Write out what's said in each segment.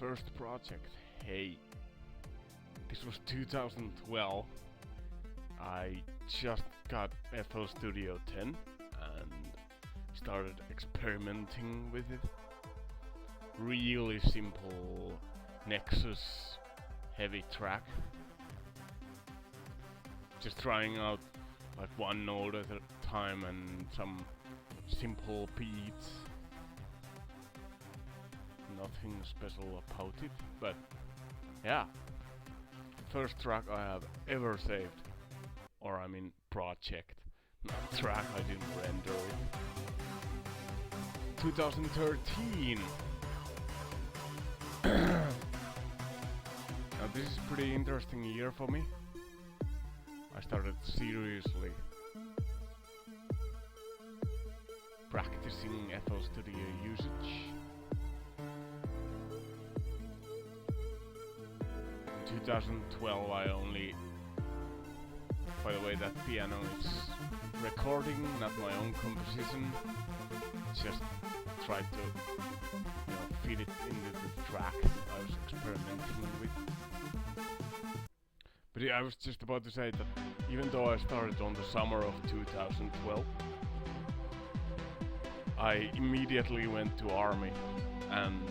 first project. Hey, this was 2012. I just got FL Studio 10 and started experimenting with it. Really simple Nexus heavy track. Just trying out like one note at a time and some simple beats. Nothing special about it, but yeah. First track I have ever saved. Or I mean project. Not track, I didn't render it. 2013! Now this is pretty interesting year for me. I started seriously practicing FL Studio usage. In 2012 I only... By the way, that piano is recording, not my own composition. Just tried to, fit it into the track I was experimenting with. But yeah, I was just about to say that even though I started on the summer of 2012, I immediately went to army, and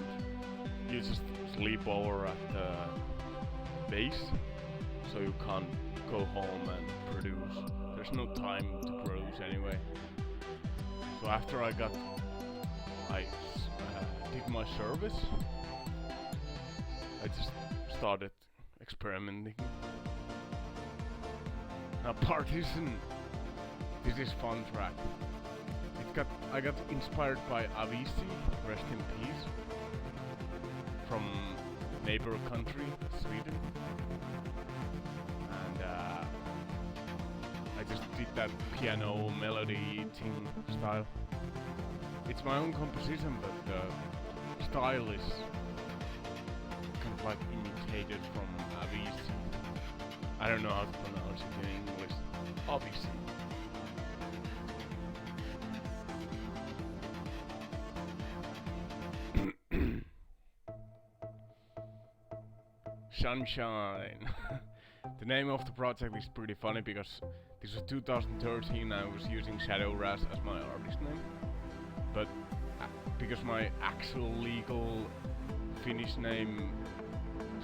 you just sleep over at the base, so you can't go home and produce. There's no time to produce anyway. So after I did my service, I just started experimenting. Now Partition, this is fun track. I got inspired by Avicii, rest in peace, from neighbor country, Sweden. I just did that piano melody thing style. It's my own composition, but the style is kind of like imitated from Avicii. I don't know how to pronounce it in English. Obviously. Sunshine. The name of the project is pretty funny because this was 2013. I was using Shadow Raz as my artist name, but because my actual legal Finnish name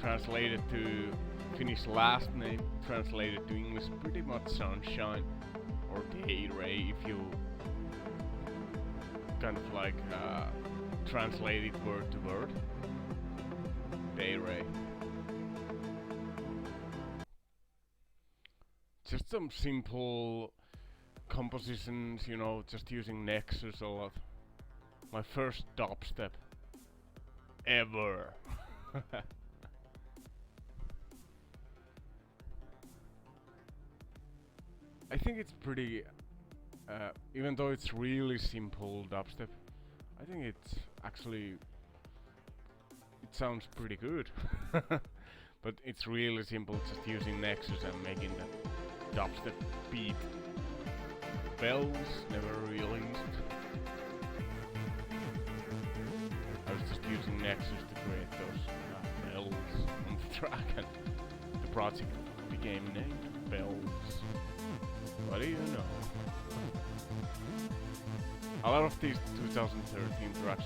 translated to Finnish last name translated to English pretty much Sunshine or Day Ray if you kind of like translate it word to word. Day Ray. Just some simple compositions, just using Nexus a lot. My first dubstep ever. I think it's pretty, even though it's really simple dubstep, I think it's actually, it sounds pretty good. But it's really simple, just using Nexus and making that dubstep beat. Bells never released. I was just using Nexus to create those bells on the track, and the project became named Bells. What do you know? A lot of these 2013 tracks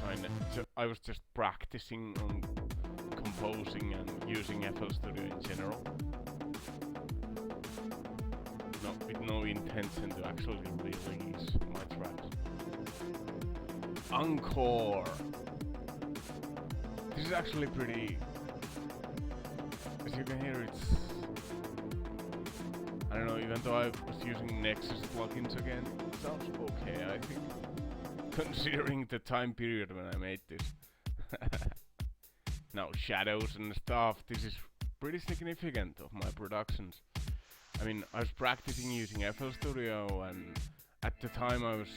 I was just practicing on composing and using FL Studio in general. With no intention to actually release my tracks. Encore! This is actually pretty... As you can hear, it's... I don't know, even though I was using Nexus plugins again, it sounds okay, I think. Considering the time period when I made this. Now, shadows and stuff, this is pretty significant of my productions. I mean, I was practicing using FL Studio, and at the time I was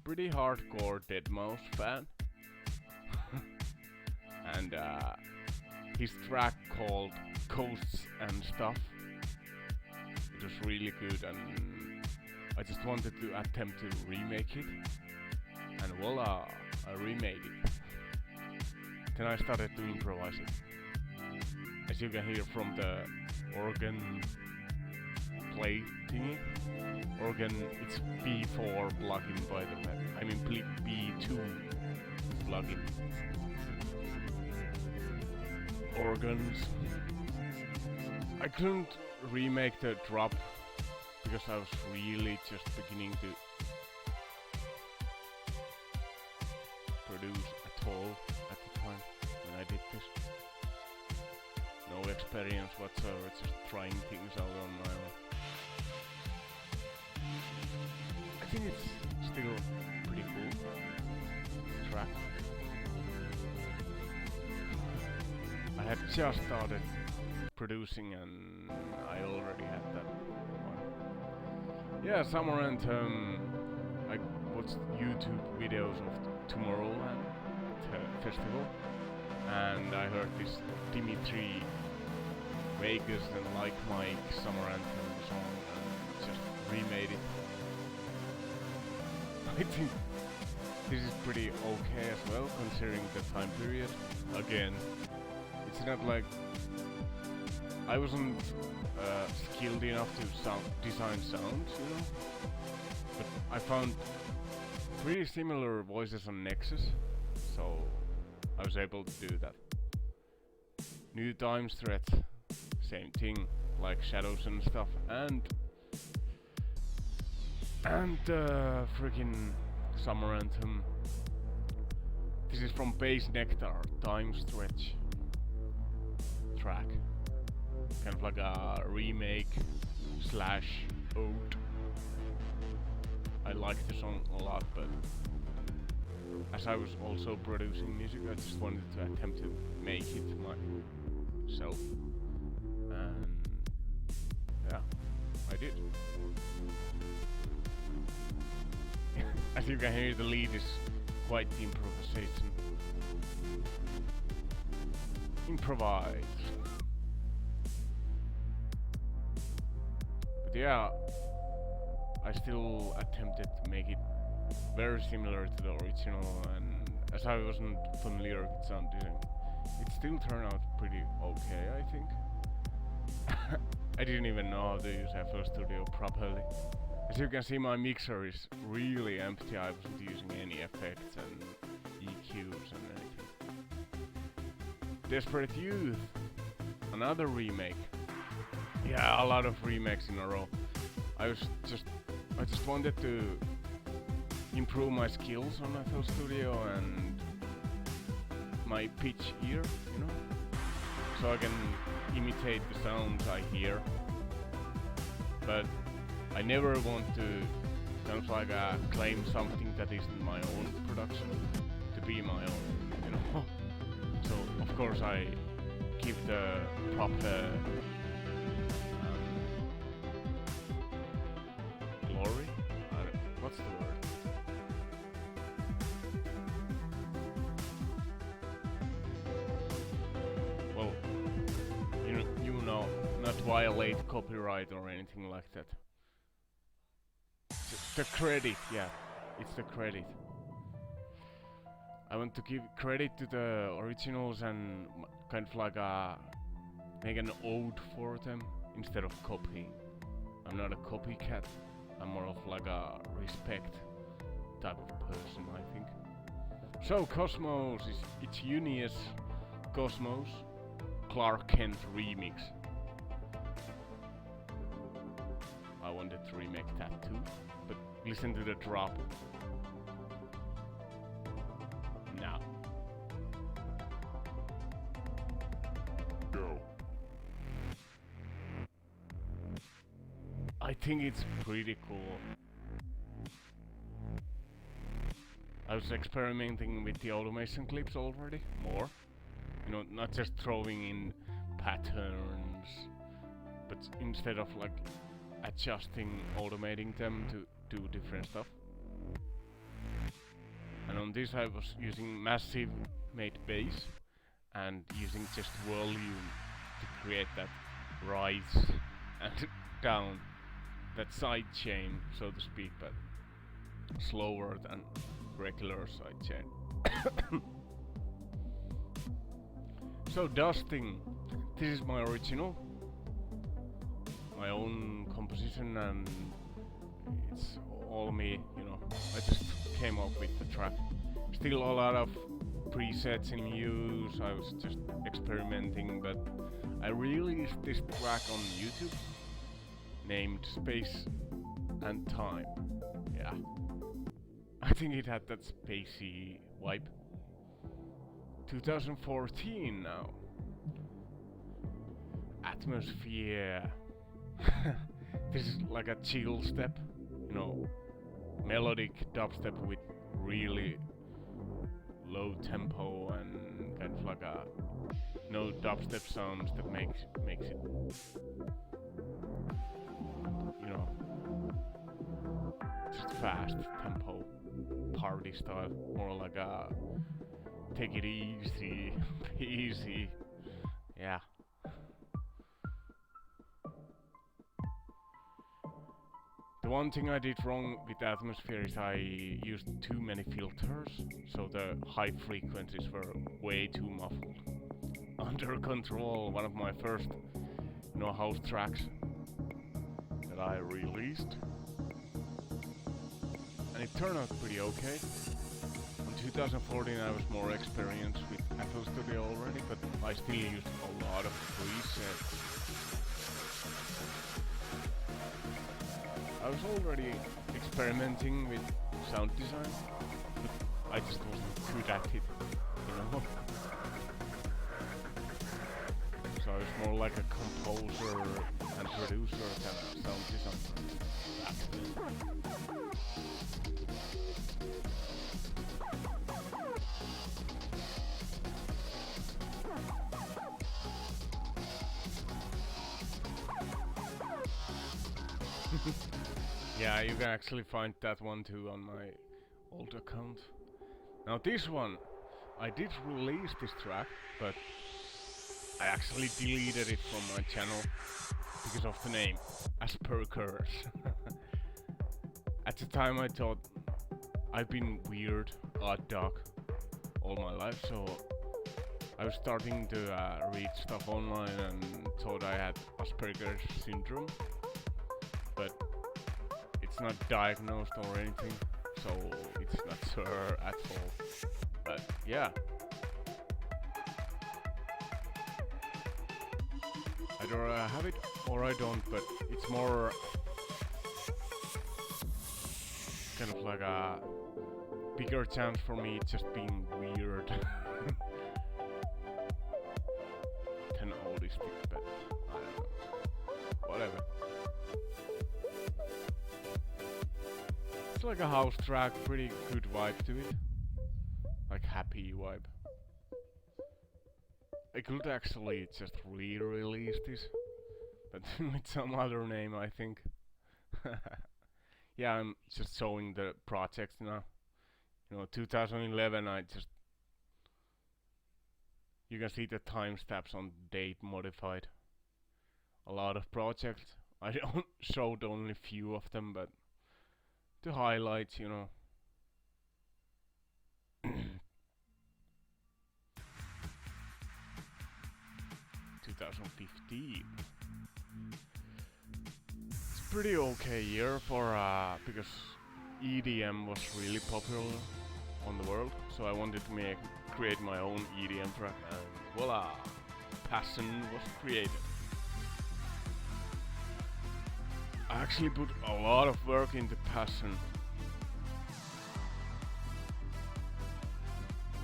pretty hardcore deadmau5 fan. And his track called Coasts and Stuff, it was really good, and I just wanted to attempt to remake it. And voila, I remade it. then I started to improvise it. As you can hear from the organ play thingy. Organ, it's B4 plugin by the way. I mean B2 plugin. Organs. I couldn't remake the drop because I was really just beginning to produce at all at the time when I did this. No experience whatsoever, just trying things out on my own. I think it's still pretty cool track. I had just started producing and I already had that one. Yeah, Summer Anthem. I watched YouTube videos of Tomorrowland festival and I heard this Dimitri Vegas and Like Mike Summer Anthem song and just remade it. I think this is pretty okay as well considering the time period. Again, it's not like I wasn't skilled enough to design sounds, you know, but I found pretty similar voices on Nexus, so I was able to do that. New Times Threat, same thing, like shadows and stuff, and freaking Summer Anthem. This is from Bass Nectar, Time Stretch track. Kind of like a remake slash ode. I like the song a lot, but as I was also producing music, I just wanted to attempt to make it myself. And yeah, I did. As you can hear, the lead is quite improvisation. Improvise. But yeah, I still attempted to make it very similar to the original, and as I wasn't familiar with sound design, it still turned out pretty okay, I think. I didn't even know how to use FL Studio properly. As you can see, my mixer is really empty. I wasn't using any effects and EQs and anything. Desperate Youth, another remake. Yeah, a lot of remakes in a row. I just wanted to improve my skills on FL Studio and my pitch ear, you know, so I can imitate the sounds I hear. But I never want to kind of like claim something that isn't my own production to be my own, you know. So of course I give the proper glory. What's the word? Well, you know, not violate copyright or anything like that. The credit, yeah, it's the credit. I want to give credit to the originals and kind of like make an ode for them instead of copying. I'm not a copycat. I'm more of like a respect type of person, I think. So Cosmos is it's Unius Cosmos Clark Kent remix. I wanted to remake that too, but listen to the drop. Now. Go. I think it's pretty cool. I was experimenting with the automation clips already, more. You know, not just throwing in patterns, but instead of like adjusting, automating them to do different stuff. And on this I was using massive made bass and using just volume to create that rise and down, that side chain, so to speak, but slower than regular side chain. So Dusting, this is my original, my own composition, and it's all me, you know. I just came up with the track. Still a lot of presets in use, I was just experimenting, but I released this track on YouTube named Space and Time. Yeah. I think it had that spacey vibe. 2014 now. Atmosphere. This is like a chill step, you know, melodic dubstep with really low tempo and kind of like a no dubstep sounds that makes it, you know, just fast tempo party style, more like a take it easy, easy, yeah. The one thing I did wrong with Atmosphere is I used too many filters, so the high frequencies were way too muffled. Under Control, one of my first, you know, house tracks that I released, and it turned out pretty okay. In 2014 I was more experienced with FL Studio already, but I still used a lot of presets. I was already experimenting with sound design, but I just wasn't good at it, you know? So I was more like a composer and producer than a sound designer. Yeah, you can actually find that one too on my old account. Now this one, I did release this track, but I actually deleted it from my channel because of the name, Asperger's. At the time I thought I've been weird, odd dog all my life, so I was starting to read stuff online and thought I had Asperger's syndrome, but it's not diagnosed or anything, so it's not sure at all. But yeah, either I have it or I don't, but it's more kind of like a bigger chance for me just being weird than autistic, but I don't know. Whatever. It's like a house track, pretty good vibe to it. Like happy vibe. I could actually just re-release this, but with some other name, I think. Yeah, I'm just showing the project now. You know, 2011, I just... You can see the timestamps on date modified. A lot of projects. I don't showed only few of them, but the highlights, you know. 2015. It's pretty okay year for because EDM was really popular on the world, so I wanted to create my own EDM track, and voila, Passion was created. I actually put a lot of work into Passion.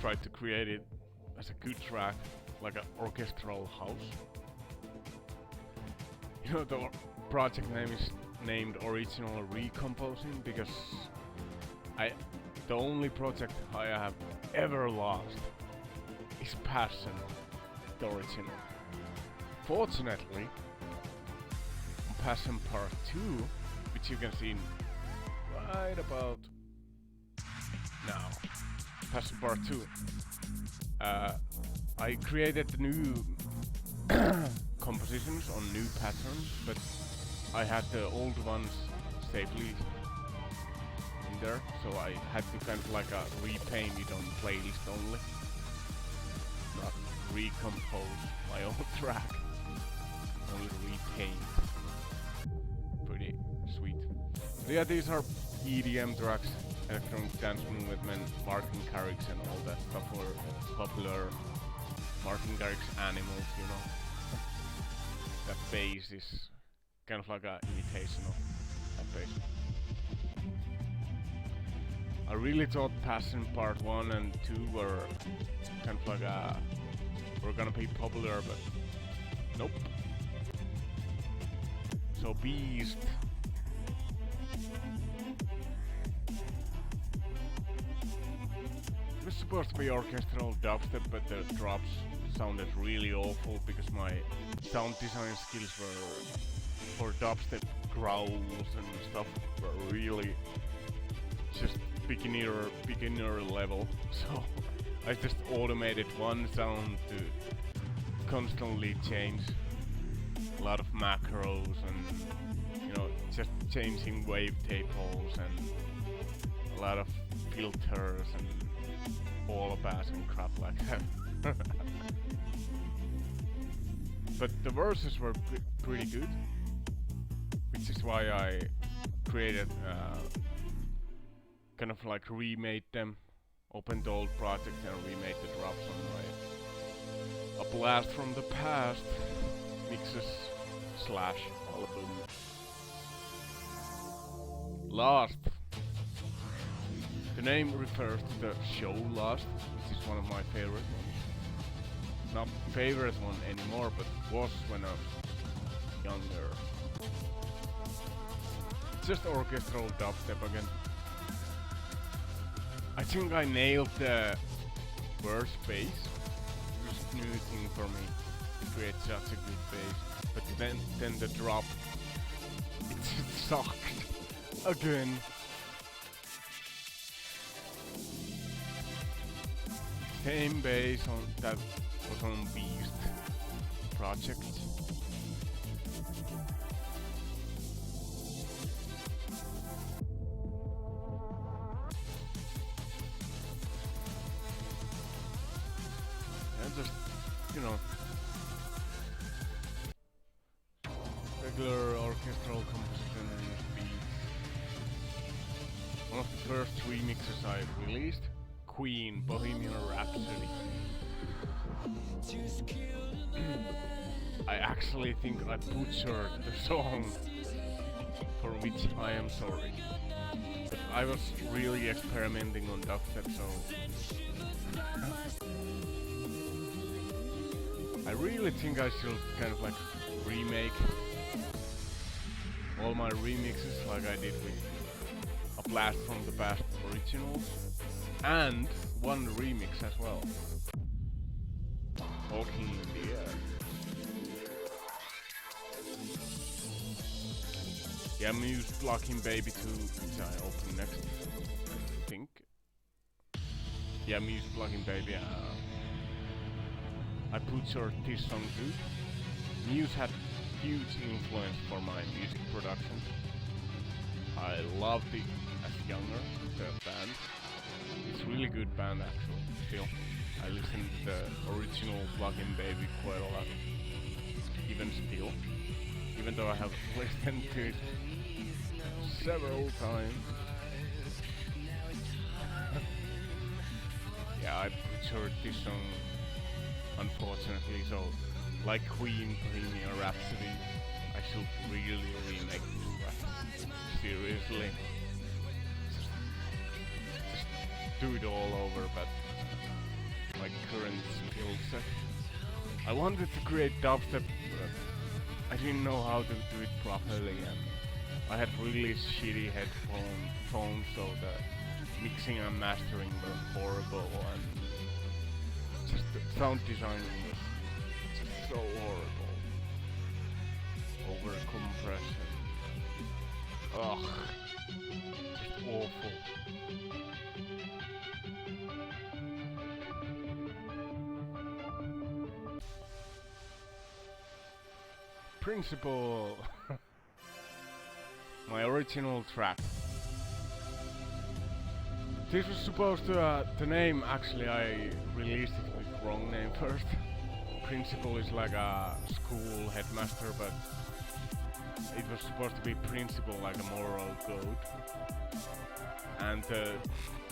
Tried to create it as a good track, like an orchestral house. You know, the project name is named Original Recomposing because the only project I have ever lost is Passion, the original. Fortunately, on Passion Part 2, which you can see right about now, Passion Part 2, I created the new compositions on new patterns, but I had the old ones safely in there, so I had to kind of like repaint it on playlist only. recompose my own track. Only repaint. Pretty sweet. So yeah, these are EDM tracks, electronic dance movement, Martin Garrix and all that stuff were popular. Martin Garrix animals, you know. That bass is kind of like an imitation of that bass. I really thought Passion Part 1 and 2 were kind of like were gonna be popular, but nope. So Beast. It was supposed to be orchestral dubstep, but the drops sounded really awful because my sound design skills were for dubstep growls and stuff were really just beginner level. So I just automated one sound to constantly change a lot of macros and, you know, just changing wavetables and a lot of filters and all bass and crap like that. But the verses were pretty good, which is why I created kind of like remade them, opened the old project and remade the drops on my A Blast from the Past mixes / album. Lost. The name refers to the show Lost, which is one of my favorite ones. Not favorite one anymore, but was when I was younger. Just orchestral dubstep again. I think I nailed the verse bass. It was a new thing for me to create such a good bass. But then the drop, it just sucked again. Same bass on that was on Beast project. And just, you know, regular orchestral composition beats. One of the first remixes I released. Queen, Bohemian Rhapsody. I actually think I butchered the song, for which I am sorry. But I was really experimenting on dubstep, so I really think I should kind of like remake all my remixes like I did with A Blast from the Past originals. And one remix as well. Walking in the air. Yeah, Muse Blocking Baby 2, which I open next, I think. Yeah, Muse Blocking Baby. I butchered this song too. Muse had huge influence for my music production. I loved it as younger, the band. It's a really good band actually, still. I listen to the original Plug-in Baby quite a lot, even still. Even though I have listened to it several times. Yeah, I butchered this song, unfortunately, so like Queen, Bohemian Rhapsody, I should really remake this track. Seriously. Do it all over, but my current skill set. I wanted to create dubstep, but I didn't know how to do it properly, and I had really shitty headphones, so the mixing and mastering were horrible, and just the sound design was just so horrible. Over compression. Ugh. Just awful. Principle. My original track. This was supposed to, the name, actually I released it with the wrong name first. principal is like a school headmaster, but it was supposed to be principal, like a moral code. And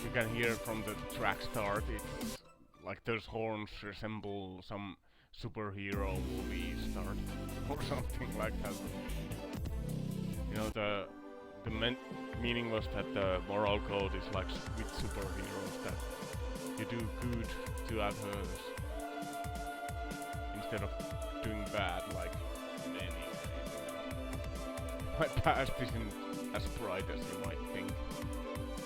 you can hear from the track start, it's like those horns resemble some superhero movie start or something like that. You know, the meaning was that the moral code is like with superheroes, that you do good to others instead of doing bad like many. My past isn't as bright as you might think,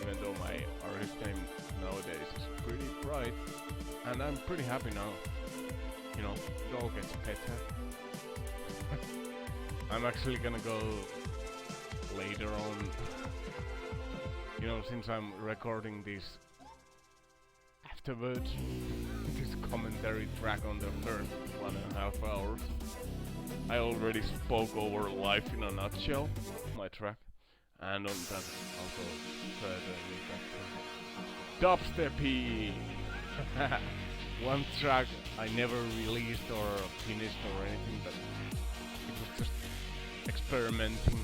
even though my artist name nowadays is pretty bright, and I'm pretty happy now. You know, it all gets better. I'm actually gonna go later on. You know, since I'm recording this afterwards, this commentary track on the first 1.5 hours, I already spoke over Life in a Nutshell, my track, and on that I'll go further with that dubsteppy. One track I never released or finished or anything, but it was just experimenting.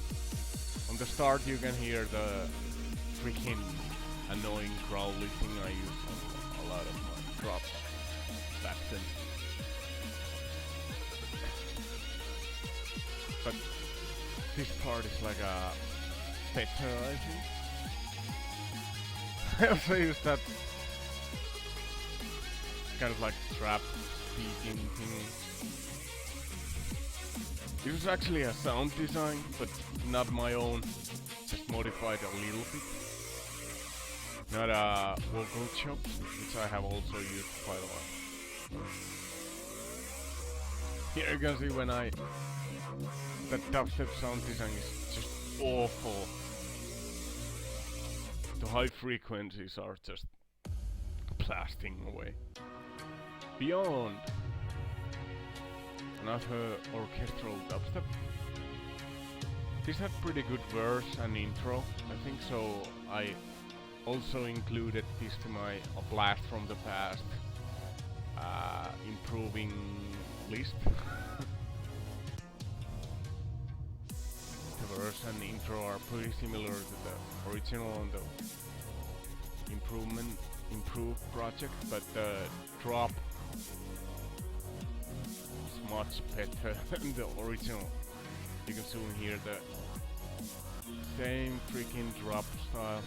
On the start you can hear the freaking annoying growly thing I used on a lot of my drops back then. But this part is like a better, I think. I also used that kind of like trap speaking thing. It was actually a sound design, but not my own, just modified a little bit. Not a vocal chop, which I have also used quite a lot. Here you can see when that dubstep sound design is just awful. The high frequencies are just blasting away. Beyond, another orchestral dubstep. This had pretty good verse and intro, I think, so I also included this to my A Blast from the Past improving list. The verse and intro are pretty similar to the original on the improved project, but the drop is much better than the original. You can soon hear the same freaking drop style.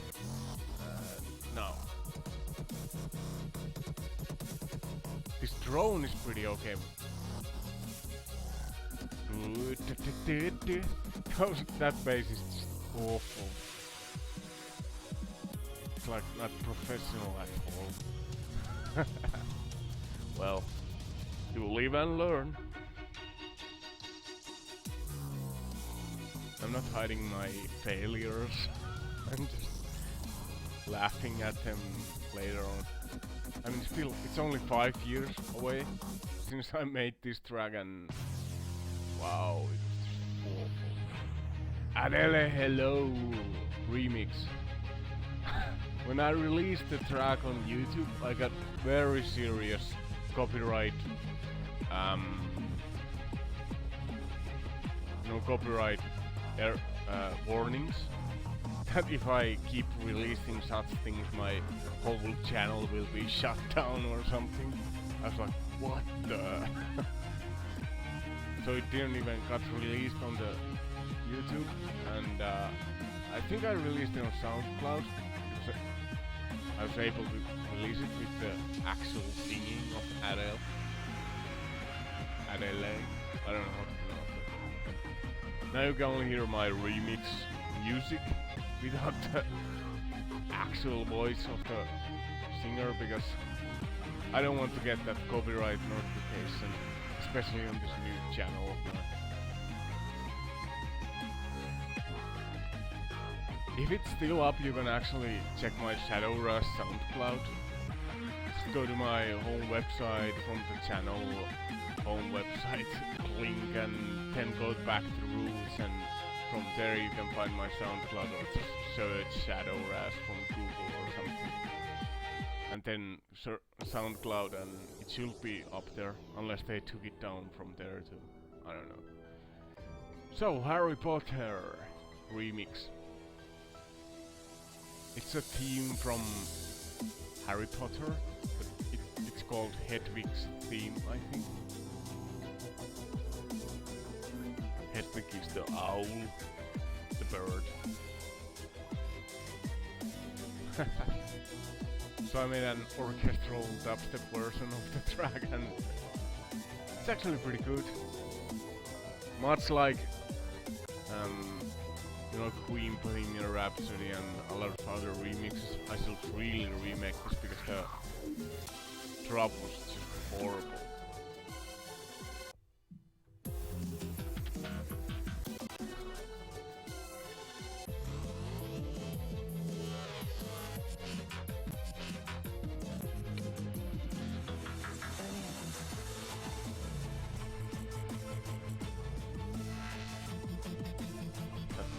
No. This drone is pretty okay. That bass is just awful. It's like not professional at all. Well, you live and learn. I'm not hiding my failures. I'm just laughing at them later on. I mean, still, it's only 5 years away since I made this track, and wow, it's awful. Adele Hello remix. When I released the track on YouTube, I got very serious copyright, copyright warnings. That if I keep releasing such things, my whole channel will be shut down or something. I was like, what the? So it didn't even got released on the YouTube, and I think I released it on SoundCloud. I was able to release it with the actual singing of Adele. Adele. I don't know how to pronounce it. Now you can only hear my remix music without the actual voice of the singer, because I don't want to get that copyright notification, especially on this new channel of mine. If it's still up, you can actually check my Shadow Rush SoundCloud. Just go to my home website, from the channel home website link, and then go back to Rules, and from there you can find my SoundCloud, or just search Shadow Rush from Google or something. and then SoundCloud, and it should be up there, unless they took it down from there too. I don't know. So, Harry Potter remix. It's a theme from Harry Potter, but it's called Hedwig's theme, I think. Hedwig is the owl, the bird. So I made an orchestral dubstep version of the track, and it's actually pretty good. Much like, you know, Queen Bohemian Rhapsody and a lot of other remixes. I should really remake this because the drop was just horrible.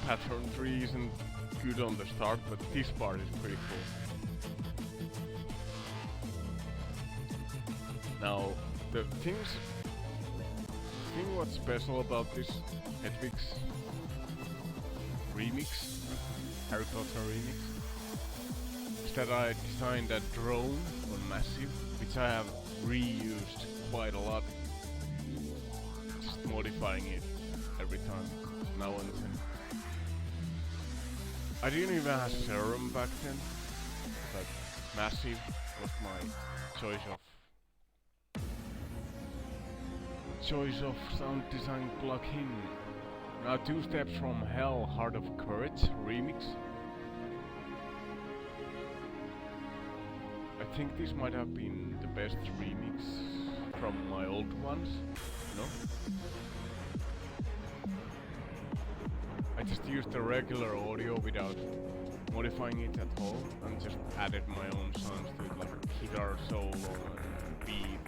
Pattern 3 isn't good on the start, but this part is pretty cool. Now, the thing what's special about this Hedwig's remix, Harry Potter remix, is that I designed a drone on Massive, which I have reused quite a lot, just modifying it every time, now and then. I didn't even have Serum back then, but Massive was my choice of sound design plugin. Now, Two Steps from Hell, Heart of Courage remix. I think this might have been the best remix from my old ones, no? I just used the regular audio without modifying it at all, and just added my own sounds to it, like a guitar solo and beat.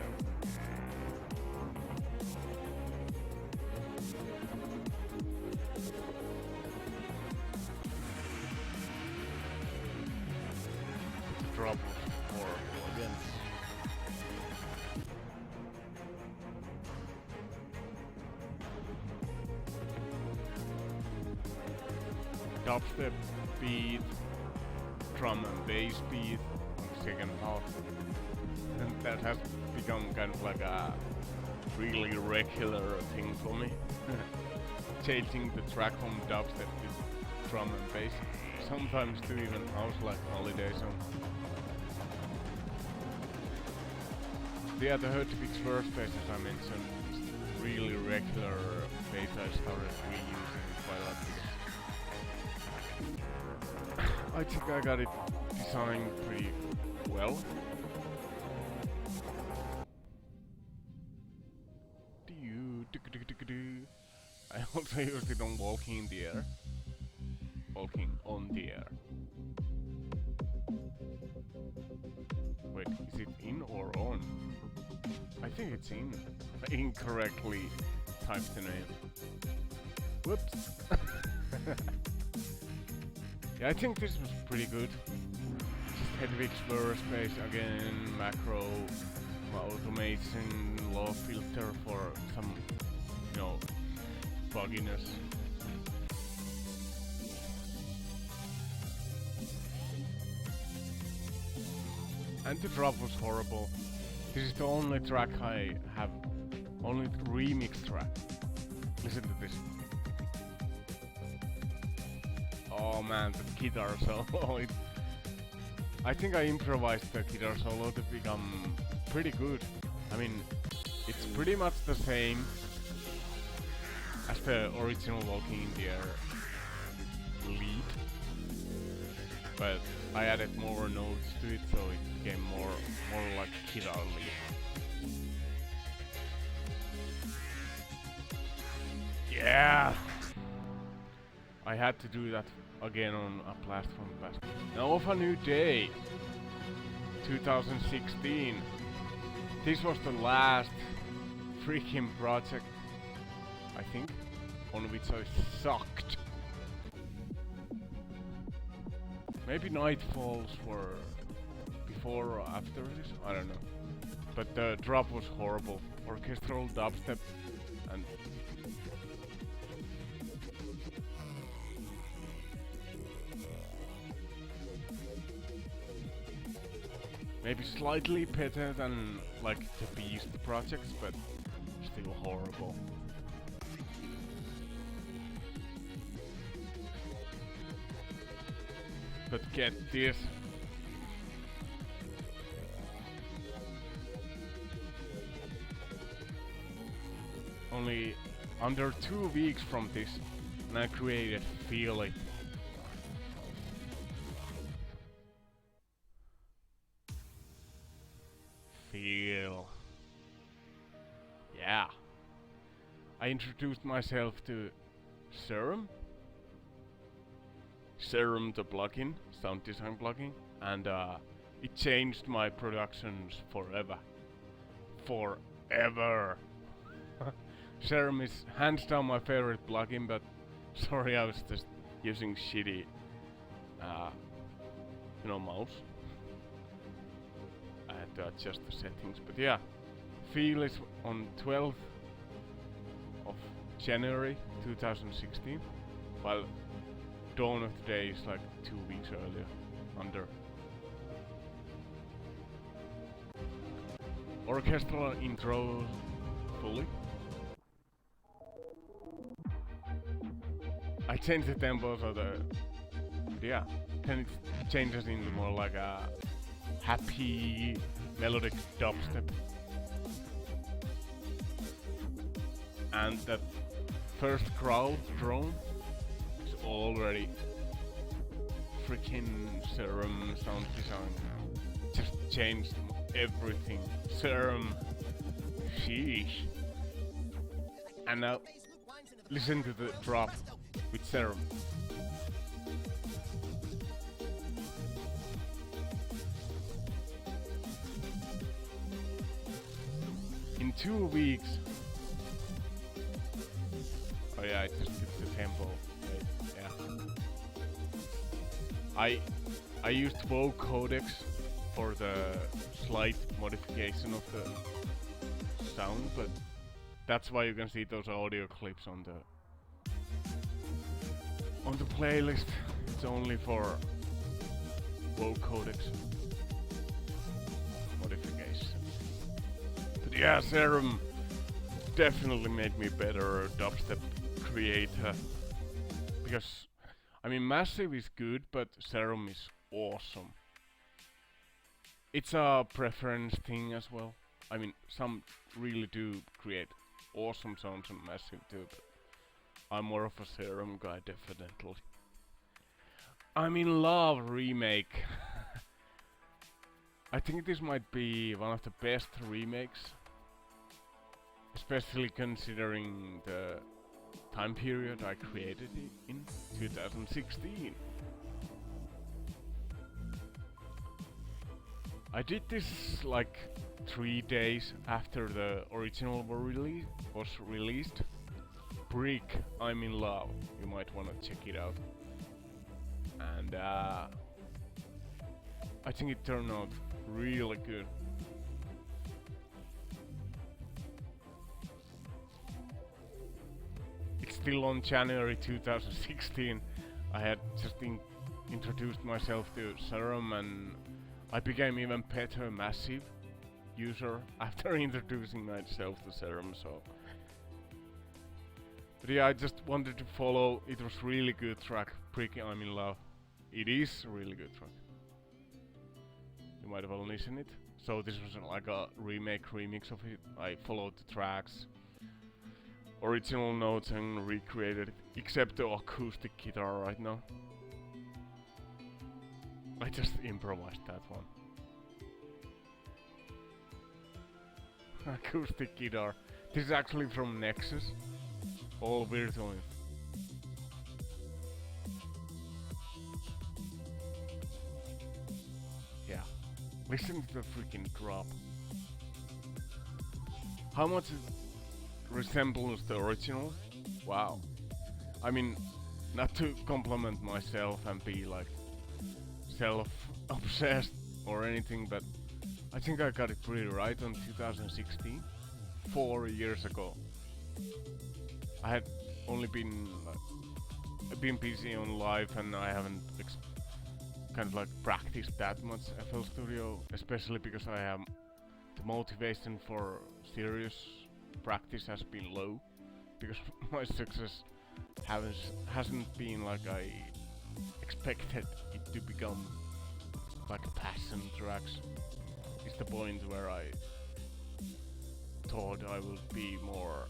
The drop was horrible again. Dubstep beat, drum and bass beat on the second half, and that has become kind of like a really regular thing for me. Changing the track from dubstep to drum and bass, sometimes to even house like Holiday Song. Yeah, the Hedwig's first bass, as I mentioned, is really regular bass I started reusing quite a lot. I think I got it designed pretty well. I also used it on Walking in the Air. Walking on the Air. Wait, is it in or on? I think it's in. I incorrectly typed the name. Whoops. Yeah, I think this was pretty good. Just Hedwig's verse bass again, macro, automation, low filter for some, you know, bugginess. And the drop was horrible. This is the only track I have, only remix track. Listen to this. Oh man, the guitar solo. I think I improvised the guitar solo to become pretty good. I mean, it's pretty much the same as the original Walking in the Air lead, but I added more notes to it, so it became more like guitar lead. Yeah! I had to do that again on a Blast from the Past. Now of a new day, 2016. This was the last freaking project, I think, on which I sucked. Maybe Nightfalls were before or after this, I don't know. But the drop was horrible. Orchestral dubstep and maybe slightly better than like the Beast projects, but still horrible. But get this. Only under 2 weeks from this, and I created Feel It. Feel. Yeah. I introduced myself to Serum. Serum, the plugin, sound design plugin, and it changed my productions forever. Forever! Serum is hands down my favorite plugin, but sorry, I was just using shitty, mouse. I had to adjust the settings, but yeah. Feel is on 12th of January 2016, while Dawn of the Day is like 2 weeks earlier, under. Orchestral intro fully. I changed the tempo so yeah, then it changes into more like a happy melodic dubstep. And that first growl drone is already freaking Serum sound design. Just changed everything. Serum. Sheesh. And now listen to the drop with Serum. In 2 weeks. Oh yeah, I just did the tempo. Yeah. I used vocodecs for the slight modification of the sound, but that's why you can see those audio clips on the playlist. It's only for vocodecs modification. But yeah, Serum definitely made me better dubstep creator, because I mean Massive is good, but Serum is awesome. It's a preference thing as well. I mean, some really do create awesome sounds on Massive too, but I'm more of a Serum guy, definitely. I'm in love remake. I think this might be one of the best remakes, especially considering the time period I created it in 2016. I did this like 3 days after the original was released. Brick, I'm in love. You might wanna check it out. And I think it turned out really good. It's still on January 2016. I had just introduced myself to Serum, and I became even better Massive user after introducing myself to Serum, so. But yeah, I just wanted to follow. It was really good track, Brick, I'm in love. It is a really good track. You might well listen it. So this was like a remix of it. I followed the tracks, original notes, and recreated it, except the acoustic guitar right now. I just improvised that one. Acoustic guitar. This is actually from Nexus. All virtual. Yeah. Listen to the freaking drop. How much it resembles the original? Wow. I mean, not to compliment myself and be like self-obsessed or anything, but I think I got it pretty right on 2016, 4 years ago. I had only been busy on live, and I haven't kind of like practiced that much FL Studio, especially because I am the motivation for serious practice has been low, because my success hasn't been like I expected it to become. Like passion tracks is the point where I thought I would be more,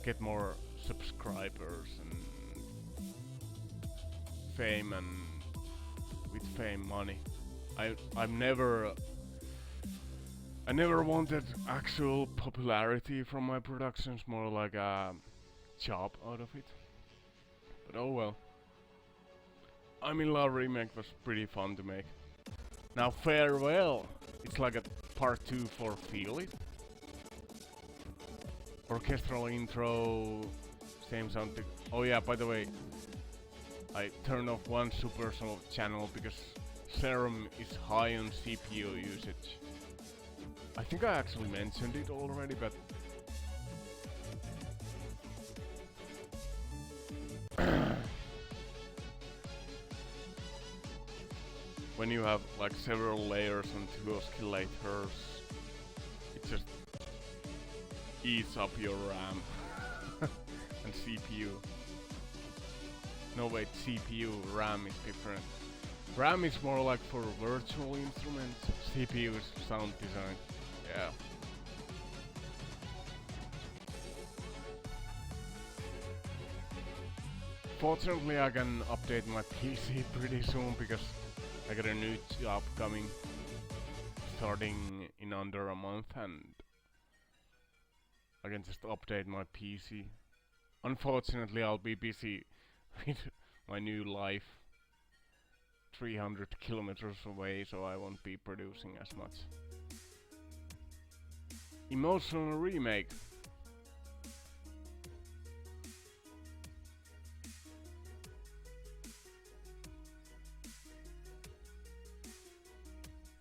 get more subscribers and fame, and with fame money. I never wanted actual popularity from my productions, more like a job out of it. But oh well. I'm in Love remake was pretty fun to make. Now Farewell, it's like a part 2 for Feel It. Orchestral intro, same sound. Oh yeah, by the way, I turned off one Supercell channel because Serum is high on CPU usage. I think I actually mentioned it already, but when you have like several layers and 2 oscillators, it just eats up your RAM and CPU. No wait, CPU, RAM is different. RAM is more like for virtual instruments, CPU is sound design. Yeah. Fortunately I can update my PC pretty soon because I got a new job coming, starting in under a month, and I can just update my PC. Unfortunately, I'll be busy with my new life 300 kilometers away, so I won't be producing as much. Emotional remake.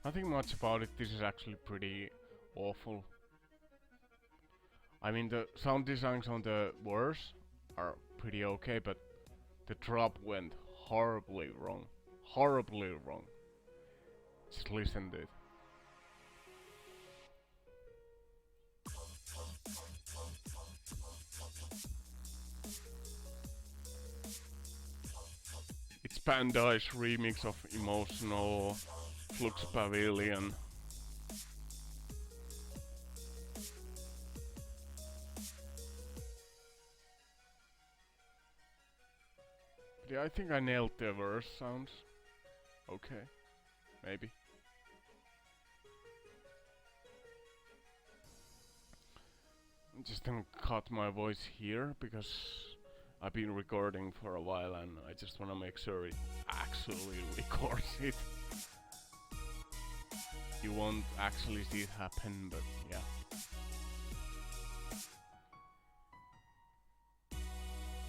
Nothing much about it, this is actually pretty awful. I mean, the sound designs on the verse are pretty okay, but the drop went horribly wrong. Horribly wrong. Just listen to it. It's Bandai's remix of Emotional Flux Pavilion. Yeah, I think I nailed the verse sounds. Okay, maybe. I'm just gonna cut my voice here because I've been recording for a while and I just wanna make sure it actually records it. You won't actually see it happen, but yeah.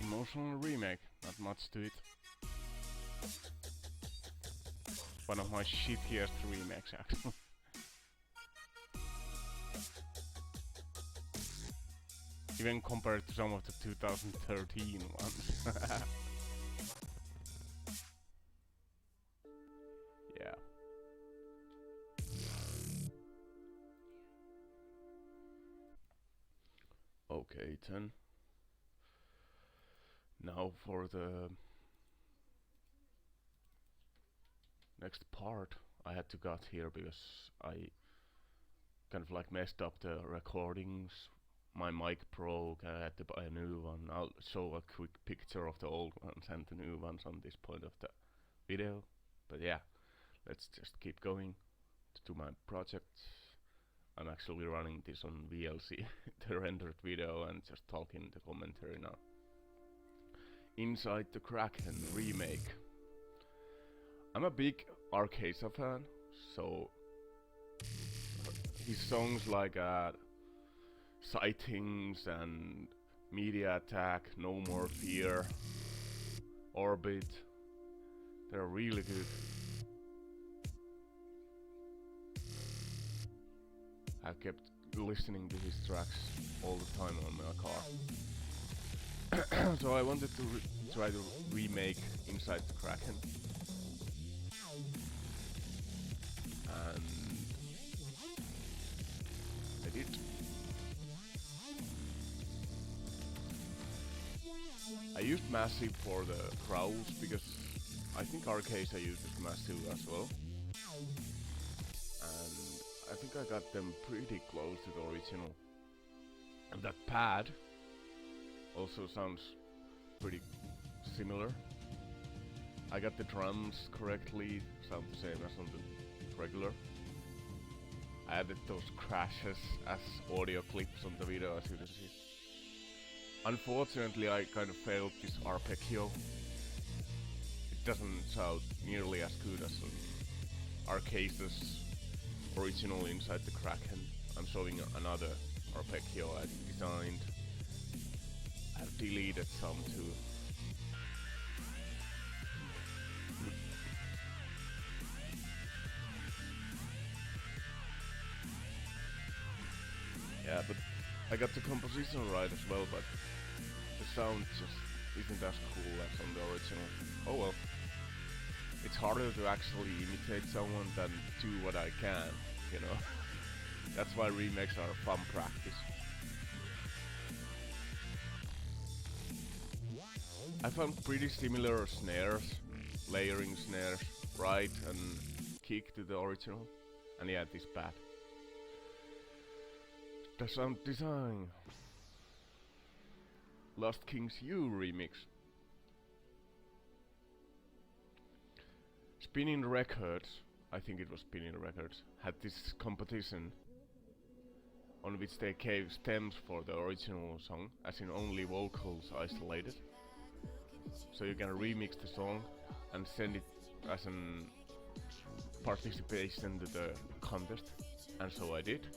Emotional remake, not much to it. One of my shittiest remakes actually. Even compared to some of the 2013 ones. Yeah. Okay, then. Now for the next part I had to cut here because I kind of like messed up the recordings. My mic broke, I had to buy a new one. I'll show a quick picture of the old ones and the new ones on this point of the video. But yeah, let's just keep going to my project. I'm actually running this on VLC, the rendered video, and just talking the commentary now. Inside the Kraken remake. I'm a big Arcasa fan, so his songs like Sightings and Media Attack, No More Fear, Orbit, they're really good. I kept listening to his tracks all the time on my car. So I wanted to try to remake Inside the Kraken. And I did. I used Massive for the growls because I think RKs I used Massive as well. And I think I got them pretty close to the original. And that pad also sounds pretty similar. I got the drums correctly, sound the same as on the regular. I added those crashes as audio clips on the video, as you can see. Unfortunately, I kind of failed this arpeggio. It doesn't sound nearly as good as Arcase's original Inside the Kraken. I'm showing another arpeggio I designed. I've deleted some too. Yeah, but I got the composition right as well, but the sound just isn't as cool as on the original. Oh well. It's harder to actually imitate someone than do what I can, you know. That's why remakes are fun practice. I found pretty similar snares, layering snares, right and kick to the original, and yeah, this pad. The sound design. Lost Kings U remix. Spinning Records, I think it was Spinning Records, had this competition on which they gave stems for the original song, as in only vocals isolated. So you can remix the song and send it as an participation to the contest, and so I did.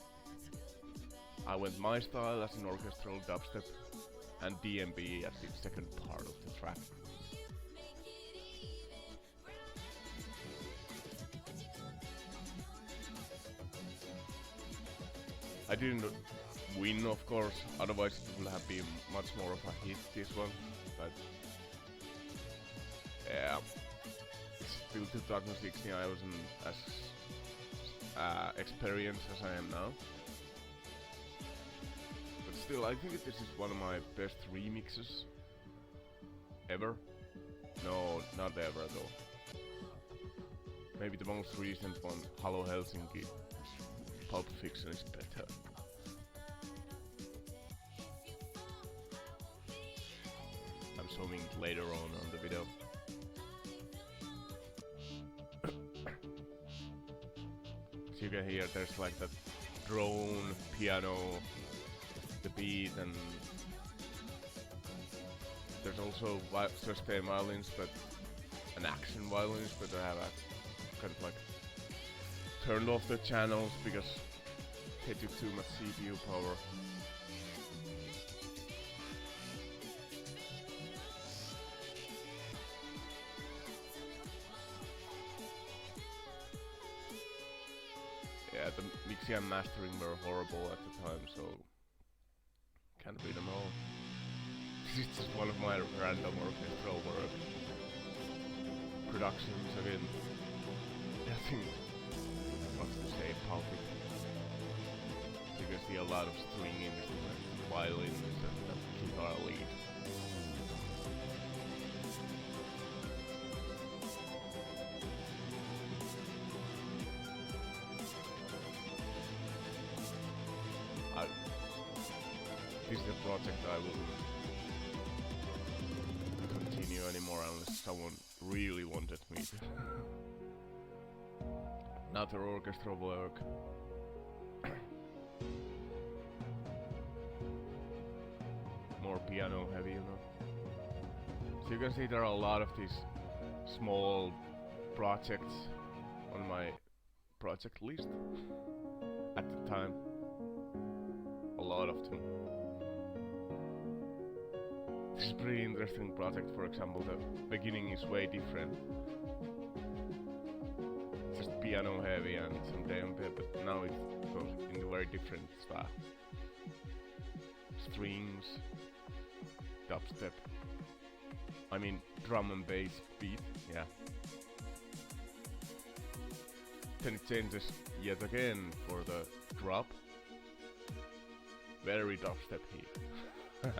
I went my style as an orchestral dubstep and DMB as the second part of the track. I didn't win, of course, otherwise it would have been much more of a hit, this one, but yeah, it's still 2016, I wasn't as experienced as I am now. But still, I think this is one of my best remixes ever. No, not ever though. Maybe the most recent one, Hello Helsinki, Pulp Fiction, is better. I'm zooming later on the video. As you can hear, there's like that drone, piano, the beat, and there's also sustained violins, but an action violins, but I have a kind of like turned off the channels because they took too much CPU power. Yeah, the mixing and mastering were horrible at the time, so can't read them all. This is just one of my random orchestral work. Productions again. Nothing much to say about it. You can see a lot of stringing, violins, and guitar lead. This is a project I will continue anymore unless someone really wanted me to. Another orchestral work. More piano heavy, you know. So you can see there are a lot of these small projects on my project list at the time. A lot of them. This is a pretty interesting project. For example, the beginning is way different. Just piano heavy and some tempo, but now it goes in a very different style. Strings, dubstep. I mean drum and bass beat, yeah. Then it changes yet again for the drop. Very dubstep here.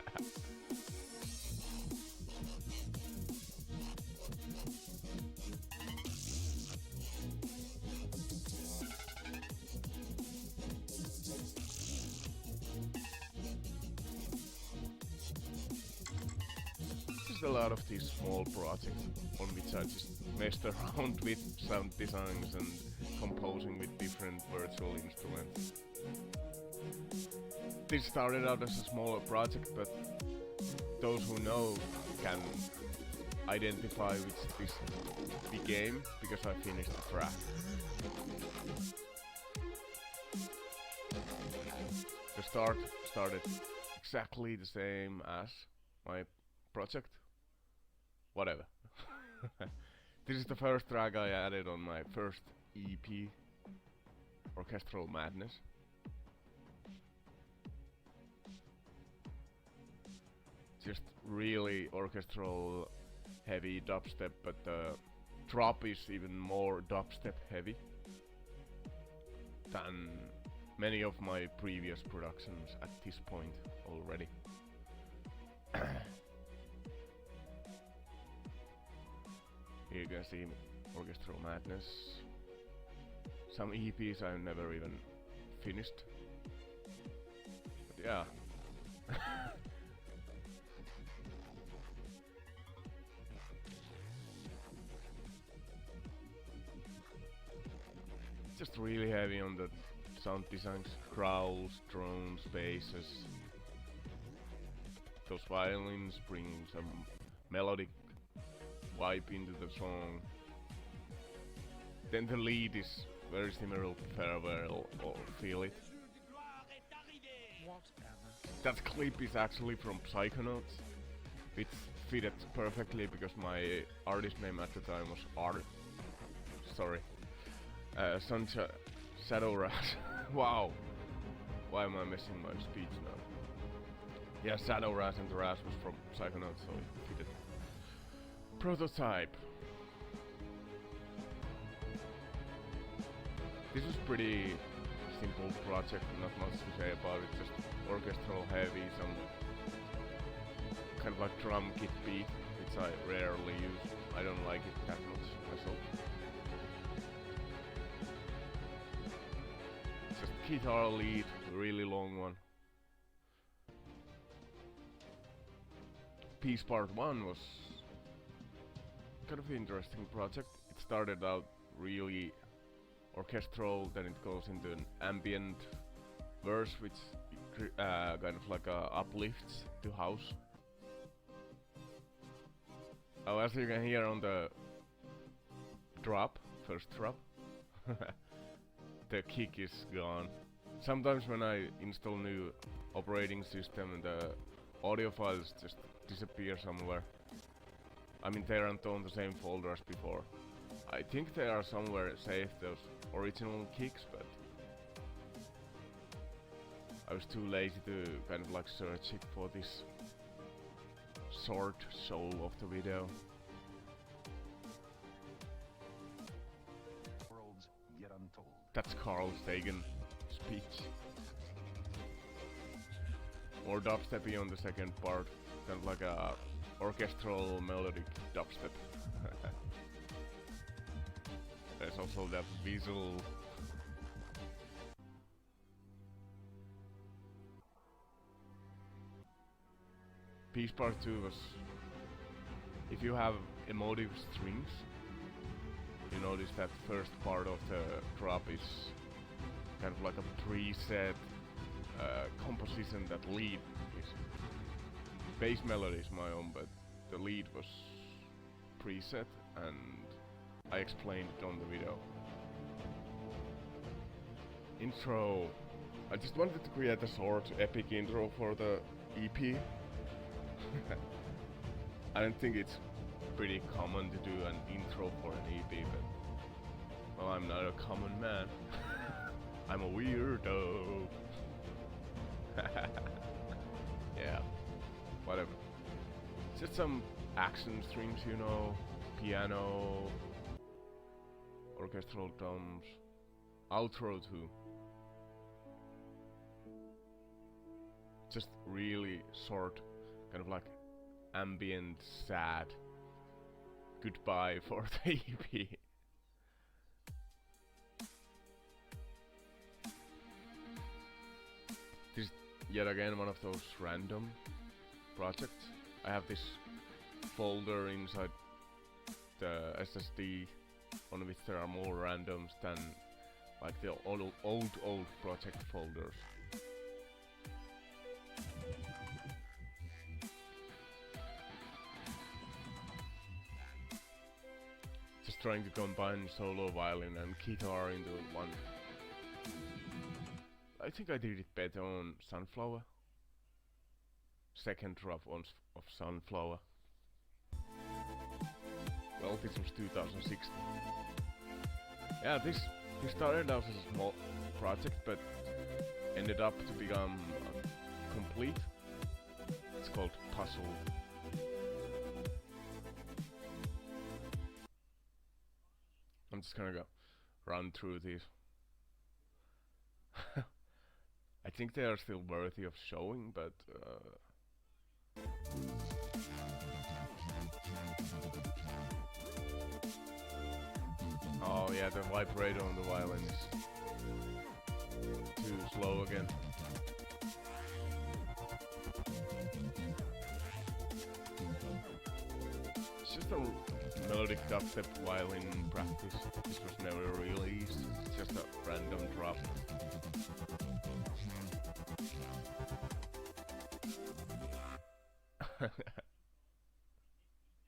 A lot of these small projects on which I just messed around with sound designs and composing with different virtual instruments. This started out as a smaller project, but those who know can identify which this became because I finished the track. The start started exactly the same as my project. Whatever. This is the first track I added on my first EP, Orchestral Madness. Just really orchestral heavy dubstep, but the drop is even more dubstep heavy than many of my previous productions at this point already. Here you can see Orchestral Madness. Some EPs I've never even finished. But yeah. Just really heavy on the sound designs, growls, drones, basses. Those violins bring some melodic vibe into the song. Then the lead is very similar to Farewell or Feel It. That clip is actually from Psychonauts, which fitted perfectly because my artist name at the time was Sunshine Shadow Rat. Wow, why am I missing my speech now? Yeah, Shadow Rat and the Rat was from Psychonauts, so it fitted. Prototype. This is pretty simple project, not much to say about it, just orchestral heavy, some kind of like drum kit beat, which I rarely use. I don't like it that much myself. Just guitar lead, really long one. Piece part 1 was kind of interesting project. It started out really orchestral, then it goes into an ambient verse which kind of like uplifts to house. Oh, as you can hear on the drop, first drop, the kick is gone. Sometimes when I install new operating system, the audio files just disappear somewhere. I mean, they aren't on the same folder as before. I think they are somewhere saved, those original kicks, but I was too lazy to kind of like search it for this short soul of the video. Worlds yet untold. That's Carl Sagan speech. More dubsteppy on the second part, kind of like a orchestral melodic dubstep. There's also that visual. Piece part 2 was, if you have emotive strings, you notice that first part of the drop is kind of like a preset composition. That lead is bass melody is my own, but the lead was preset and I explained it on the video. Intro. I just wanted to create a short epic intro for the EP. I don't think it's pretty common to do an intro for an EP, but Well, I'm not a common man. I'm a weirdo. Yeah, whatever. Just some action strings, you know, piano, orchestral drums, outro too. Just really short, kind of like ambient, sad goodbye for the EP. This is yet again one of those random projects. I have this folder inside the SSD on which there are more randoms than like the old project folders. Just trying to combine solo violin and guitar into one. I think I did it better on Sunflower. Second drop of Sunflower. Well, this was 2016. Yeah, this started out as a small project, but ended up to become complete. It's called Puzzle. I'm just gonna go run through these. I think they are still worthy of showing, but oh yeah, the vibrato on the violin is too slow again. It's just a melodic dubstep violin practice. This was never released, it's just a random drop.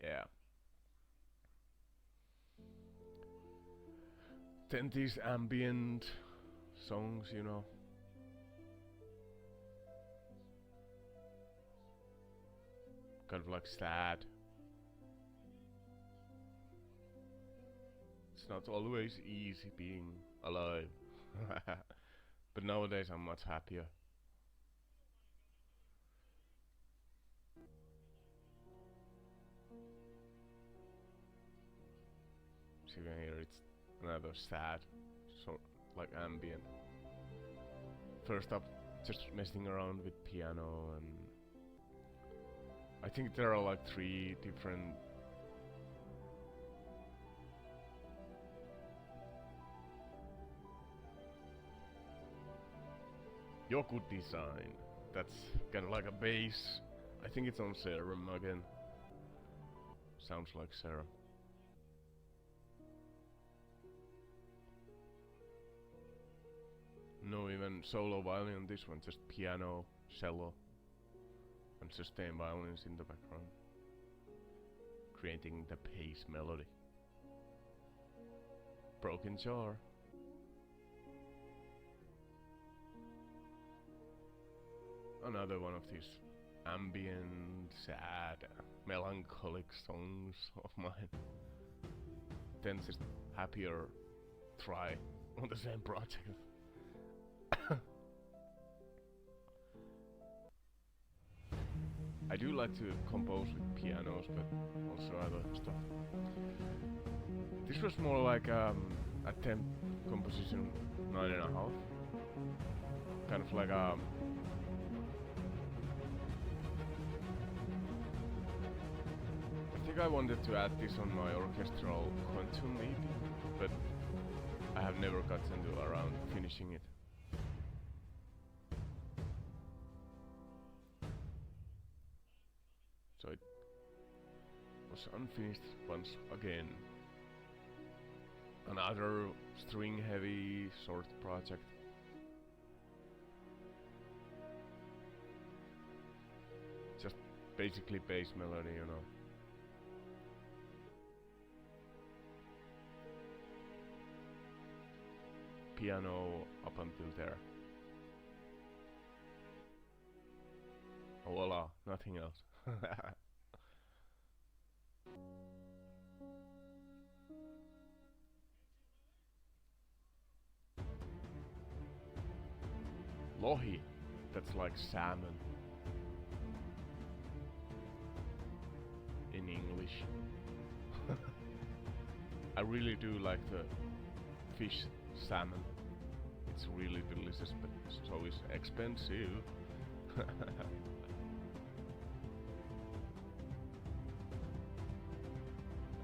Yeah. Then these ambient songs, you know. Kind of like sad. It's not always easy being alive. But nowadays I'm much happier. So you can hear it's another sad, sort like ambient. First up, just messing around with piano, and I think there are like 3 different Yoku design. That's kind of like a bass. I think it's on Serum again. Sounds like Serum. No even solo violin on this one, just piano, cello, and sustained violins in the background, creating the bass melody. Broken Jar. Another one of these ambient, sad, melancholic songs of mine. Then just happier try on the same project. I do like to compose with pianos, but also other stuff. This was more like a temp composition 9.5. Kind of like a I think I wanted to add this on my orchestral quantum maybe, but I have never gotten around finishing it. So it was unfinished once again. Another string heavy short project. Just basically bass melody, you know. Piano up until there. Voila, nothing else. lohi. That's like salmon in English. I really do like the fish salmon. It's really delicious, but so is expensive.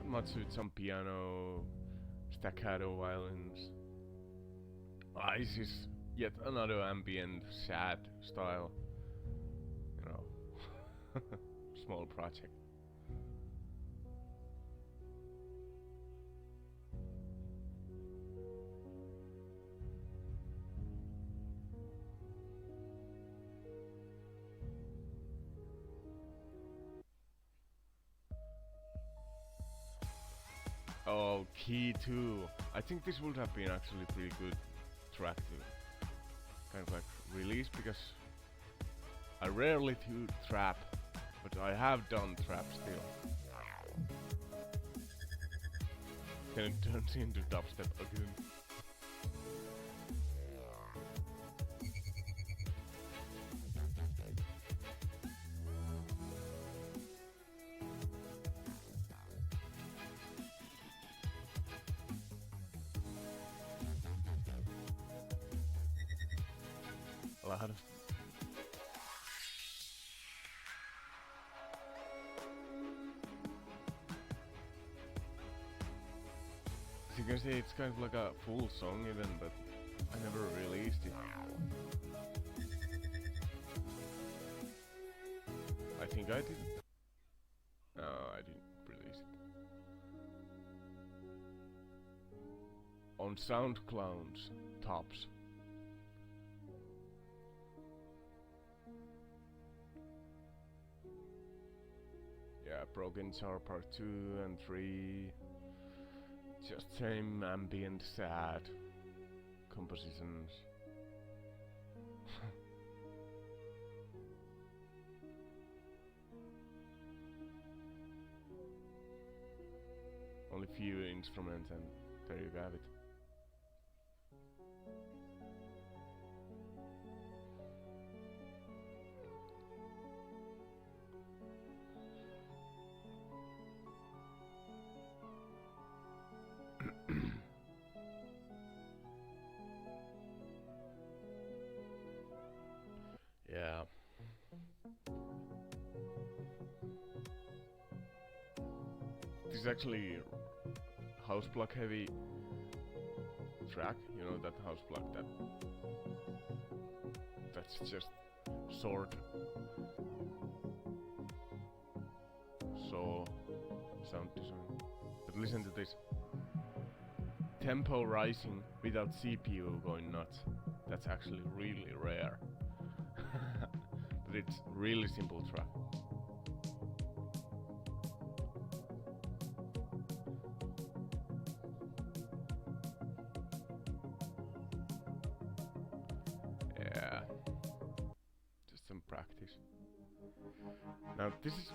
Much with some piano, staccato violins. This is yet another ambient, sad style. You know, small project. Oh, Key 2. I think this would have been actually pretty good track to kind of like release, because I rarely do trap, but I have done trap still. Then it turns into dubstep again. A lot of as you can see, it's kind of like a full song even, but I never released it. I think I did. No, I didn't release it. On SoundCloud's tops. Yeah, Broken Jar Part 2 and 3. Just same ambient, sad compositions. Only few instruments and there you have it. Yeah. This is actually house block heavy track, you know, that house block that's just short so sound design. But listen to this. Tempo rising without CPU going nuts. That's actually really rare. But it's really simple track. Yeah. Just some practice. Now this is...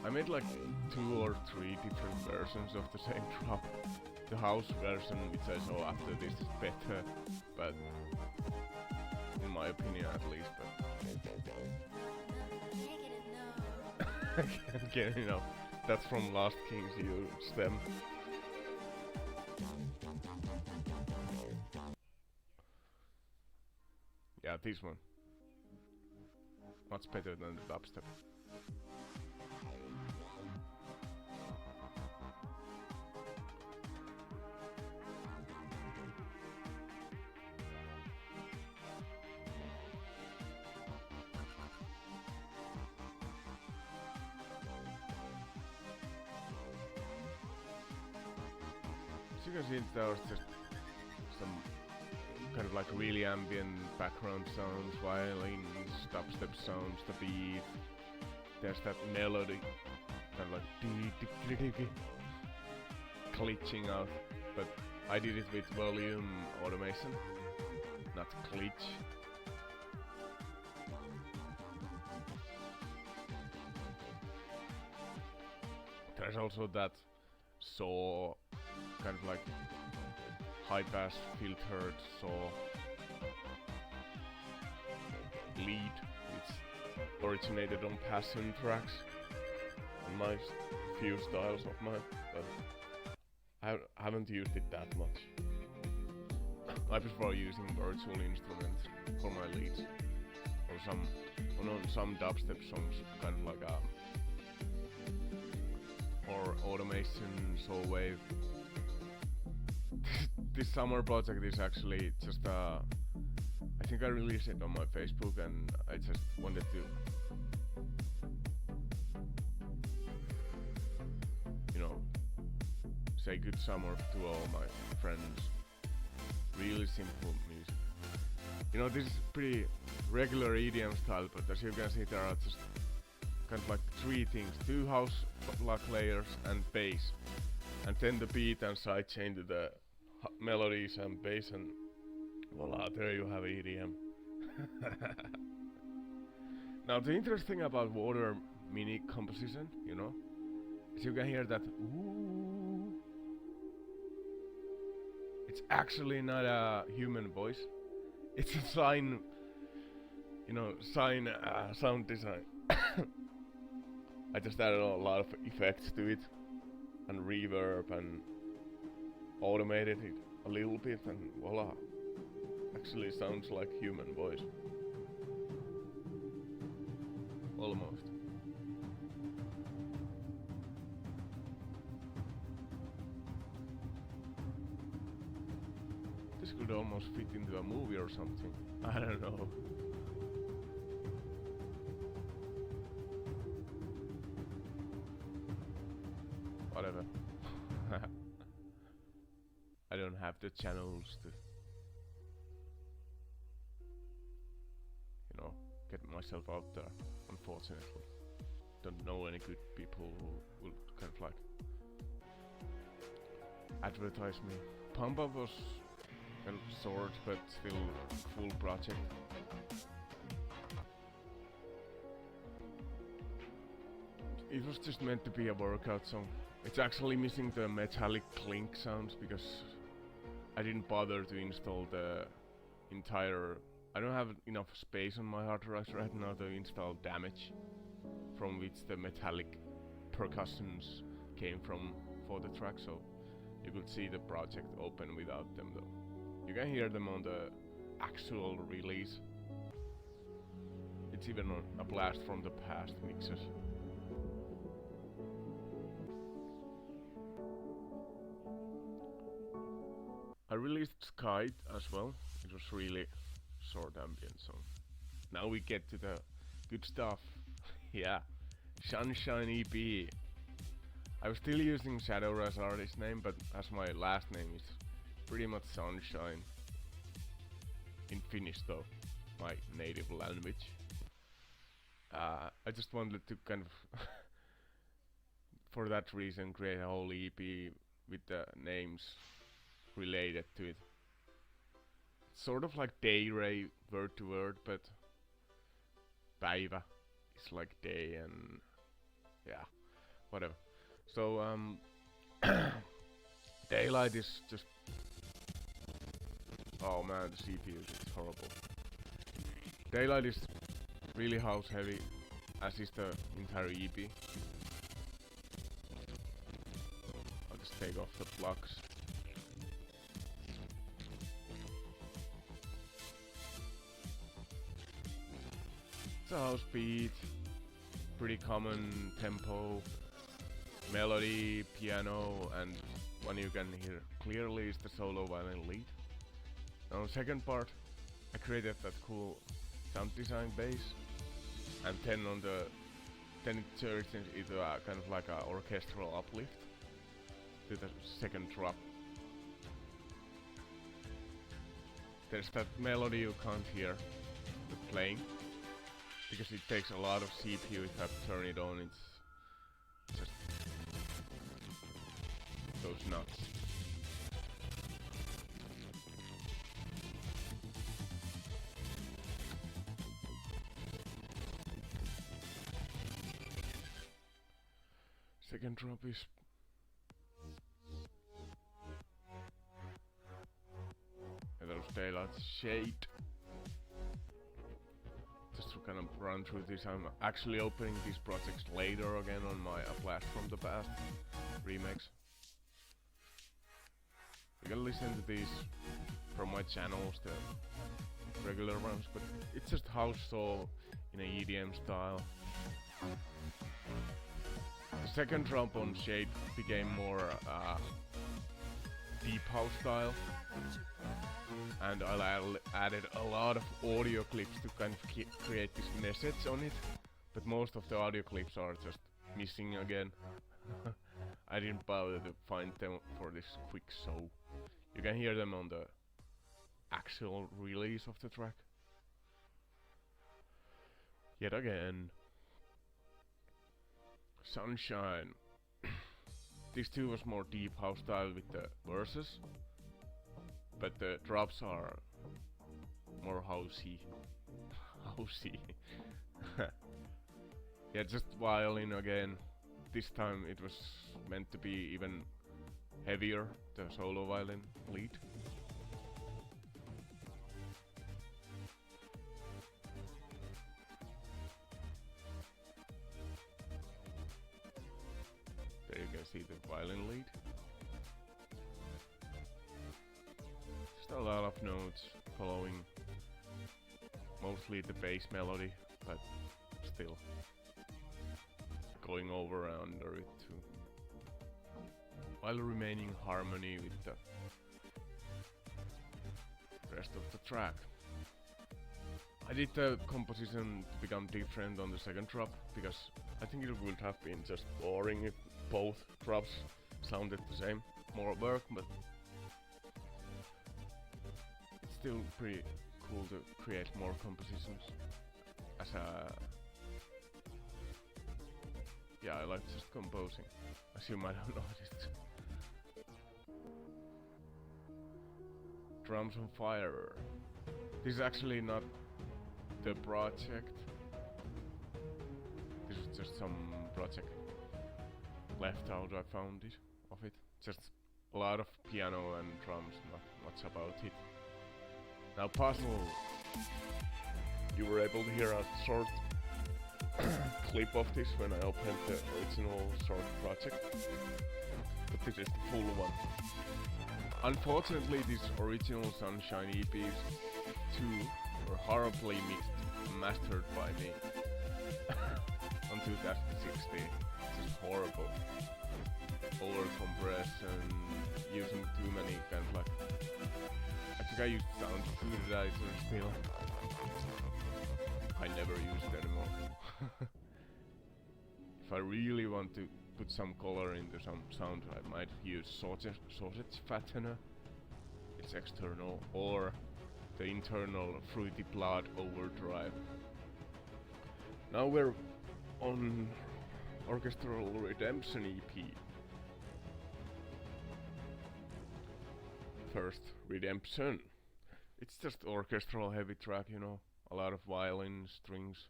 I made like 2 or 3 different versions of the same drop. The house version, which I saw after this, is better, but in my opinion at least, but I can't get enough. That's from Last King's You stem. Yeah, this one. Much better than the dubstep. As you can see, there was just some kind of like really ambient background sounds, violins, dubstep sounds, the beat. There's that melody, kind of like glitching out, but I did it with volume automation, not glitch. There's also that saw, kind of like high pass filtered saw originated on passion tracks and my few styles of mine, but I haven't used it that much. I prefer using virtual instruments for my leads, on some dubstep songs, kind of like or automation, soul wave. This summer project is actually just I think I released it on my Facebook, and I just wanted to, you know, say good summer to all my friends. Really simple music. You know, this is pretty regular EDM style, but as you can see, there are just kind of like three things: two house block layers and bass, and then the beat and sidechain to the melodies and bass, and voila, there you have EDM. Now the interesting about water mini composition, you know, is you can hear that ooh. It's actually not a human voice. It's a sign, you know, sound design. I just added a lot of effects to it, and reverb, and automated it a little bit, and voila. Actually sounds like human voice. Almost. This could almost fit into a movie or something. I don't know. Whatever. I don't have the channels to, you know, get myself out there, unfortunately. Don't know any good people who will kind of like advertise me. Pumba was kind of short, but still full project. It was just meant to be a workout song. It's actually missing the metallic clink sounds because I didn't bother to install the entire... I don't have enough space on my hard drive right now to install Damage, from which the metallic percussions came from for the track, so you could see the project open without them though. You can hear them on the actual release. It's even a blast from the past mixes. I released Kite as well. It was really short ambient song. Now we get to the good stuff. Yeah, Sunshine EP. I was still using Shadow as artist name, but as my last name is pretty much Sunshine. In Finnish though, my native language. I just wanted to kind of, for that reason, create a whole EP with the names related to it. Sort of like day ray word to word, but päivä is like day, and yeah, whatever. So daylight is just, oh man, the CPU is horrible. Daylight is really house heavy, as is the entire EP. I'll just take off the plugs. It's a house beat, pretty common tempo, melody, piano, and one you can hear clearly is the solo violin lead. On the second part, I created that cool sound design bass, and then it turns into a kind of like a orchestral uplift to the second drop. There's that melody you can't hear the playing, because it takes a lot of CPU if I turn it on. It's just goes nuts. Second drop is those daylight shade. Just gonna run through this. I'm actually opening these projects later again on my Blast from the Past remix. You can listen to these from my channels, the regular ones, but it's just house soul in a EDM style. The second drop on Shape became more deep house style, and I added a lot of audio clips to kind of create this message on it, but most of the audio clips are just missing again. I didn't bother to find them for this quick show. You can hear them on the actual release of the track. Yet again, Sunshine. This too was more deep house style with the verses, but the drops are more housey. Housey. Yeah, just violin again. This time it was meant to be even heavier, the solo violin lead. There you can see the violin lead. Just a lot of notes following mostly the bass melody, but still going over under it too, while remaining harmony with the rest of the track. I did the composition to become different on the second drop, because I think it would have been just boring if both drops sounded the same. More work, but it's still pretty cool to create more compositions as a... Yeah, I like just composing, as you might have noticed. Drums on Fire. This is actually not the project. This is just some project left out. I found it of it. Just a lot of piano and drums, not much about it. Now Puzzle. You were able to hear a short clip of this when I opened the original short project, but this is the full one. Unfortunately, these original Sunshine EPs too were horribly mixed and mastered by me on 2016. Just horrible. Over compression, using too many kind of like... I think I used sound fluidizer still. I never use it anymore. If I really want to put some color into some sound, I might use sausage fattener. It's external, or the internal Fruity Blood Overdrive. Now we're on Orchestral Redemption EP. First, Redemption. It's just orchestral heavy track, you know. A lot of violin, strings.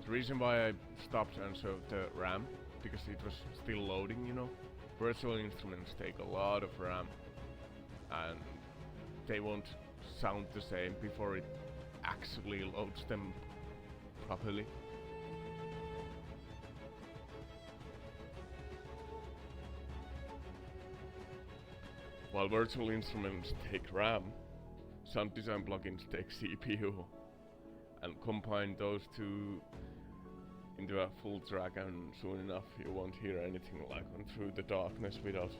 The reason why I stopped and showed the RAM, because it was still loading, you know. Virtual instruments take a lot of RAM, and they won't sound the same before it actually loads them properly. While virtual instruments take RAM, sound design plugins take CPU, and combine those two into a full track, and soon enough you won't hear anything like on Through the Darkness without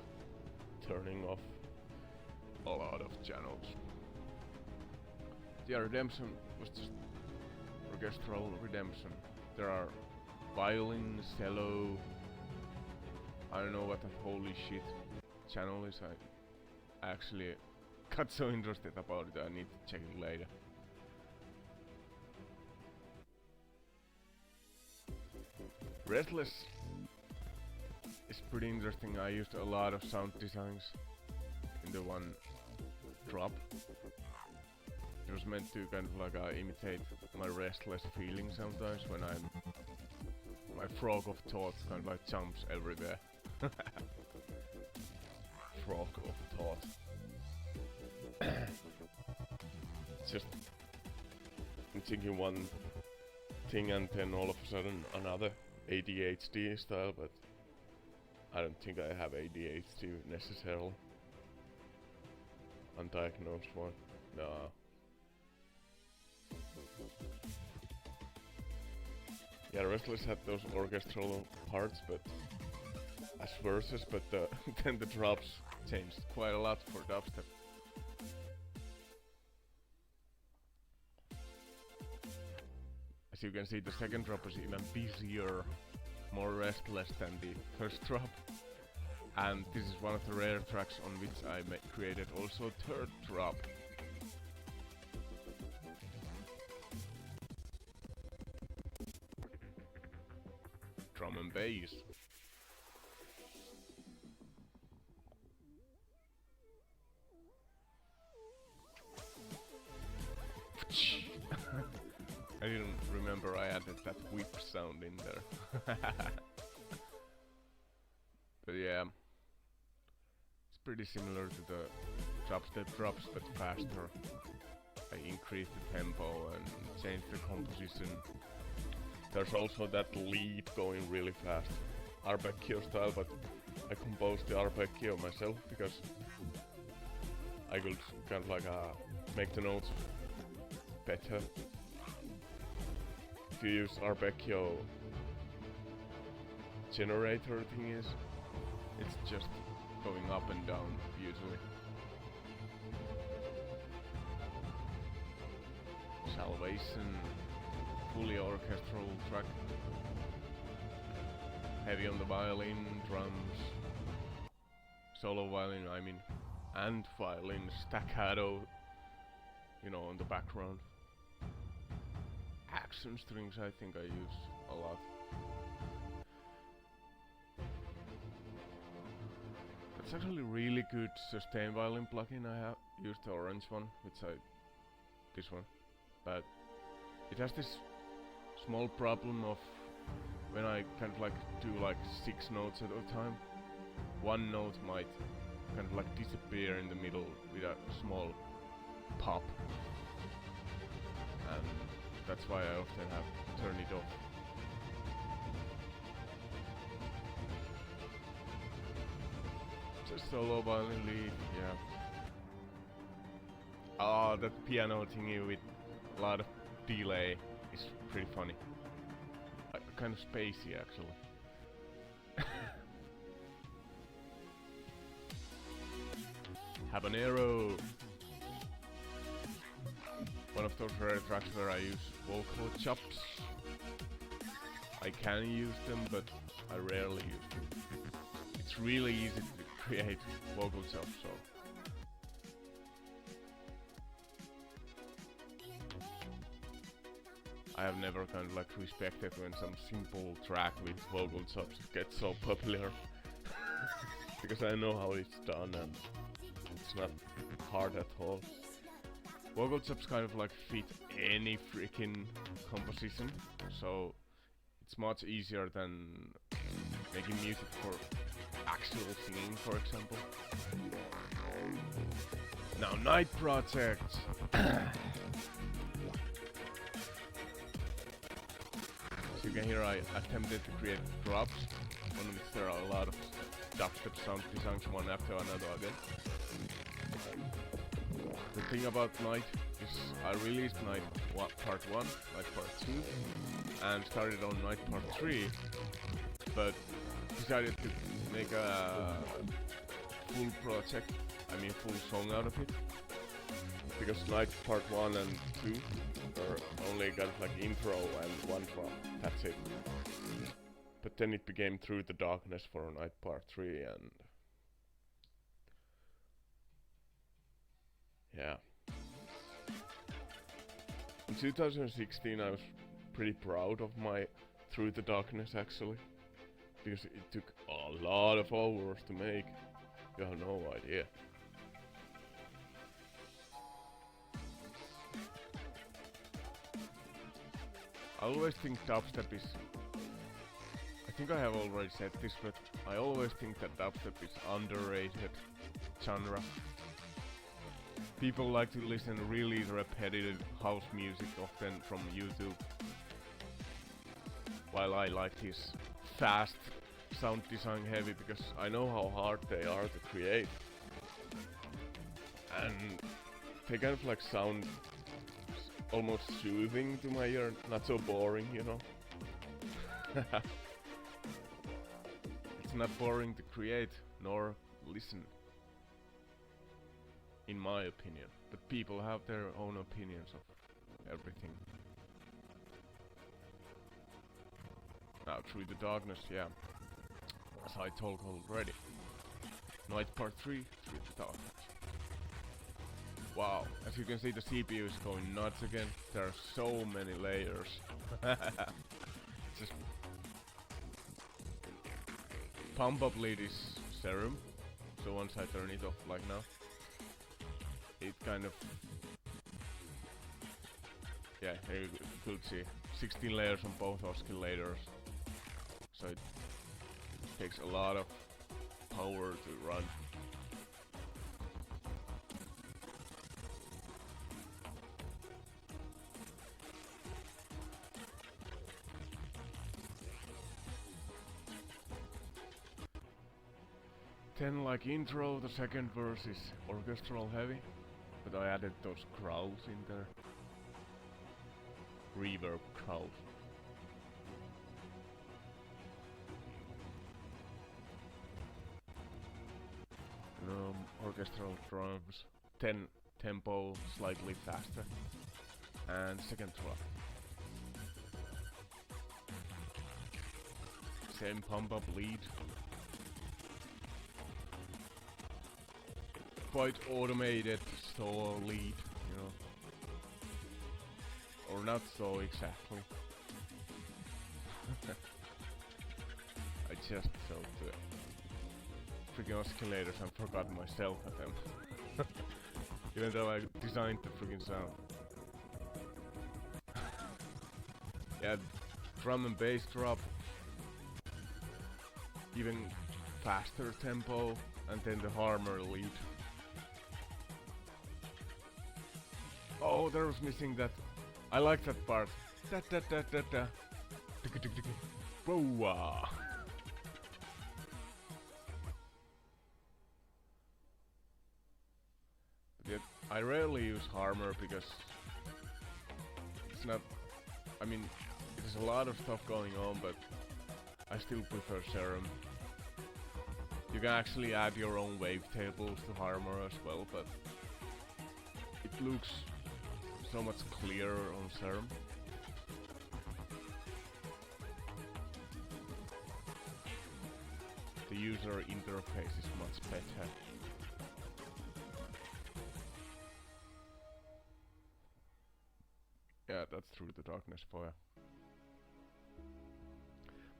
turning off a lot of channels. Yeah, Redemption was just orchestral redemption. There are violin, cello, I don't know what the holy shit channel is. I actually got so interested about it, I need to check it later. Restless is pretty interesting. I used a lot of sound designs in the one drop. It was meant to kind of like imitate my restless feeling sometimes when my frog of thought kind of like jumps everywhere. Frog of thought. thinking one thing and then all of a sudden another ADHD style, but I don't think I have ADHD necessarily. Undiagnosed one. No. Yeah, Restless had those orchestral parts, but as verses, but then the drops changed quite a lot for dubstep. As you can see, the second drop is even busier, more restless than the first drop. And this is one of the rare tracks on which I created also a third drop. Drum and bass. I didn't remember I added that whip sound in there. But yeah, it's pretty similar to the dubstep drops, but faster. I increased the tempo and changed the composition. There's also that lead going really fast, arpeggio style, but I composed the arpeggio myself because I could kind of like make the notes better. If you use arpeggio generator thingies, it's just going up and down usually. Salvation, fully orchestral track. Heavy on the violin, drums, solo violin, I mean, and violin staccato, you know, on the background. Action strings I think I use a lot. It's actually really good sustain violin plugin. I have used the orange one, this one, but it has this small problem of when I kind of like do like 6 notes at a time, one note might kind of like disappear in the middle with a small pop, and that's why I often have to turn it off. Just solo violin lead, yeah. Oh, that piano thingy with a lot of delay is pretty funny. Kind of spacey actually. Habanero! One of those rare tracks where I use vocal chops. I can use them, but I rarely use them. It's really easy to create vocal chops, so. I have never kind of like respected when some simple track with vocal chops gets so popular. Because I know how it's done and it's not hard at all. Vocal chops kind of like fit any freaking composition, so it's much easier than making music for actual singing, for example. Now, Night Project! As you can hear, I attempted to create drops, on which there are a lot of dubstep sound designs one after another again. The thing about Night is I released Night Part 1, Night Part 2, and started on Night Part 3, but decided to make a full project, I mean full song out of it, because Night Part 1 and 2 are only got like intro and one drop, that's it. But then it became Through the Darkness for Night Part 3 and yeah. In 2016 I was pretty proud of my Through the Darkness actually, because it took a lot of hours to make. You have no idea. I always think dubstep is... I think I have already said this, but I always think that dubstep is underrated genre. People like to listen really repetitive house music often from YouTube, while I like this fast sound design heavy because I know how hard they are to create. And they kind of like sound almost soothing to my ear, not so boring, you know. It's not boring to create nor listen, in my opinion, but people have their own opinions of everything. Now, Through the Darkness, yeah, as I told already. Night Part 3, Through the Darkness. Wow, as you can see, the CPU is going nuts again. There are so many layers. Just pump up lead is serum, so once I turn it off like now, it kind of, yeah, here you could see 16 layers on both oscillators, so it takes a lot of power to run. Then, like intro, the second verse is orchestral heavy, but I added those growls in there. Reverb growls. Orchestral drums, 10 tempo, slightly faster, and second drop. Same pump up lead. Quite automated saw lead, you know. Or not so exactly. I just sold the freaking oscillators and forgot myself at them. Even though I designed the freaking sound. Yeah, drum and bass drop. Even faster tempo, and then the harmonic lead. Oh, there was missing that. I like that part. Da da da da da. Whoa. Yet I rarely use Harmer because it's not. I mean, there's a lot of stuff going on, but I still prefer Serum. You can actually add your own wavetables to Harmer as well, but it looks so much clearer on Serum. The user interface is much better. Yeah, that's Through the Darkness for you.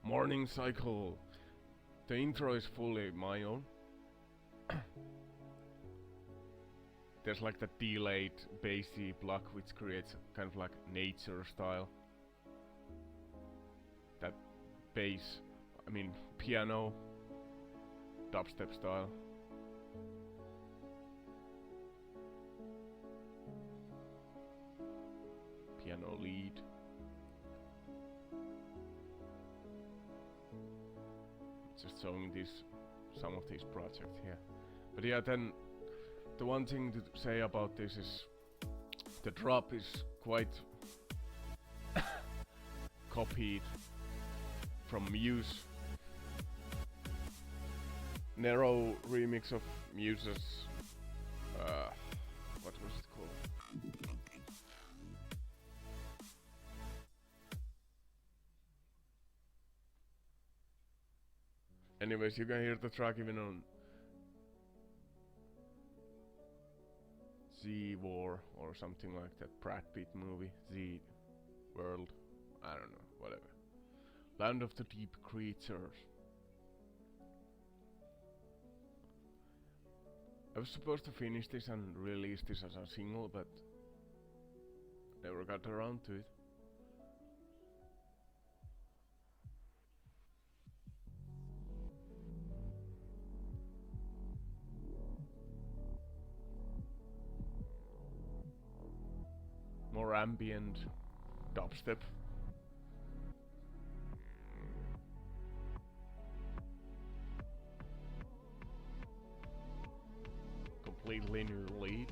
Morning Cycle. The intro is fully my own. There's like the delayed bassy block which creates kind of like nature style. That bass, I mean piano, dubstep style. Piano lead. Just showing some of these projects here. But yeah, then the one thing to say about this is the drop is quite copied from Muse. Narrow remix of Muse's what was it called? Anyways, you can hear the track even on Z War or something like that Brad Pitt movie, Z World, I don't know, whatever. Land of the Deep Creatures. I was supposed to finish this and release this as a single, but never got around to it. more ambient dubstep. Completely new lead.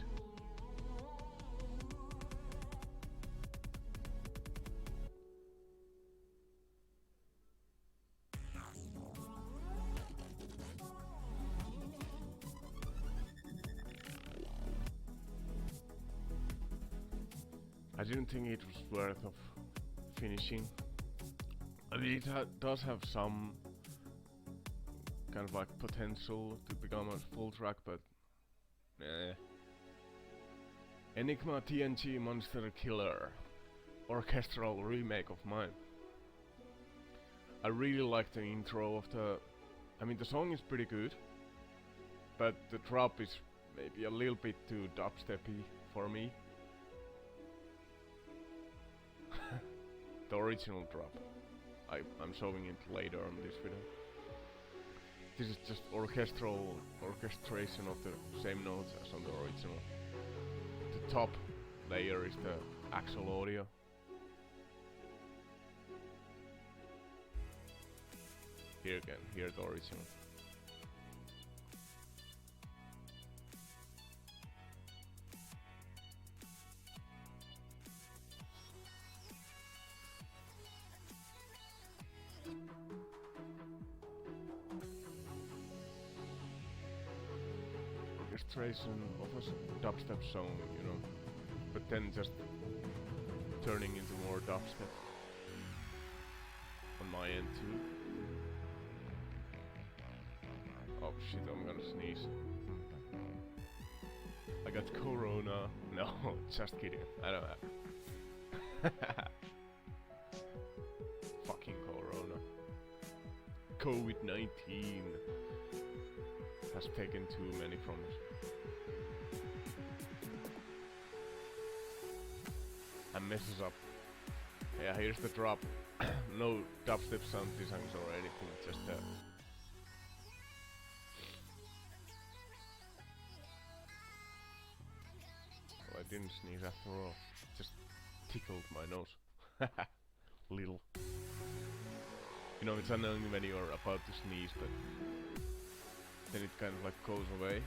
I didn't think it was worth of finishing. I mean, it does have some kind of like potential to become a full track, but Enigma TNG Monster Killer orchestral remake of mine. I really like the intro of the... I mean, the song is pretty good, but the drop is maybe a little bit too dubsteppy for me. The original drop. I'm showing it later on this video. This is just orchestration of the same notes as on the original. The top layer is the actual audio. Here again, hear the original. Orchestration of a dubstep song, you know, but then just turning into more dubstep on my end too. Oh shit, I'm gonna sneeze. I got corona. No, just kidding. I don't have. Fucking corona. COVID-19 has taken too many from us. And messes up. Yeah, here's the drop. No dubstep sound designs or anything, just well, I didn't sneeze after all. Just tickled my nose. Little. You know, it's annoying when you're about to sneeze, but then it kind of like goes away.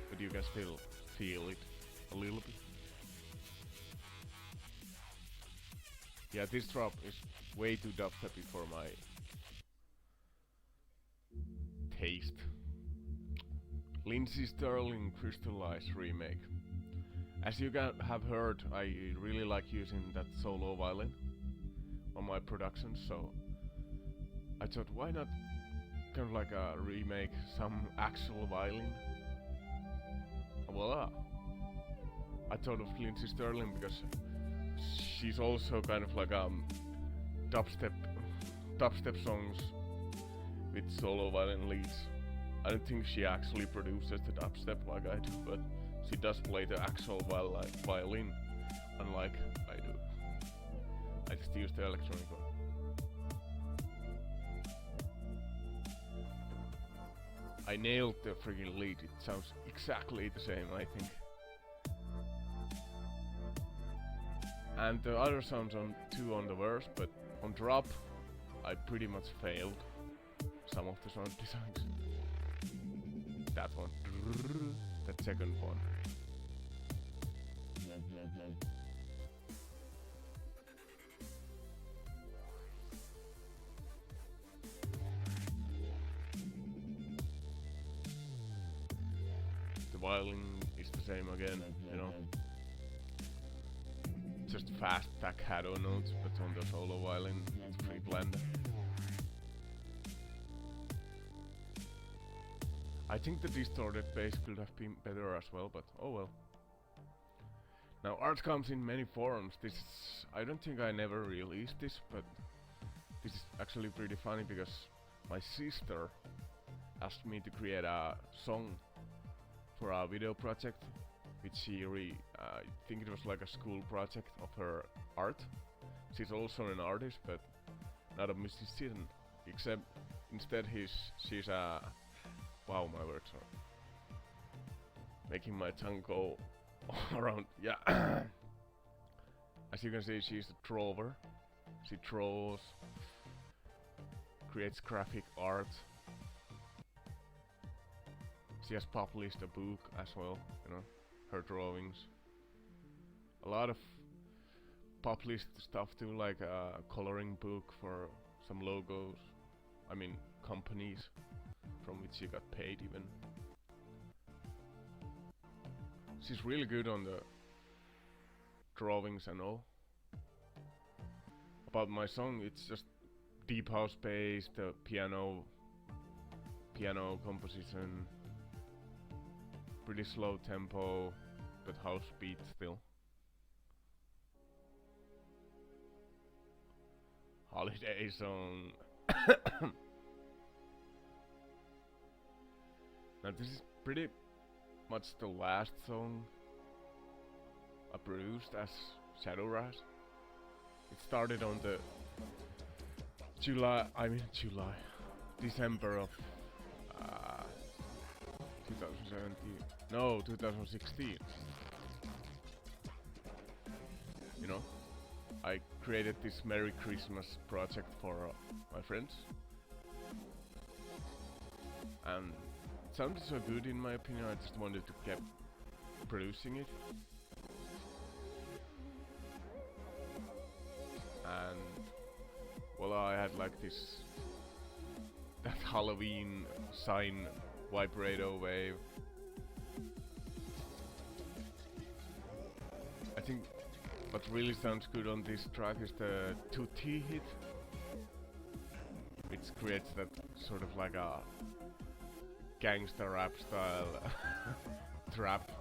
But you can still feel it a little bit. Yeah, this drop is way too dubsteppy for my taste. Lindsey Sterling Crystallized remake. As you have heard, I really like using that solo violin on my productions, so I thought why not kind of like remake some actual violin. Voila! I thought of Lindsey Sterling because she's also kind of like dubstep songs with solo violin leads. I don't think she actually produces the dubstep like I do, but she does play the actual violin, unlike I do. I just use the electronic one. I nailed the freaking lead, it sounds exactly the same, I think. And the other sounds on the verse, but on drop, I pretty much failed some of the sound designs. That one, that second one. The violin is the same again, you know. Just fast staccato notes, but on the solo violin, it's pretty bland. I think the distorted bass could have been better as well, but oh well. Now art comes in many forms. This is, I don't think I never released this, but this is actually pretty funny because my sister asked me to create a song for a video project, which she I think it was like a school project of her art. She's also an artist, but not a musician. Except instead she's a... Wow, my words are making my tongue go around. Yeah. As you can see, she's a drawer. She draws, creates graphic art. She has published a book as well, you know, her drawings. A lot of published stuff too, like a coloring book for some logos. I mean, companies from which she got paid even. She's really good on the drawings and all. About my song, it's just deep house based, piano composition, pretty slow tempo, but house beat still. Holiday song. Now this is pretty much the last song I produced as Shadowraz. It started on the December of 2017. No, 2016. You know, I created this Merry Christmas project for my friends, and it sounded so good in my opinion. I just wanted to keep producing it. And well, I had like this that Halloween sign vibrato wave. I think what really sounds good on this track is the 2T hit, which creates that sort of like a gangster rap style trap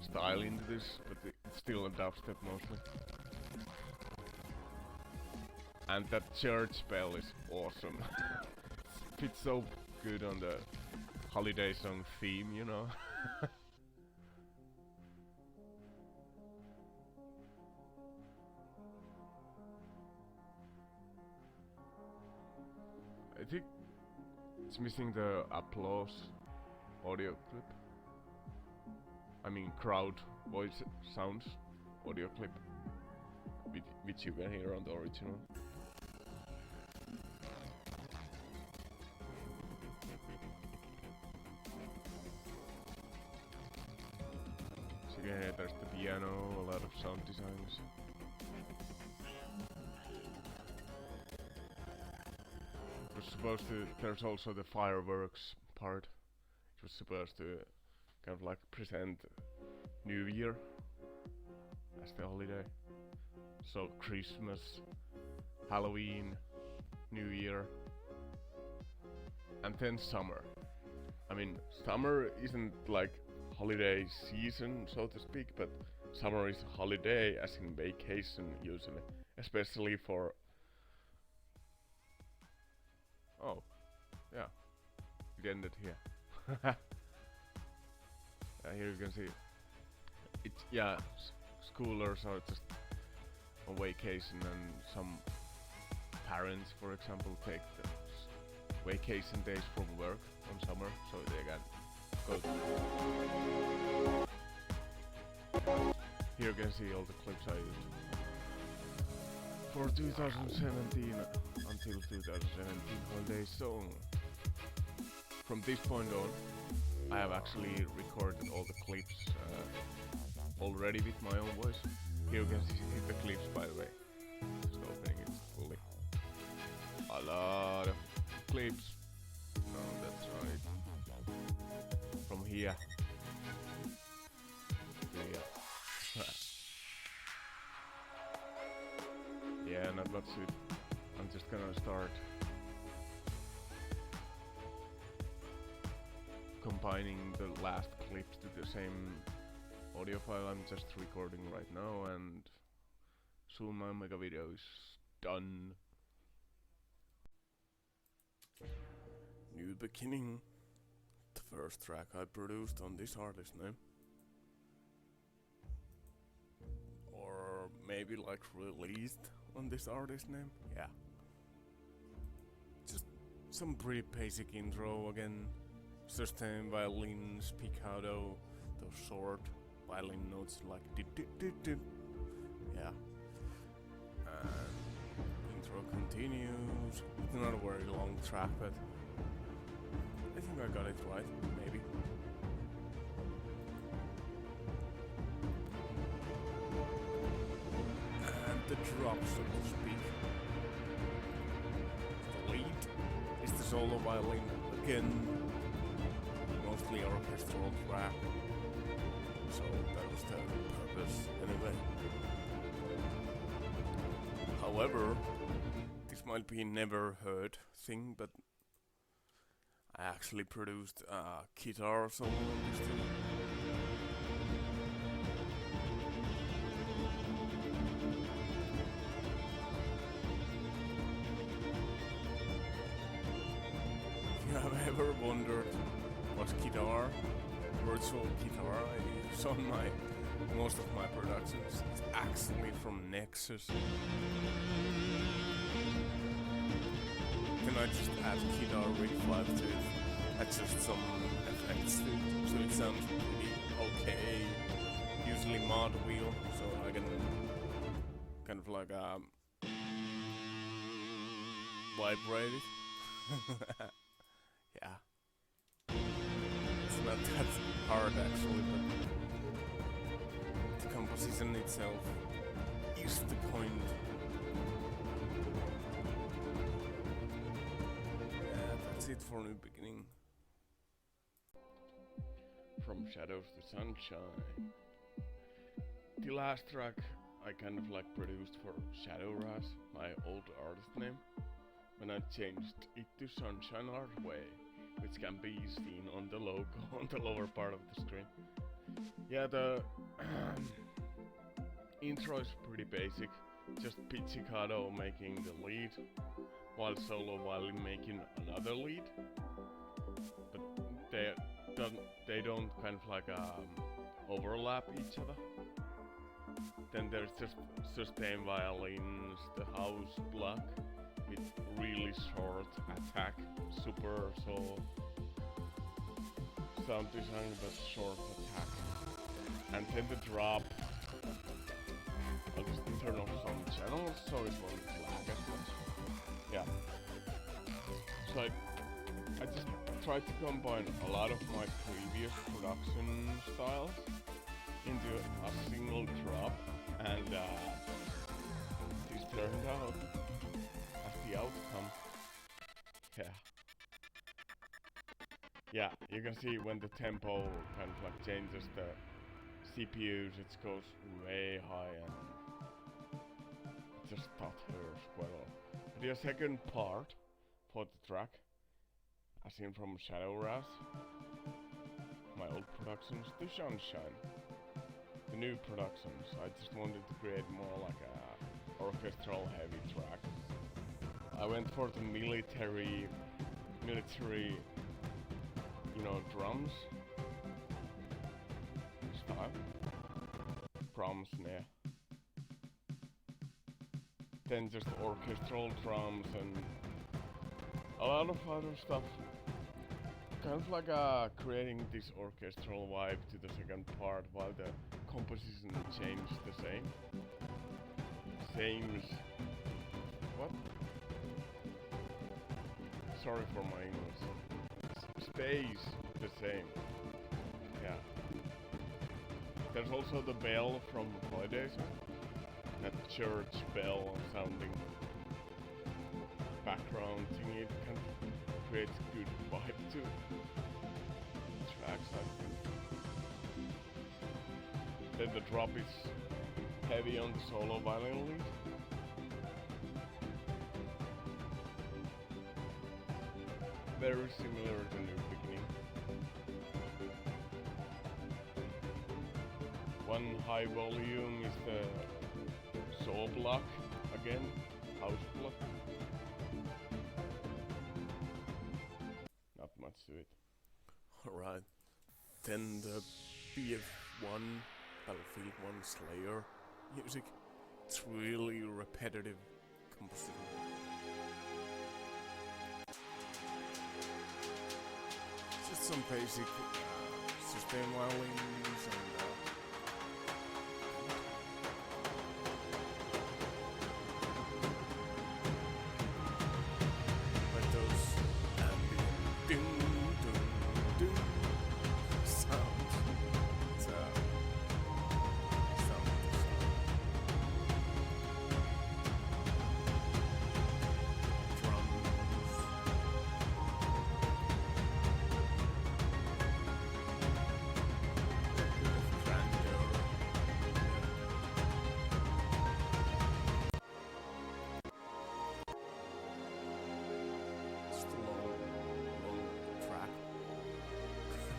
style into this, but it's still a dubstep mostly. And that church bell is awesome. It fits so good on the holiday song theme, you know. I think it's missing the applause audio clip. I mean crowd voice sounds audio clip, which you can hear on the original. So you can hear there's the piano, a lot of sound designs. There's also the fireworks part. It was supposed to kind of like present New Year as the holiday. So Christmas, Halloween, New Year, and then summer. I mean, summer isn't like holiday season, so to speak, but summer is a holiday as in vacation usually, especially for... Oh, yeah, it ended here. Here you can see it's, yeah, schoolers are just on vacation, and some parents, for example, take the vacation days from work on summer, so they can go. Here you can see all the clips I used for 2017 until 2017 holiday song. From this point on, I have actually recorded all the clips already with my own voice. Here you can see the clips, by the way. Just opening it fully. A lot of clips. No, that's right. From here. Yeah. Yeah, not much it. I'm just gonna start combining the last clips to the same audio file I'm just recording right now, and soon my mega video is done. New beginning. The first track I produced on this artist name. Or maybe like released on this artist name. Yeah. Just some pretty basic intro again. Sustain violin, spiccato, those short violin notes like dip dip dip dip. Yeah. And intro continues. It's not a very long track, but I think I got it right, maybe. And the drop, so to speak. The lead is the solo violin again, mostly orchestral track. So that was the purpose anyway. However, this might be never heard thing, but I actually produced a guitar solo on this thing. If you have ever wondered what guitar, virtual guitar I use on most of my productions, it's actually from Nexus. Can I just add guitar rig 5 to it? Adjust some effects to it, so it sounds pretty okay. Usually mod wheel, so I can kind of like vibrate it. Yeah. It's not that hard actually, but the composition itself is the point. That's it for New Beginning. From Shadows to Sunshine. The last track I kind of like produced for Shadow Ras, my old artist name, when I changed it to Sunshine Artway, which can be seen on the logo on the lower part of the screen. Yeah, the intro is pretty basic, just pizzicato making the lead, while solo violin making another lead, but they don't kind of like overlap each other. Then there's just sustain violins, the house block with really short attack, super so sound design but short attack, and then the drop. I'll just turn off some channels so it won't lag as much. Yeah. So I just tried to combine a lot of my previous production styles into a single drop, and this turned out as the outcome. Yeah. Yeah, you can see when the tempo kind of like changes the CPUs, it goes way high and it just that hurts quite a lot. The second part for the track, as seen from Shadow Ras, my old productions, to Sunshine, the new productions, I just wanted to create more like a orchestral heavy track. I went for the military, you know, drums style, drum snare. Then just orchestral drums and a lot of other stuff. Kind of like creating this orchestral vibe to the second part while the composition changed the same. What? Sorry for my English. Stays the same. Yeah. There's also the bell from Holidays. That church bell sounding background thing, it kind of creates good vibe to tracks, I think. Then the drop is heavy on the solo violin lead. Very similar to New Beginning. One high volume is the saw block, again, house block. Not much to it. Alright, then the BF1, Battlefield 1 Slayer music. It's really repetitive composition. Just some basic sustain violins and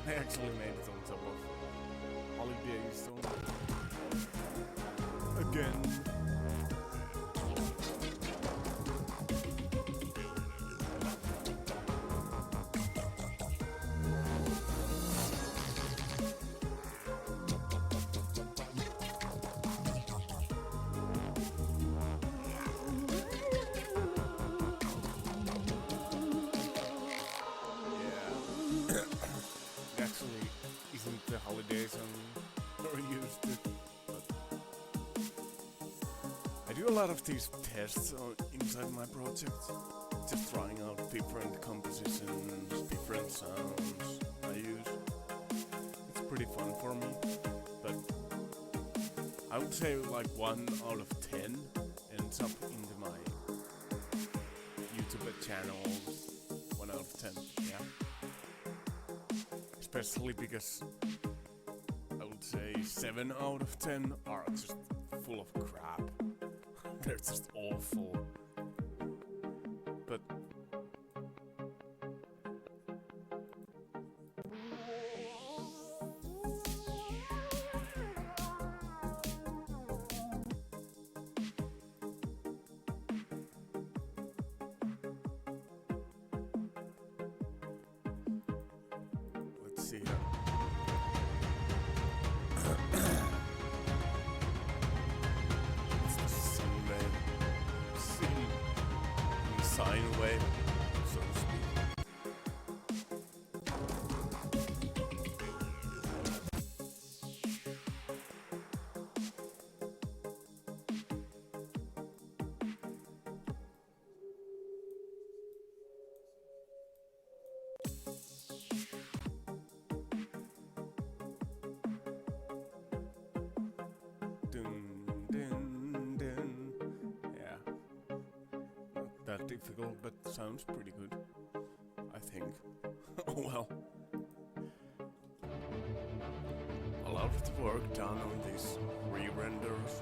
I actually made it on top of holiday zone again. Holidays I'm very used to. But I do a lot of these tests inside my project, just trying out different compositions, different sounds I use. It's pretty fun for me, but I would say like 1 out of 10 ends up into my YouTube channels. 1 out of 10, yeah. Especially because I would say 7 out of 10 are just full of crap. They're just awful. But let's see here. Sine wave, so to speak. That difficult, but sounds pretty good, I think. Oh well. A lot of the work done on these re-renders,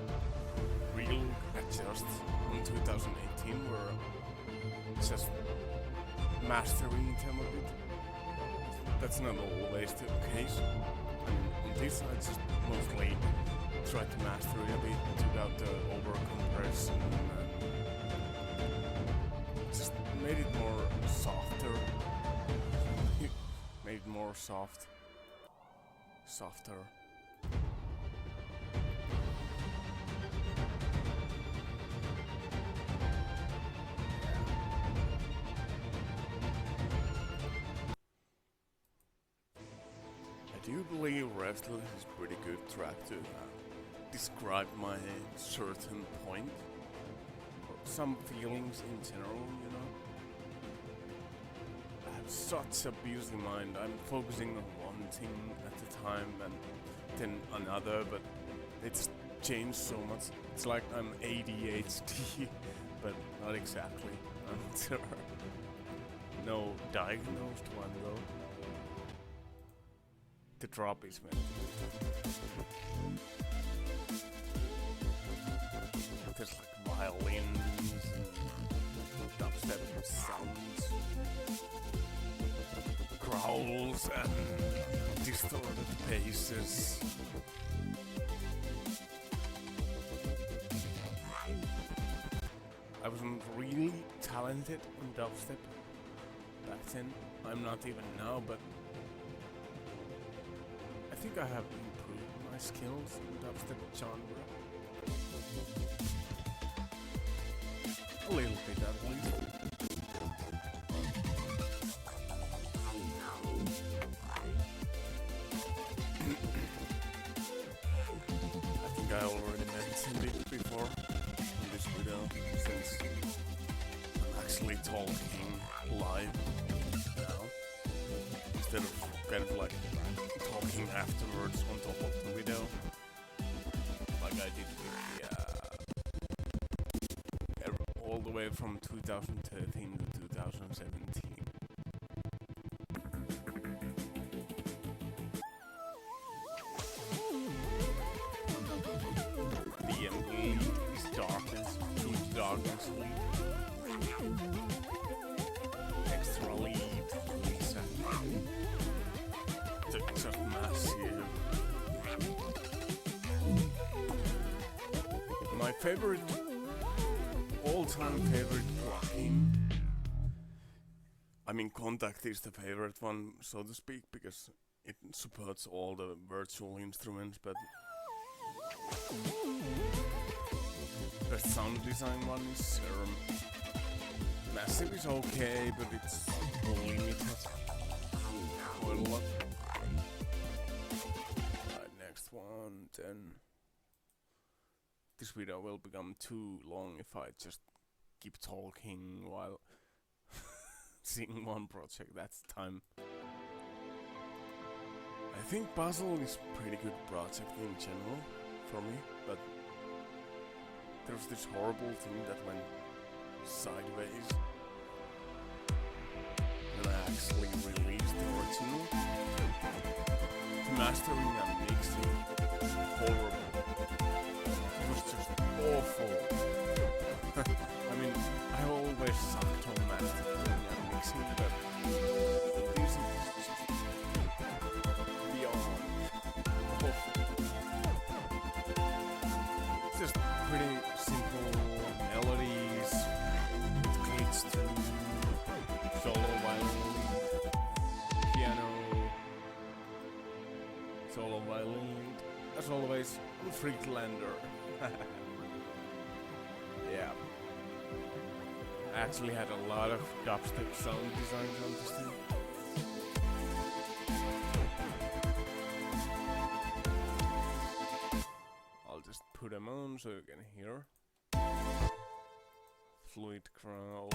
real adjusts in 2018 were just mastering them a bit. That's not always the case. On this I just mostly tried to master it a bit, took out the over-compression and just made it more softer. Made it more softer. I do believe Restless is pretty good track to describe my certain point. Some feelings in general, you know. I have such a busy mind. I'm focusing on one thing at a time and then another, but it's changed so much. It's like I'm ADHD, but not exactly. I'm sure. No diagnosed one though. The drop is meant. There's like violins and dubstep sounds, growls and distorted basses. I wasn't really talented in dubstep back then. I'm not even now, but I think I have improved my skills in dubstep genre. A little bit at least. I think I already mentioned it before in this video, since I'm actually talking live now, instead of kind of like talking afterwards on top of the video, like I did with the all the way from 2013 to 2017. The lead is darkness, choose darkness lead. Extra lead, Lisa. just massive. My favorite, all-time favorite plugin. I mean, Contact is the favorite one, so to speak, because it supports all the virtual instruments, but best sound design one is Serum. Massive is okay, but it's limited quite a lot. Right, next one, then. This video will become too long if I just keep talking while seeing one project. That's time. I think Puzzle is pretty good project in general for me, but there's this horrible thing that went sideways when I actually released the original. The mastering and mixing, horrible. It was just awful. I mean, I always sucked on mastering and mixing, but this is just beyond awful. It's just pretty simple melodies with glitch to solo violin, piano, solo violin, as always, Freaklander. Yeah. I actually had a lot of dubstep sound designs on this thing. I'll just put them on so you can hear. Fluid Crown.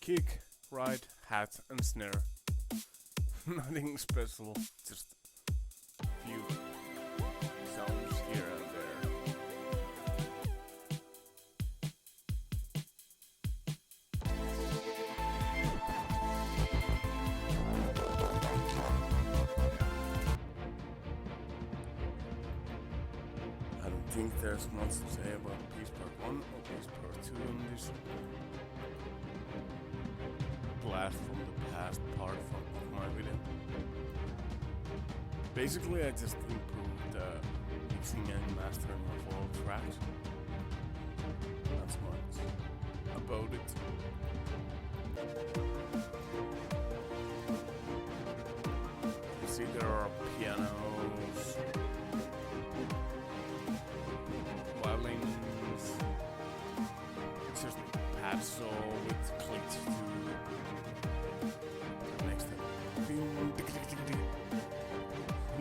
Kick, ride, hat and snare. Nothing special, just a few sounds here and there. I don't think there's much to say about piece part 1 or piece part 2 in this blast from the past part of my video. Basically, I just improved the mixing and mastering of all tracks. That's much about it. You see there are pianos, violins, it's just pazzo with clicks to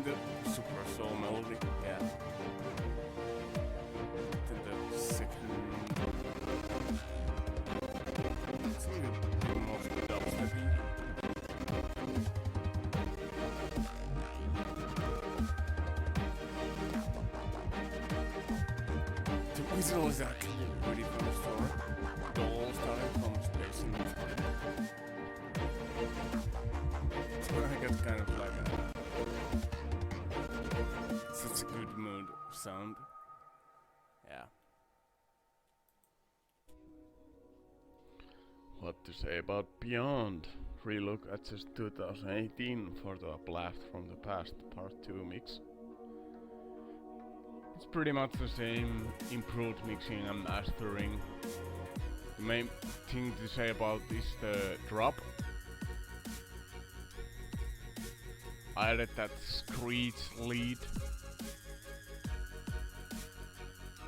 the super soul melody, yeah. Then the second, it's a little bit more dubsteppy. The original is actually pretty from the store. The all started from Space in Time. So I got kind of like such a good mood sound. Yeah. What to say about Beyond? Relook at just 2018 for the Blast from the Past Part 2 mix. It's pretty much the same, improved mixing and mastering. The main thing to say about is the drop. I added that screech lead.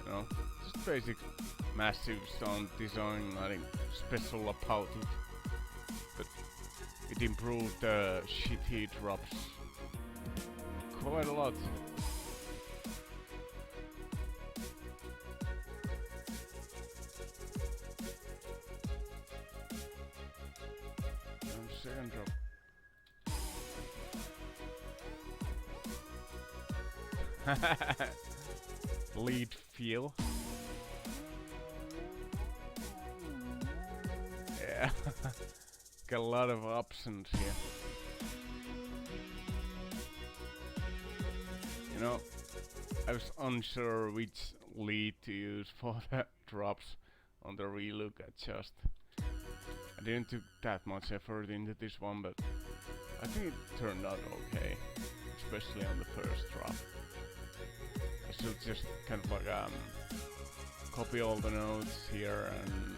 You know, just basic massive sound design, nothing special about it. But it improved the shitty drops quite a lot. second drop. Lead feel. Yeah. Got a lot of options here. You know, I was unsure which lead to use for the drops on the relook I didn't took that much effort into this one, but I think it turned out okay, especially on the first drop. I should just kind of like copy all the notes here and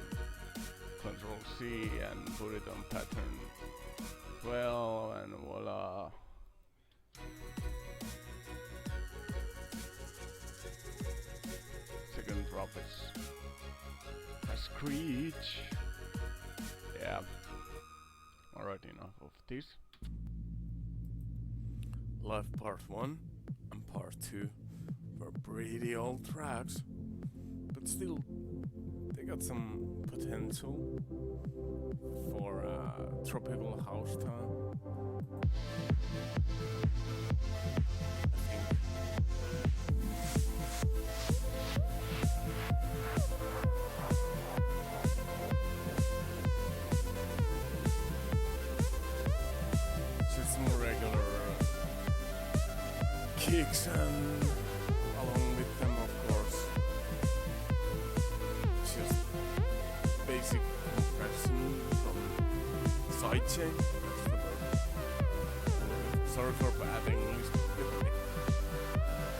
Control C and put it on pattern 12 and voila. Second drop is a screech. Yeah. Alright, enough of this. Live part 1 and part 2 were pretty old tracks, but still they got some potential for tropical house style. Kicks and along with them, of course, just basic compression from sidechain. Sorry for bad English.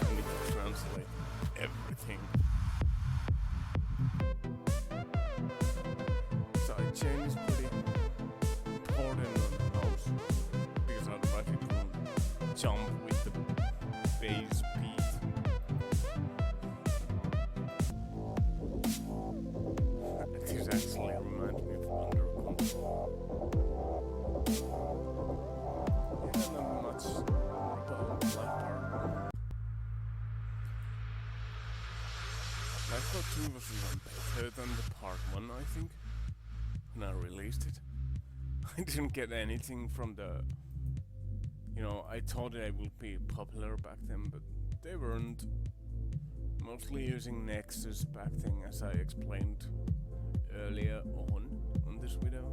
I need to translate everything. Sidechain is pretty important on the house because otherwise it won't jump with the bass beat. This actually reminds me of Under Control. Yeah, not much about Live Part 1. Live Part 2 was even better than the Part 1, I think, when I released it. I didn't get anything from the... You know, I thought they would be popular back then, but they weren't. Mostly using Nexus back then, as I explained earlier on this video.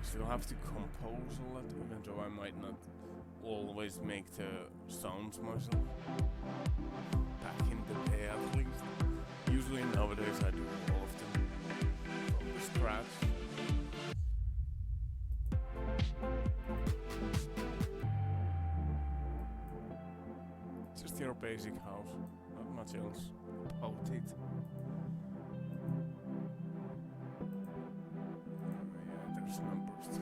Still have to compose a lot, even though I might not always make the sounds myself. Back in the day at least. Usually nowadays I do all of them. Scratch. Just your basic house, not much else about it. Yeah, there's numbers 12.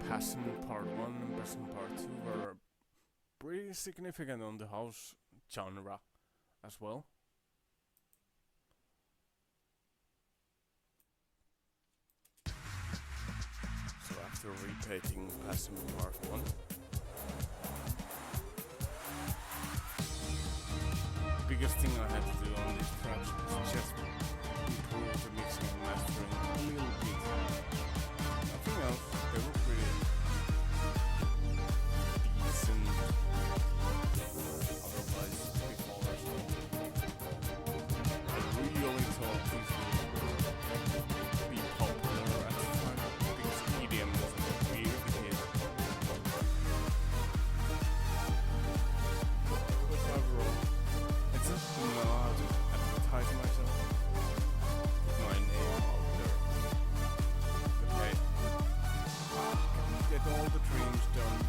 Passion Part 1 and Passion Part 2 were pretty significant on the house genre as well. After repainting Passion Part 1. The biggest thing I had to do on this track was just improve the mixing and mastering a little bit. Nothing else, they were pretty decent. Otherwise, before I really thought these would be popular at the time. EDM wasn't really the case. But overall, it's just not advertising myself. My name out there. But hey, get all the dreams done.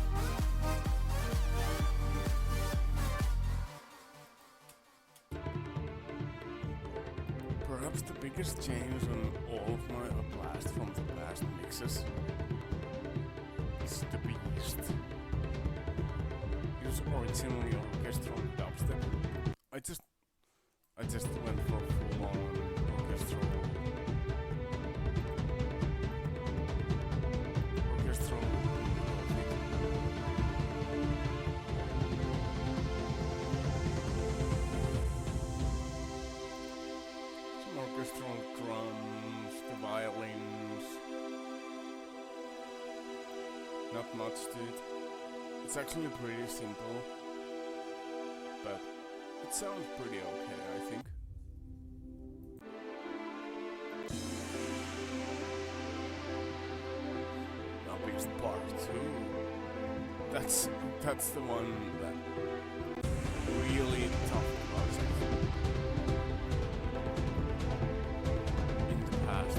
Perhaps the biggest change on all of my blast from the past mixes is the Beast. It was originally orchestral dubstep. I just went for full-on orchestral touch to it. It's actually pretty simple, but it sounds pretty okay, I think. Now Beast Part 2. That's the one that really tough project in the past.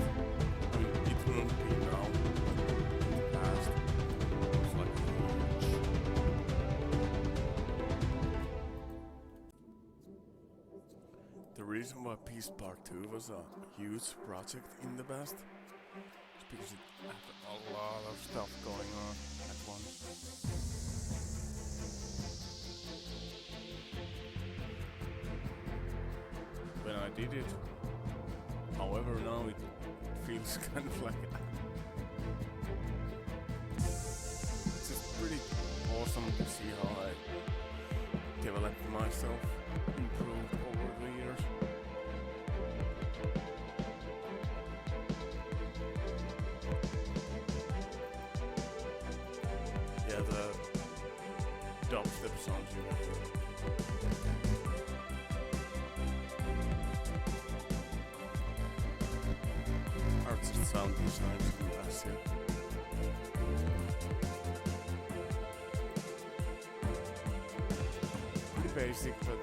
I mean, it won't be now, but in the past it was like huge. The reason why Peace Part 2 was a huge project in the past is because it had a lot of stuff going on at once. When I did it, however, now it feels kind of like it's just pretty awesome to see how I developed myself, improved over the years. Yeah, the dubstep sounds you have to artist sound design from last year. Pretty basic, but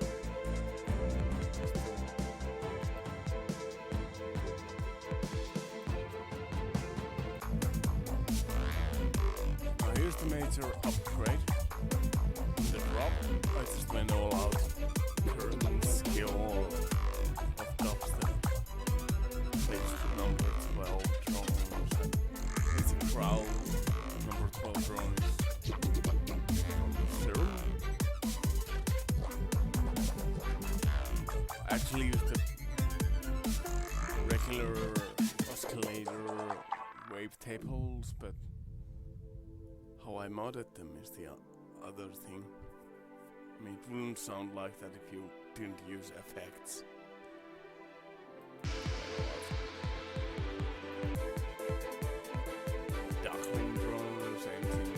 now here's the major upgrade. The drop, I just went all out. Current skill of dubstep. Placed number 12 drums. It's a crowd. Number 12 drums. Zero. I actually used the regular oscillator wavetape holes, but how I modded them is the other thing. I mean, it wouldn't sound like that if you didn't use effects. Duckling drone, same thing.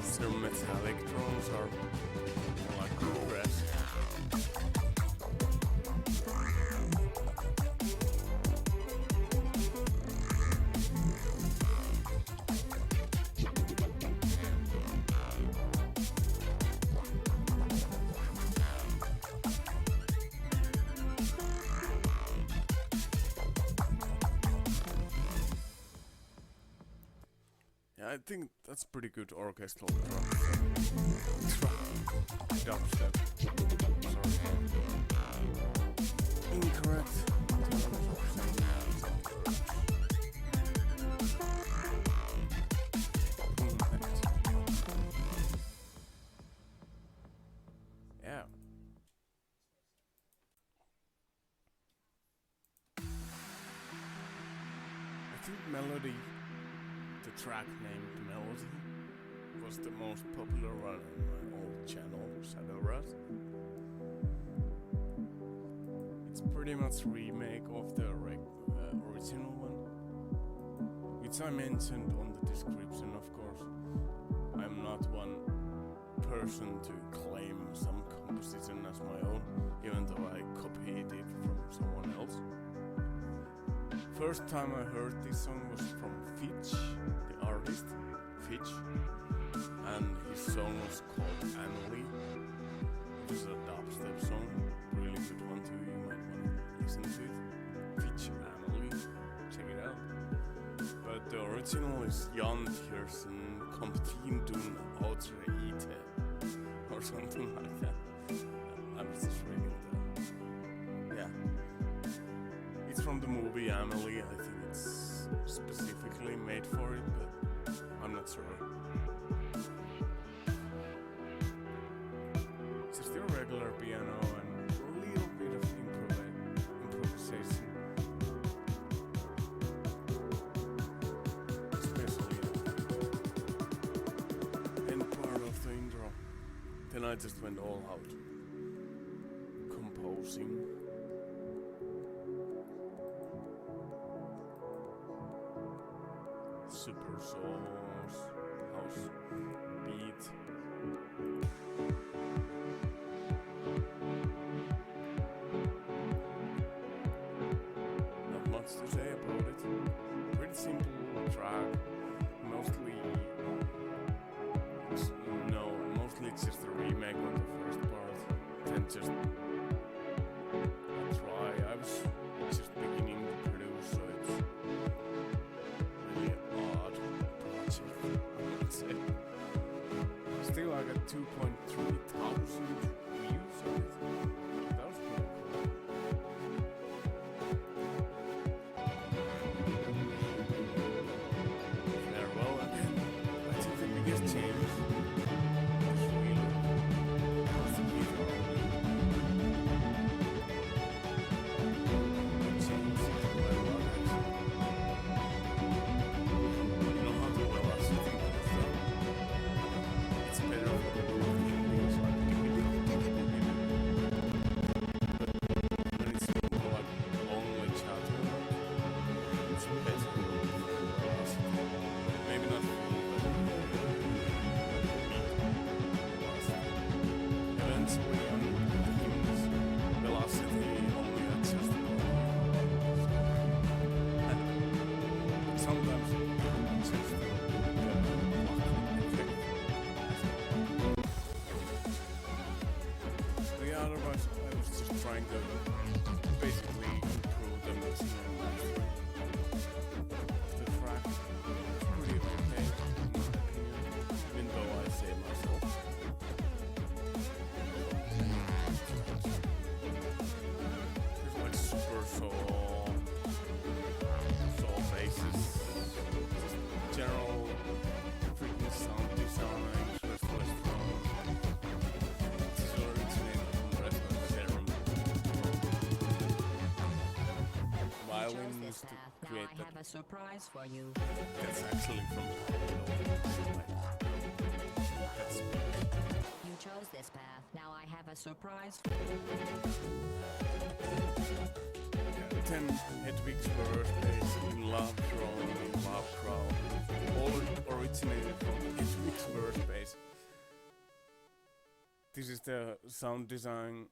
So metallic drones are like progress. Yeah, I think that's pretty good orchestral dubstep. Sorry. Incorrect. Yeah. I think Melody, the track named Melody, was the most popular one on my old channel, Shadow Rat. It's pretty much a remake of the original one, which I mentioned on the description, of course. I'm not one person to claim some composition as my own, even though I copied it from someone else. First time I heard this song was from Fitch, the artist, Fitch, and his song was called Annalie. It was a dubstep song, really good one too, you might want to listen to it. Fitch, Annalie, check it out. But the original is Jan Thiersen, Comptien doen outre ite, or something like that. I was just reading that. Yeah. It's from the movie Amelie. I think it's specifically made for it, but I'm not sure. It's just a regular piano and a little bit of improvisation. I just went all out composing. Super souls, house beat. Not much to say about it. Pretty simple track. Mostly it's just a remake on the first part. Then just a try. I was just beginning to produce, so it's really odd project, I would say. Still I got 2.3 thousand views on it. That was pretty cool. Farewell again. I think the biggest change trying to basically improve the mixing and mastering. The track is pretty okay, in my opinion, even though I say it myself. There's like super soul basses, general freaking sound design, restless drums. This is originated from restless serum. Violins to create I have a surprise for you. That's actually from that's You chose this path. Now I have a surprise. 10 Hedwig's birthdays in Love Crow. All originated from Hedwig's birthdays. This is the sound design.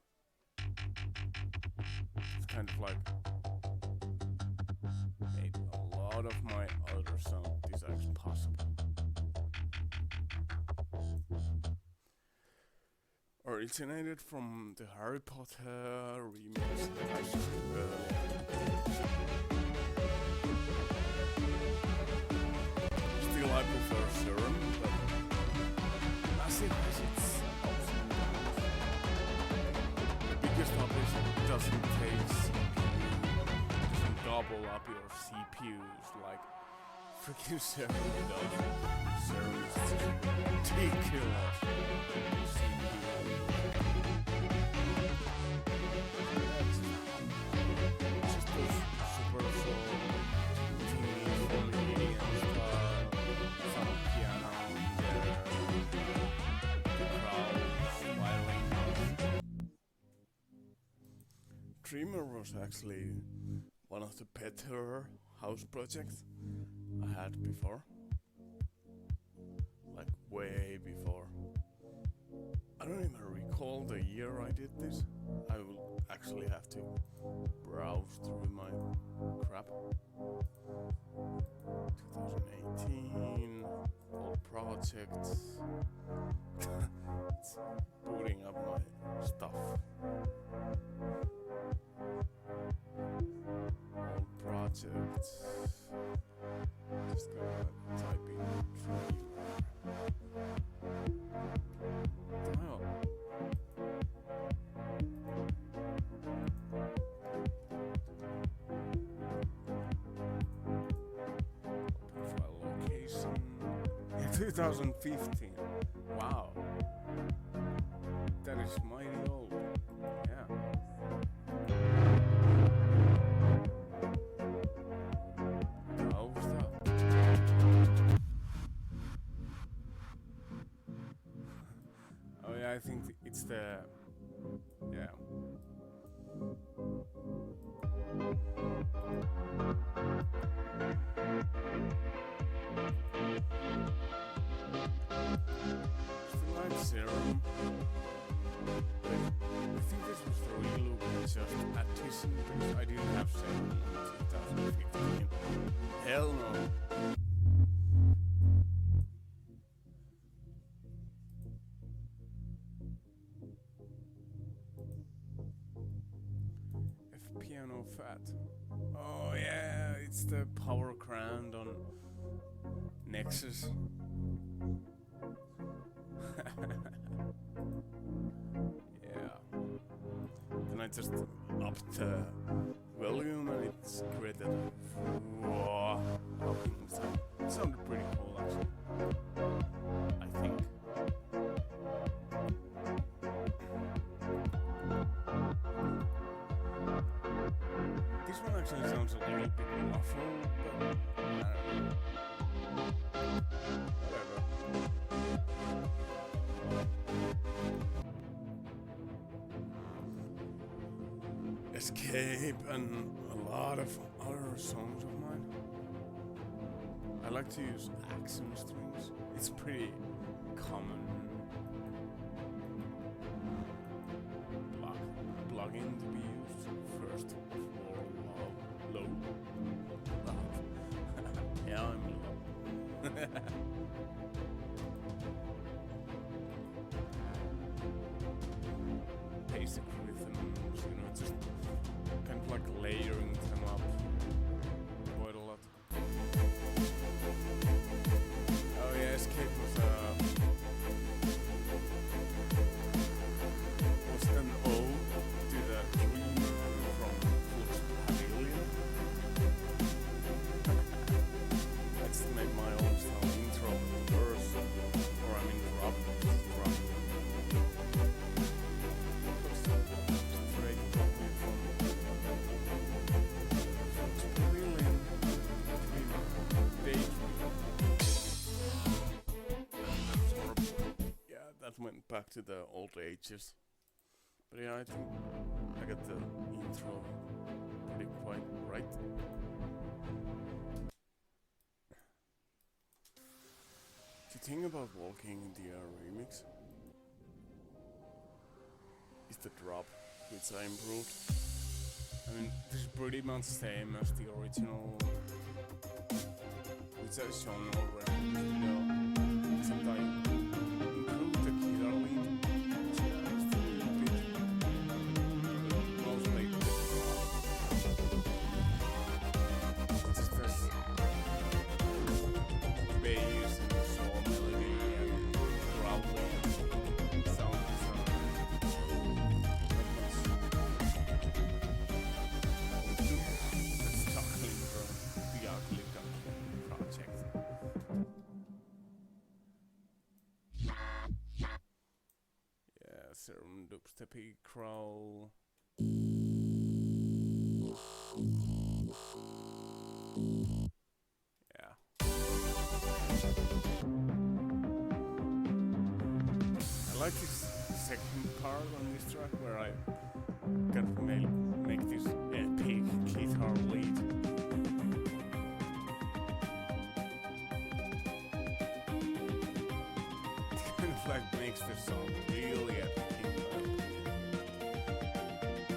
It's kind of like made a lot of my other sound designs possible. Originated from the Harry Potter remix that I showed earlier. Still I prefer Serum, but Massive has its ups and downs. The biggest up is it doesn't take CPU, doesn't gobble up your CPUs like freaking Serum does. Serum is ridiculous. Just those super soul tunes from the EDM style, some piano there, the crowds, violins. Dreamer was actually one of the better house projects I had before. Like way before. I don't even recall the year I did this. I will actually have to browse through my crap. 2018, old projects. It's booting up my stuff. Old projects. Just gonna type in trailer. Oh. Profile location. Yeah, 2015. Wow. That is mighty old. Yeah. How was that? Oh yeah, I think it's the yeah. Still like Serum. I think this was the real look, just addition because I didn't have Serum in 2015. Hell no. F piano fat. Oh yeah, it's the power crown on Nexus. Yeah. Then I just upped the volume and it's created whoa popping sound. It sounded pretty cool actually. I think. This one actually sounds a little bit muffled, but I don't know. Whatever. Escape and a lot of other songs of mine. I like to use accent strings. It's pretty common plugin to be used first for low. Yeah, I'm low. Basic rhythms, just kind of like layering them up quite a lot. Oh yeah, Escape was an ode to the dreamer from Flawed Pavilion. I just made my own style intro verse, or I mean drop. Straight copy from Pavilion Daydream. Yeah, that went back to the old ages. But yeah, I think I got the intro pretty quite right. The thing about Walking in the Air remix is the drop, which I improved. I mean, this is pretty much the same as the original, which I've shown already. Except I improved the guitar lead just a little bit. Mostly the drop. Just this bass and saw melody and growling sound design. That's talking from the Ugly Duckling project. Yeah, Serum dubsteppy crawl. Yeah. I like this second part on this track where I kind of make this epic guitar lead. It kind of like makes the song really epic in my opinion.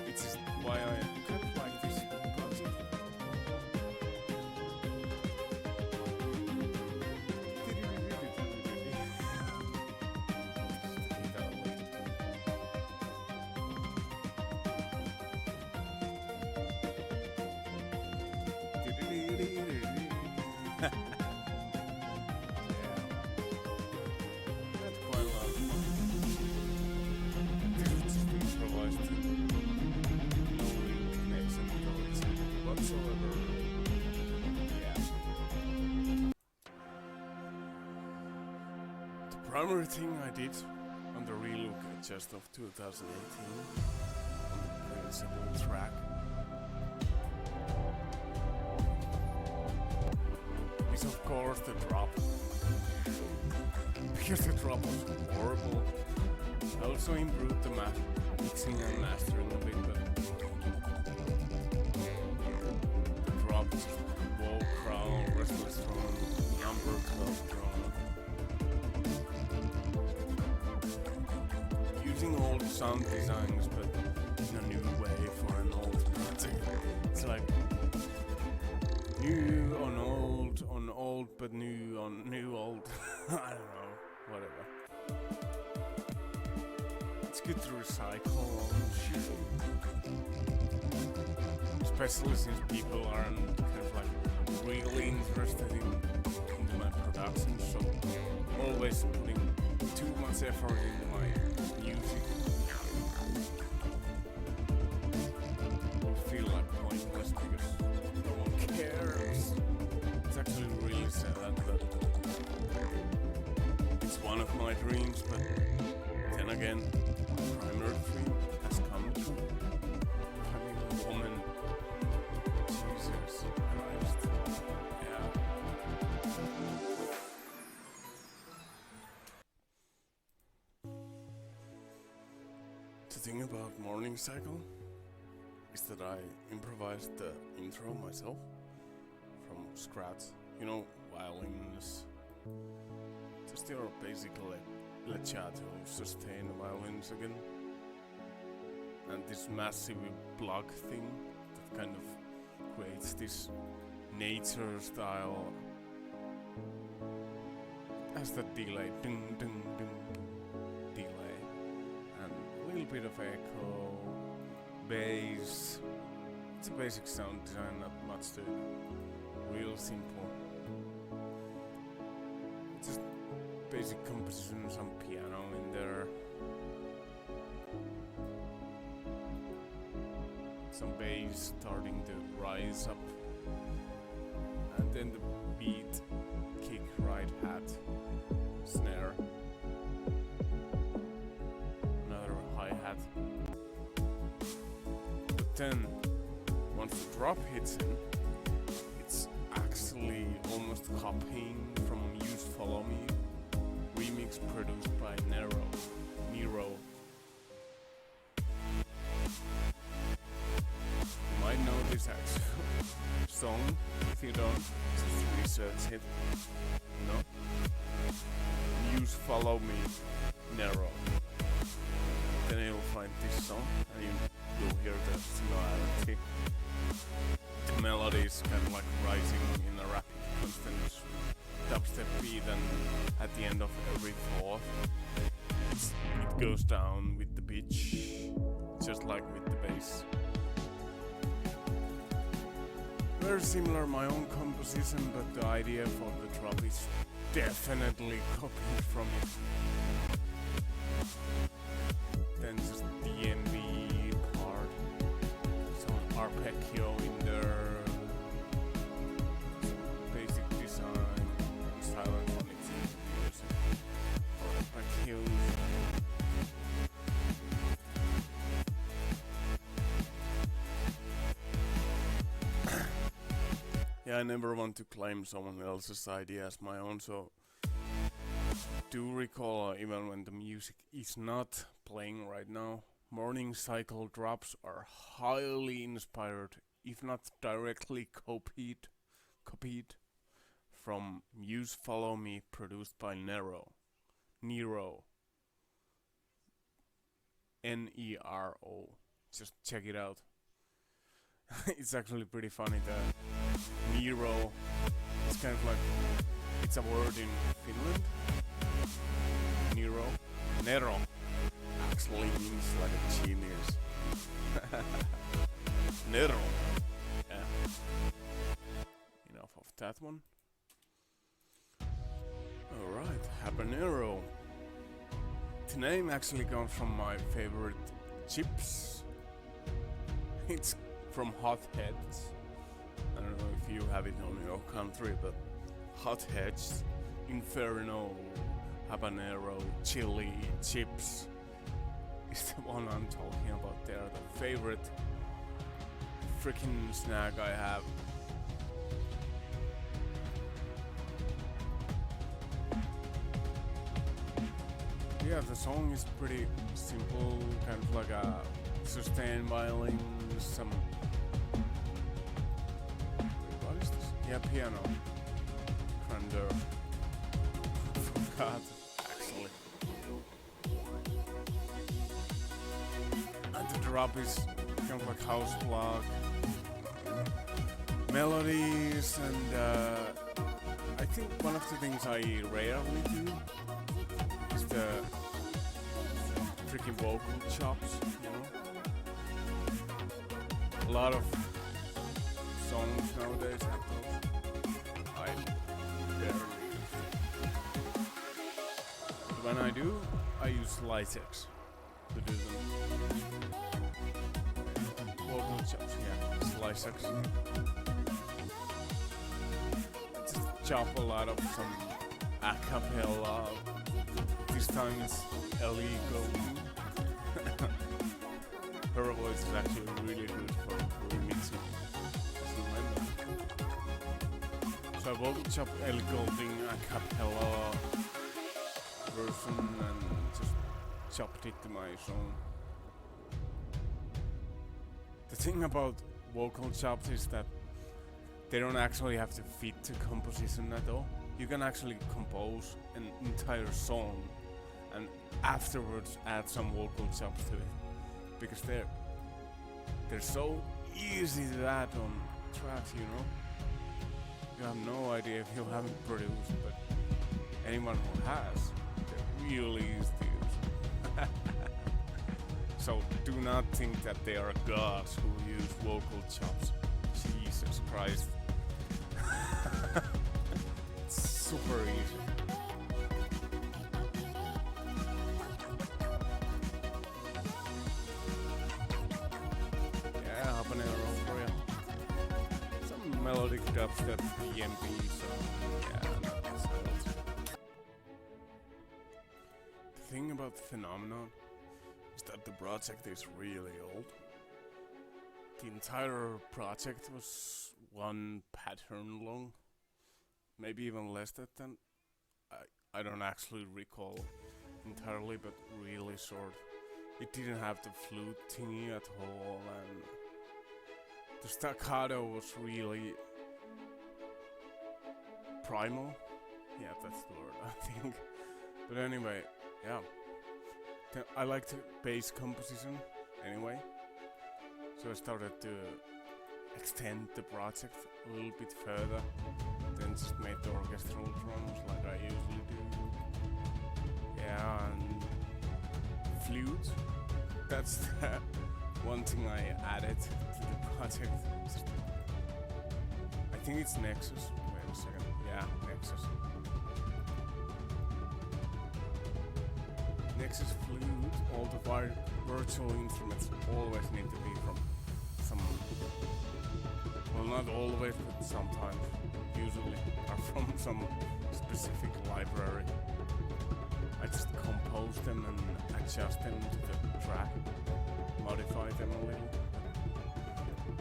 Which is why I kind of like this project. That's quite a lot of fun. This was just improvised. No real connection with the original whatsoever. Yeah. The primary thing I did on the relook adjust of 2018 on the principal track is of course the drop. Because the drop was horrible. I also improved the mixing and mastering a bit, but the drop just wall crawl, restless throne, number 12 drone. Using old sound designs, but in a new way for an old project. It's like new on old, but new on new old. I don't know, whatever. It's good to recycle all shit. Especially since people aren't kind of like really interested into my production, so always putting too much effort into my music. I feel like pointless because no one cares. It's actually really sad, but it's one of my dreams, but then again, my primary dream has come true. Having a woman. Jesus Christ. Yeah. The thing about Morning Cycle is that I improvised the intro myself from scratch. You know, violins. Just your basic legato sustain violins again. And this massive block thing that kind of creates this nature style. Has that delay, ding ding ding delay, and a little bit of echo, bass. It's a basic sound design, not much to it. Real simple. Just basic composition, some piano in there. Some bass starting to rise up. And then the beat, kick, right hat, snare. Another hi-hat. But then, once the drop hits in, it's actually almost copying from Muse Follow Me, remix produced by Nero. You might know this actual song. If you don't, just research it. No? Muse Follow Me, Nero. Then you'll find this song and you'll hear the similarity. The melody is kind of like rising in a rapid, continuous dubstep beat, and at the end of every fourth, it goes down with the pitch, just like with the bass. Very similar my own composition, but the idea for the drop is definitely copied from it. Then just DNB part, some arpeggio in there, some basic design, silent phonics music for arpeggios. Yeah, I never want to claim someone else's idea as my own, so do recall, even when the music is not playing right now, Morning Cycle drops are highly inspired, if not directly copied from Muse Follow Me, produced by Nero. Nero. N-E-R-O. Just check it out. It's actually pretty funny that Nero, it's kind of like, it's a word in Finland. Nero actually means like a genius. Nero. Yeah. Enough of that one. Alright, habanero. The name actually comes from my favorite chips. It's from Hot Heads. I don't know if you have it on your country, but Hot Heads, Inferno, habanero, chili, chips is the one I'm talking about. They're the favorite freaking snack I have. Yeah, the song is pretty simple, kind of like a sustained violin, some. What is this? Yeah, piano. Grandeur. Forgot, actually. And the drop is kind of like house block. Melodies, and I think one of the things I rarely do is the freaking vocal chops, you know? A lot of songs nowadays have those. I barely. But when I do, I use Lytex to do them. Vocal chops, yeah, it's Lytex. Just chop a lot of some a cappella. This time it's Ellie Golden. Her voice is actually really good for remixing. So I vocal chop Ellie Golding a cappella version and just chopped it to my own. The thing about vocal chops is that they don't actually have to fit the composition at all. You can actually compose an entire song and afterwards add some vocal chops to it, because they're so easy to add on tracks, you know. You have no idea if you haven't produced, but anyone who has, they're really easy to use. So do not think that they are gods who use vocal chops. Jesus Christ. It's super easy. Yeah, habanero for you. Some melodic dubstep EMP, so yeah, not that sounds. The thing about the phenomenon is that the project is really old. The entire project was one pattern long, maybe even less than. I don't actually recall entirely, but really short. It didn't have the flute thingy at all, and the staccato was really primal. Yeah, that's the word, I think. But anyway, yeah. I like the bass composition anyway, so I started to extend the project a little bit further, then just made the orchestral drums like I usually do. Yeah, and flute, that's the one thing I added to the project. I think it's Nexus. Wait a second. Yeah, Nexus. Nexus flute, all the virtual instruments always need to be from some, well, not always, but sometimes, usually, are from some specific library. I just compose them and adjust them to the track, modify them a little.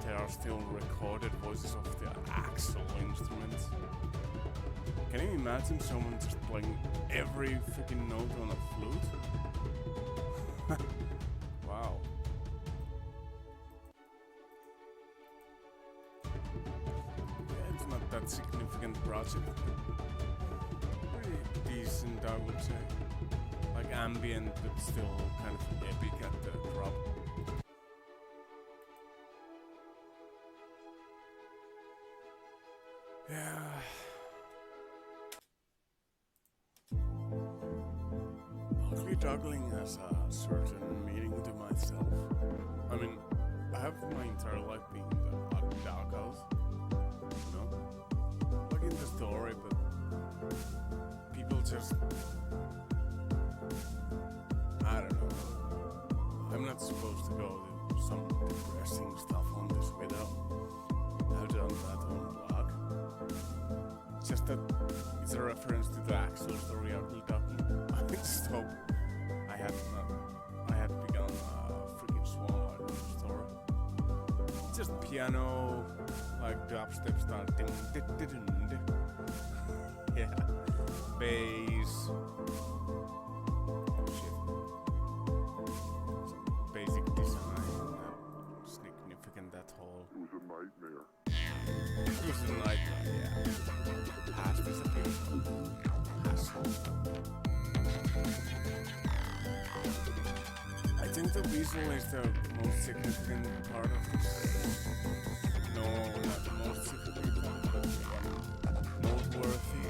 There are still recorded voices of the actual instruments. Can you imagine someone just playing every freaking note on a flute? Wow. Yeah, it's not that significant project. Pretty decent, I would say. Like ambient, but still kind of epic at the drop. Yeah. Ugly Duckling has a certain meaning to myself. I mean, I have my entire life been in the ugly doghouse, you know? Like in the story, but people just, I don't know. I'm not supposed to go to some depressing stuff on this video. I've done that on blog. Just that it's a reference to the actual story of Ugly Duckling. I just hope I had begun a freaking small story. Just piano, like dubstep starting. Yeah. Bass. this is a nightmare, yeah. Has disappeared. Has. I think the visual is the most significant part of this. No, not the most significant, but one noteworthy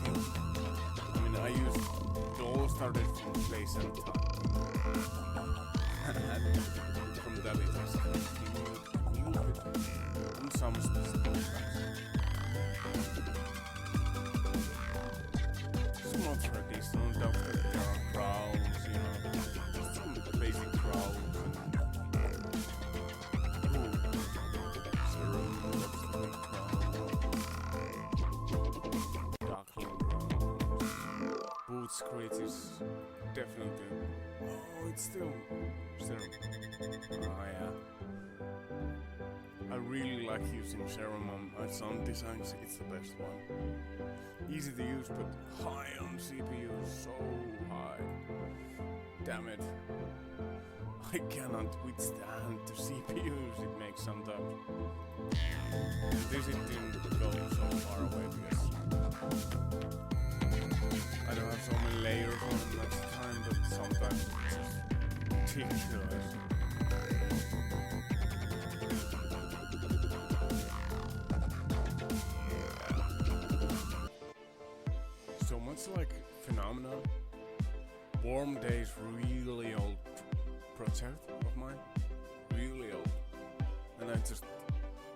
thing. I mean, it all started from place and time. And from that it has continued a little bit on some specific tracks. It's more traditional, there are crowds, you know, some basic crowds Boots Crate is definitely. Oh, it's still. Oh, yeah. I really like using Serum on my sound designs, it's the best one. Easy to use, but high on CPU, so high. Damn it. I cannot withstand the CPUs it makes sometimes. This it didn't go so far away because I don't have so many layers on it next time, but sometimes it's just ridiculous. So much like Phenomena, Warm Days really old project of mine, really old, and I just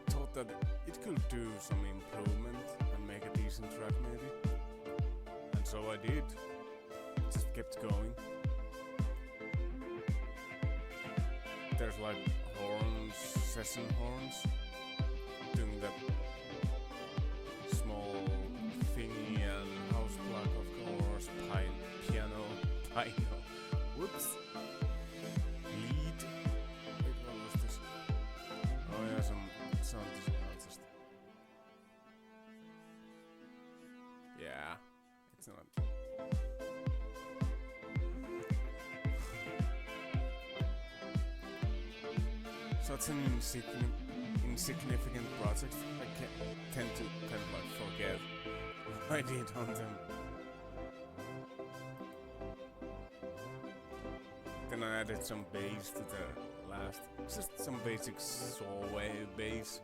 thought that it could do some improvement and make a decent track maybe, and so I did, just kept going. There's like horns, session horns, doing that small thingy and house block of course, piano, whoops. Lead. Wait, what was this? Oh yeah, some sound design just. Yeah, it's not. Such an insignificant project. I tend to kind of like forget what I did on them. Then I added some bass to the last, just some basic saw wave bass.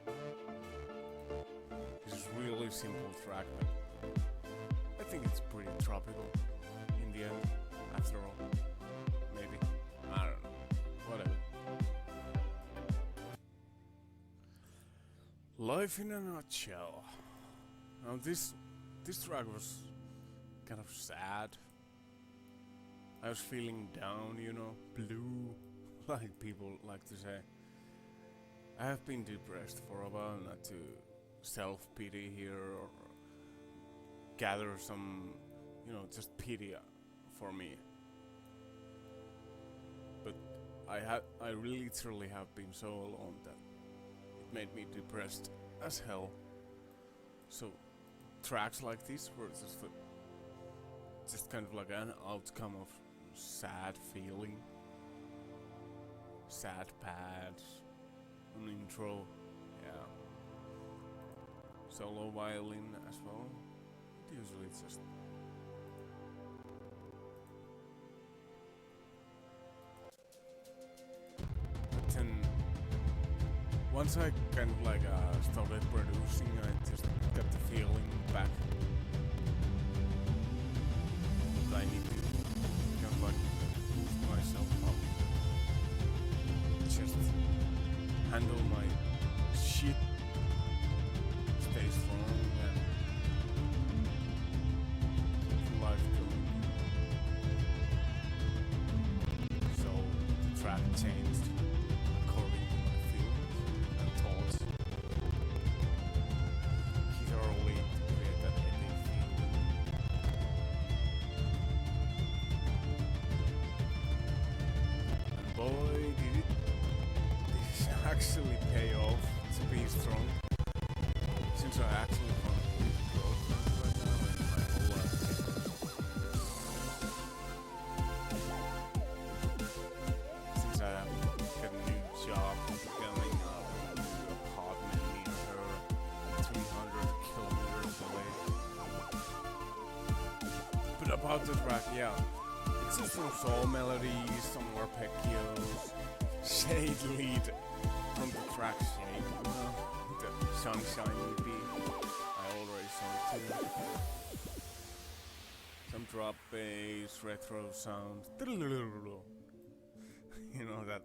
This is really simple track, but I think it's pretty tropical in the end, after all. Maybe. I don't know. Whatever. Life in a nutshell. Now this track was kind of sad. I was feeling down, you know, blue, like people like to say. I have been depressed for a while, not to self-pity here or gather some, you know, just pity for me. But I really literally have been so alone that it made me depressed as hell. So tracks like this were just kind of like an outcome of sad feeling, sad pads, an intro, yeah, solo violin as well. Usually it's just but then once I kind of like started producing, I just got the feeling back that I need to kind of like boost myself up, just handle my shit, stay strong and keep life going. So the track changed according to my feelings and thoughts. Thoroughly to create that epic feeling. And boy, did this actually pay off to be strong. Since I actually found a good girlfriend right now in my whole life. Since I got a new job coming up, a new apartment. But about the track, yeah. It's just some soul melodies, some arpeggios, shade lead from the track Shade, the Sunshine EP. I already saw it too. Some drop bass, retro sounds. You know that.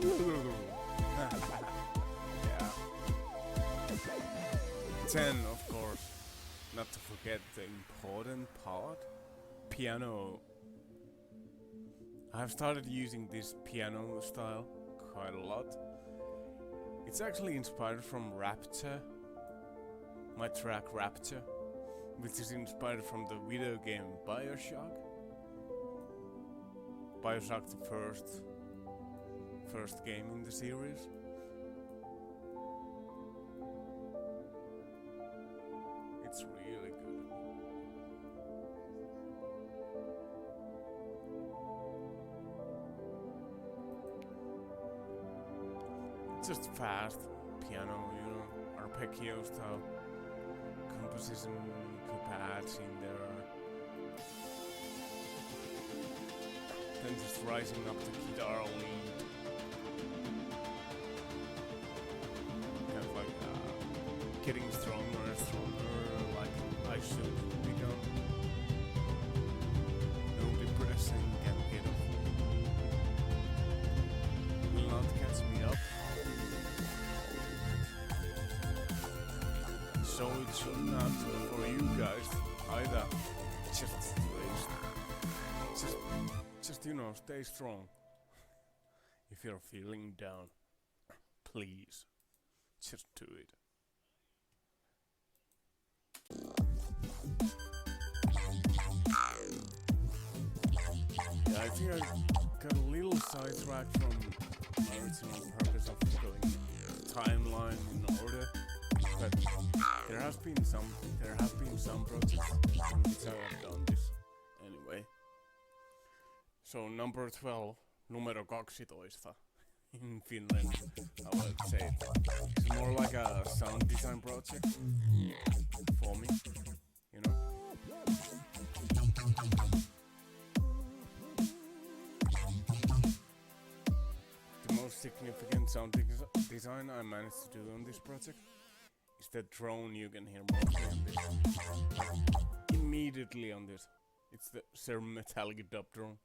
Yeah. 10, of course. Not to forget the important part. Piano. I've started using this piano style quite a lot. It's actually inspired from Rapture. My track Rapture, which is inspired from the video game Bioshock. Bioshock, the first game in the series. It's really good. It's just fast piano, you know, arpeggio style, composition pads in there. Then just rising up the guitar lead. Kind of like getting stronger and stronger, like I should become. No depressing can get off. Will not catch me up. So it should not for you guys either. Just you know, stay strong. If you're feeling down, please, just do it. Yeah, I think I got a little sidetracked from my original purpose of going timeline in order, but there have been some projects in which I have done this anyway. So number 12, numero 12 in Finland, I would say it. It's more like a sound design project for me, you know. The most significant sound design I managed to do on this project is the drone you can hear mostly on this. Like, immediately on this. It's the Sir Metallic dub drone.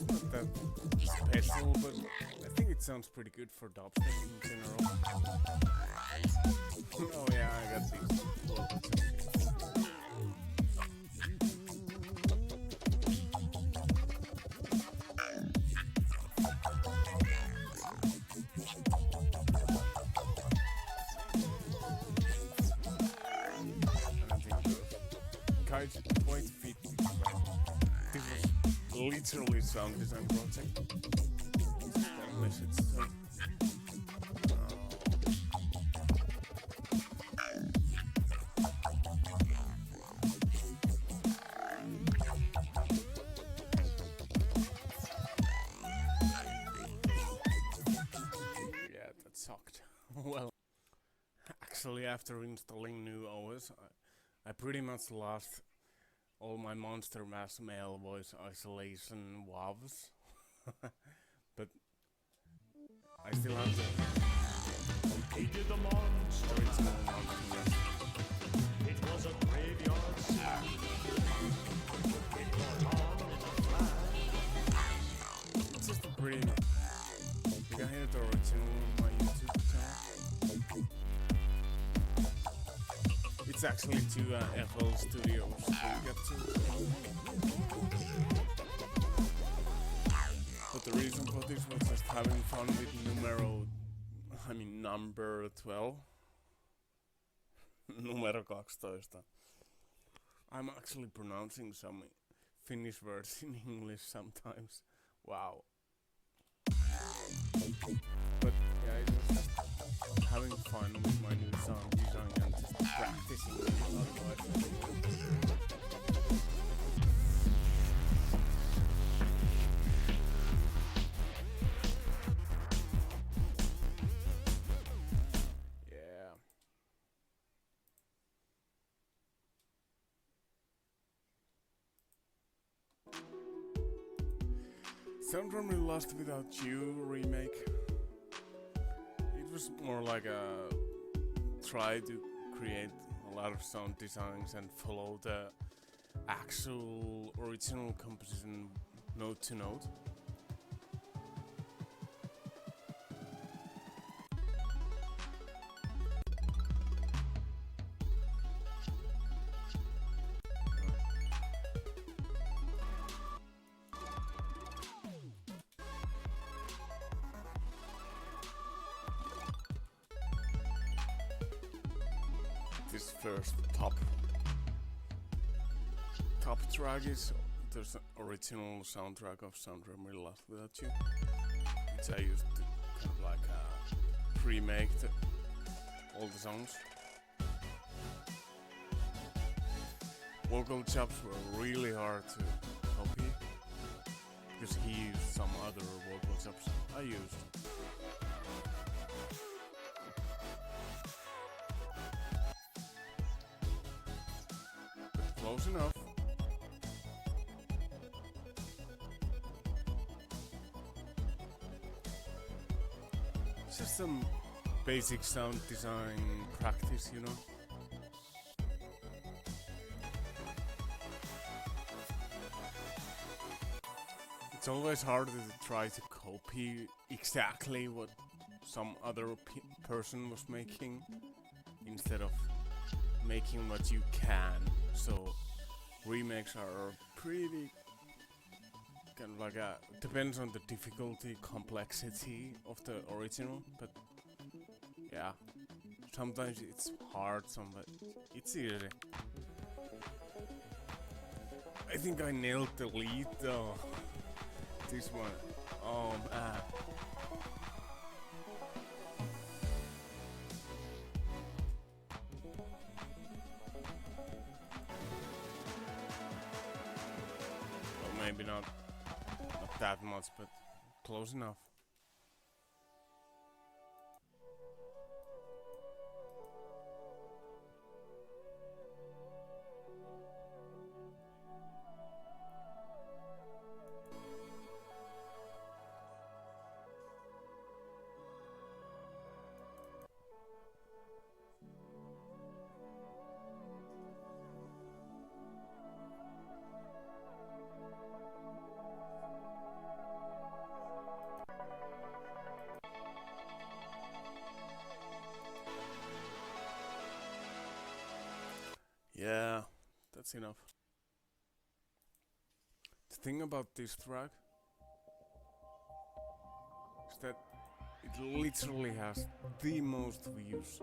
Not that special, but I think it sounds pretty good for dubstep in general. Oh yeah, I got these. Quite fit. This was literally sound design project. Yeah, that sucked. Well, actually, after installing new OS, I pretty much lost all my Monster Mass male voice isolation WAVs. But I still have to. He did the monster. It was a graveyard scene. It was on in a flash. It's just a pretty. You can hear the original on my YouTube channel. It's actually two FL Studios to get to. But the reason for this was just having fun with number 12. Numero 12. I'm actually pronouncing some Finnish words in English sometimes. Wow. But yeah, it was just having fun with my new sound design and just practicing it otherwise. Soundtrack We Lost Without You remake. It was more like a try to create a lot of sound designs and follow the actual original composition note to note. This first top track is there's an original soundtrack of Soundtrack We Lost Without You, which I used to kind of like remake all the songs. Vocal chops were really hard to copy because he used some other vocal chops I used. Close enough. Just some basic sound design practice, you know. It's always harder to try to copy exactly what some other person was making instead of making what you can. So remakes are pretty kind of like depends on the difficulty, complexity of the original, but yeah, sometimes it's hard, sometimes it's easy. I think I nailed the lead though. This one, oh man. Maybe not that much, but close enough. Yeah, that's enough. The thing about this track is that it literally has the most views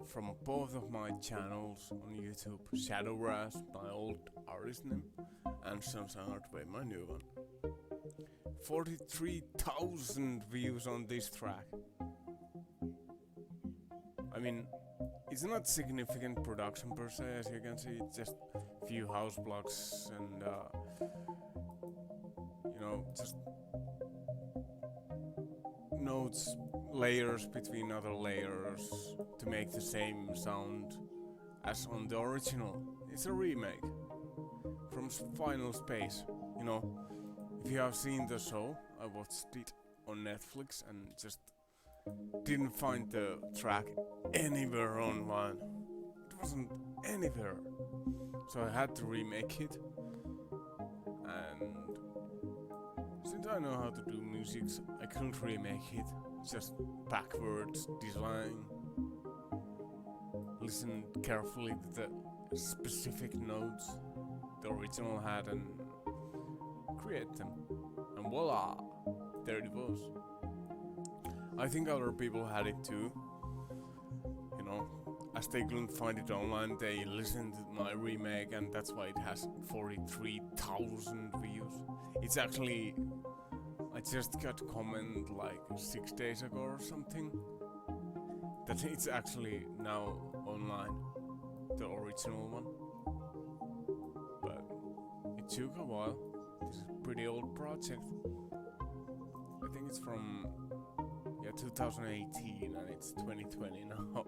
from both of my channels on YouTube, Shadow Raz, my old artist name, and Sunshine Hardway, my new one. 43,000 views on this track. I mean, it's not significant production per se, as you can see. It's just few house blocks and you know, just notes, layers between other layers to make the same sound as on the original. It's a remake from Final Space. You know, if you have seen the show, I watched it on Netflix and just didn't find the track anywhere online. It wasn't anywhere. So I had to remake it. And since I know how to do music, I couldn't remake it. Just backwards design. Listen carefully to the specific notes the original had and create them. And voila! There it was. I think other people had it too. You know, as they couldn't find it online, they listened to my remake, and that's why it has 43,000 views. It's actually, I just got a comment like 6 days ago or something that it's actually now online, the original one. But it took a while. This is a pretty old project. I think it's from 2018 and it's 2020 now.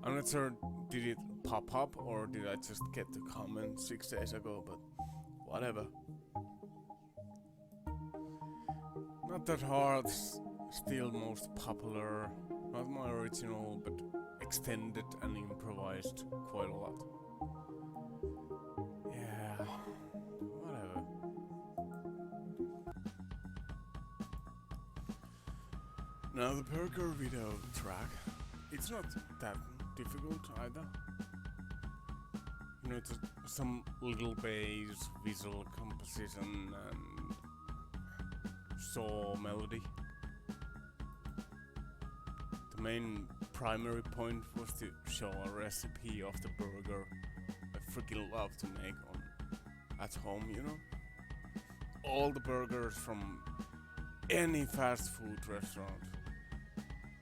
I'm not sure, did it pop up or did I just get the comment 6 days ago, but whatever. Not that hard, still most popular. Not my original, but extended and improvised quite a lot. Yeah, whatever. Now the burger video track, it's not that difficult either. You know, it's some little bass, visual composition and saw melody. The main primary point was to show a recipe of the burger I freaking love to make at home, you know? All the burgers from any fast food restaurant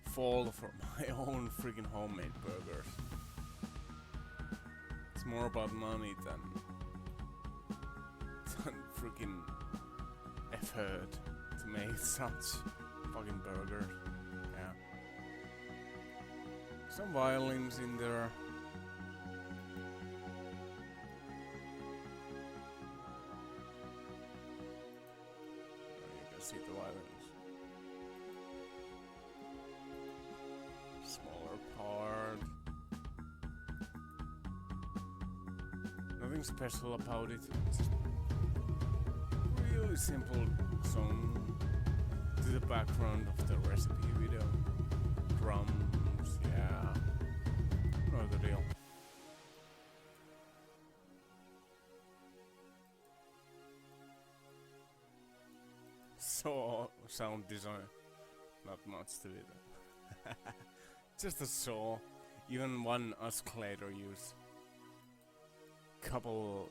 fall for my own freaking homemade burgers. It's more about money than freaking effort to make such fucking burgers. Yeah. Some violins in there. You can see the violins. Smaller part. Nothing special about it. Just really simple song to the background of the recipe video. Drums, yeah. No the deal. So sound design, not much to it. Just a saw. Even one oscillator use. Couple.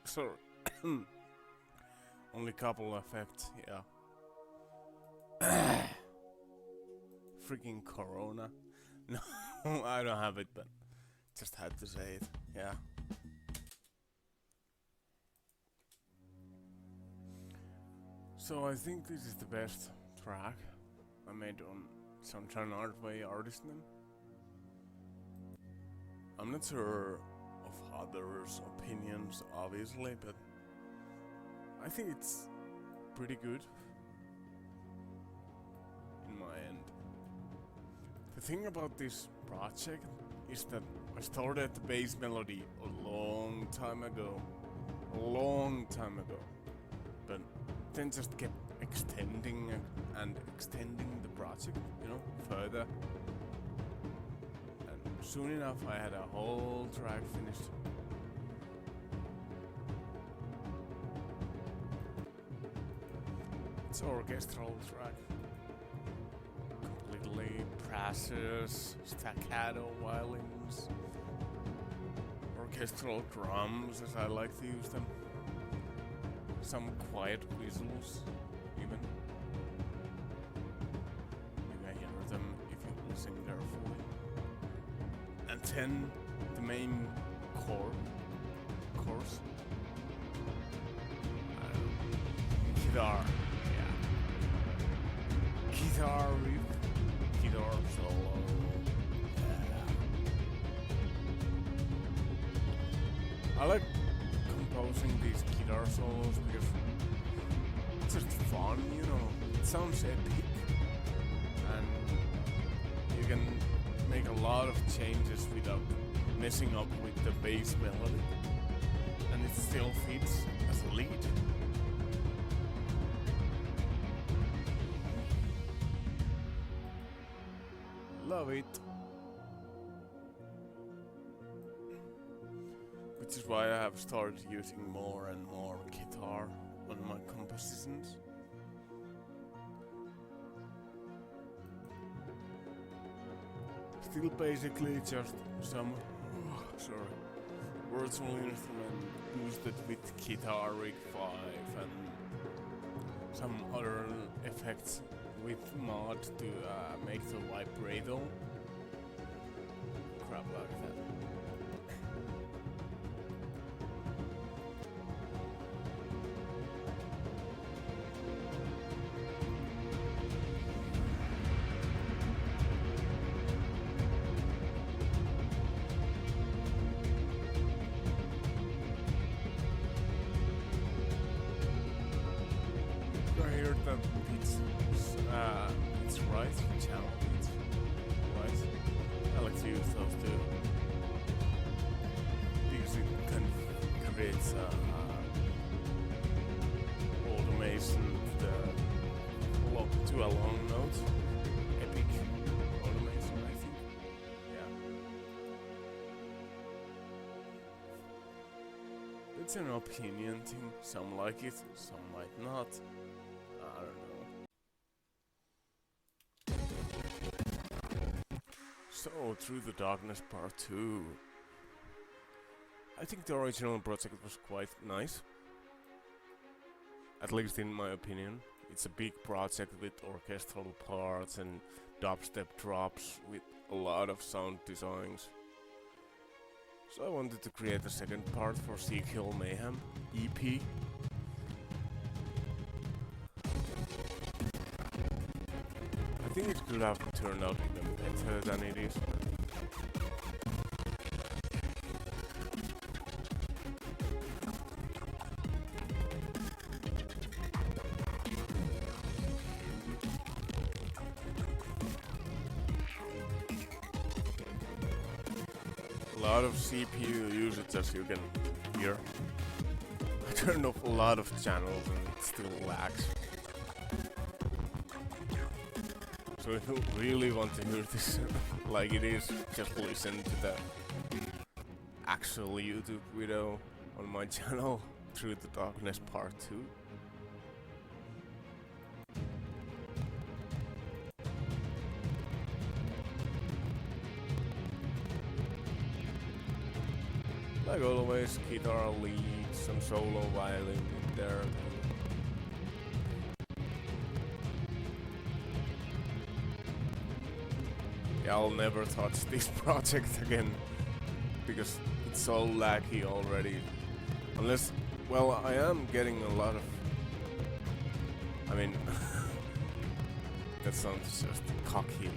Sorry. Only couple effects, yeah. Freaking Corona. No, I don't have it, but just had to say it, yeah. So I think this is the best track I made on Sunshine Artway artist name. I'm not sure of others' opinions, obviously, but I think it's pretty good in my end. The thing about this project is that I started the bass melody a long time ago, but then just kept extending and extending the project, you know, further. And soon enough I had a whole track finished. It's an orchestral track. Completely brasses, staccato violins, orchestral drums as I like to use them. Some quiet whistles, even. You can hear them if you listen carefully. And then the main course. Guitar, yeah. Guitar riff, guitar solo. Yeah. I like composing these guitar solos because it's just fun, you know. It sounds epic, and you can make a lot of changes without messing up with the bass melody, and it still fits as a lead. Love it. Which is why I have started using more and more guitar on my compositions. Still basically just some virtual instrument boosted with Guitar Rig 5 and some other effects with mod to make the vibrato. Crap like that. It's automation to a long note. Epic automation, I think. Yeah. It's an opinion thing. Some like it, some might not. I don't know. So, Through the Darkness Part 2. I think the original project was quite nice. At least in my opinion. It's a big project with orchestral parts and dubstep drops with a lot of sound designs. So I wanted to create a second part for Sieg Heil Mayhem EP. I think it could have turned out even better than it is. A lot of CPU usage, as you can hear. I turned off a lot of channels and it still lags. So if you really want to hear this like it is, just listen to the actual YouTube video on my channel, Through the Darkness Part 2. Like always, guitar lead, some solo violin in there. Yeah, I'll never touch this project again because it's so laggy already. Unless, well, I am getting a lot of... I mean, that sounds just cocky.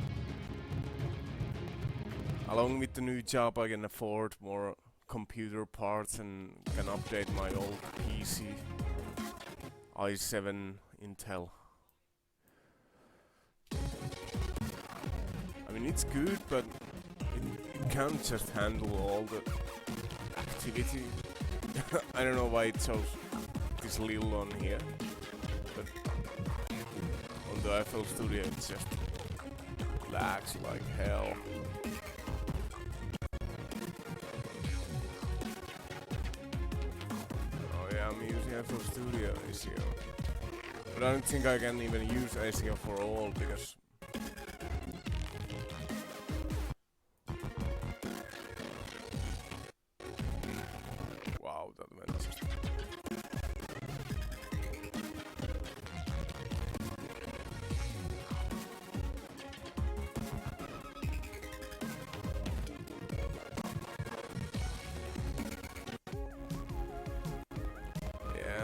Along with the new job, I can afford more computer parts and can update my old PC i7 Intel. I mean, it's good, but it can't just handle all the activity. I don't know why it shows this little on here, but on the FL Studio it just lags like hell. I'm using FL Studio ACO, but I don't think I can even use ACO for all because wow, that went just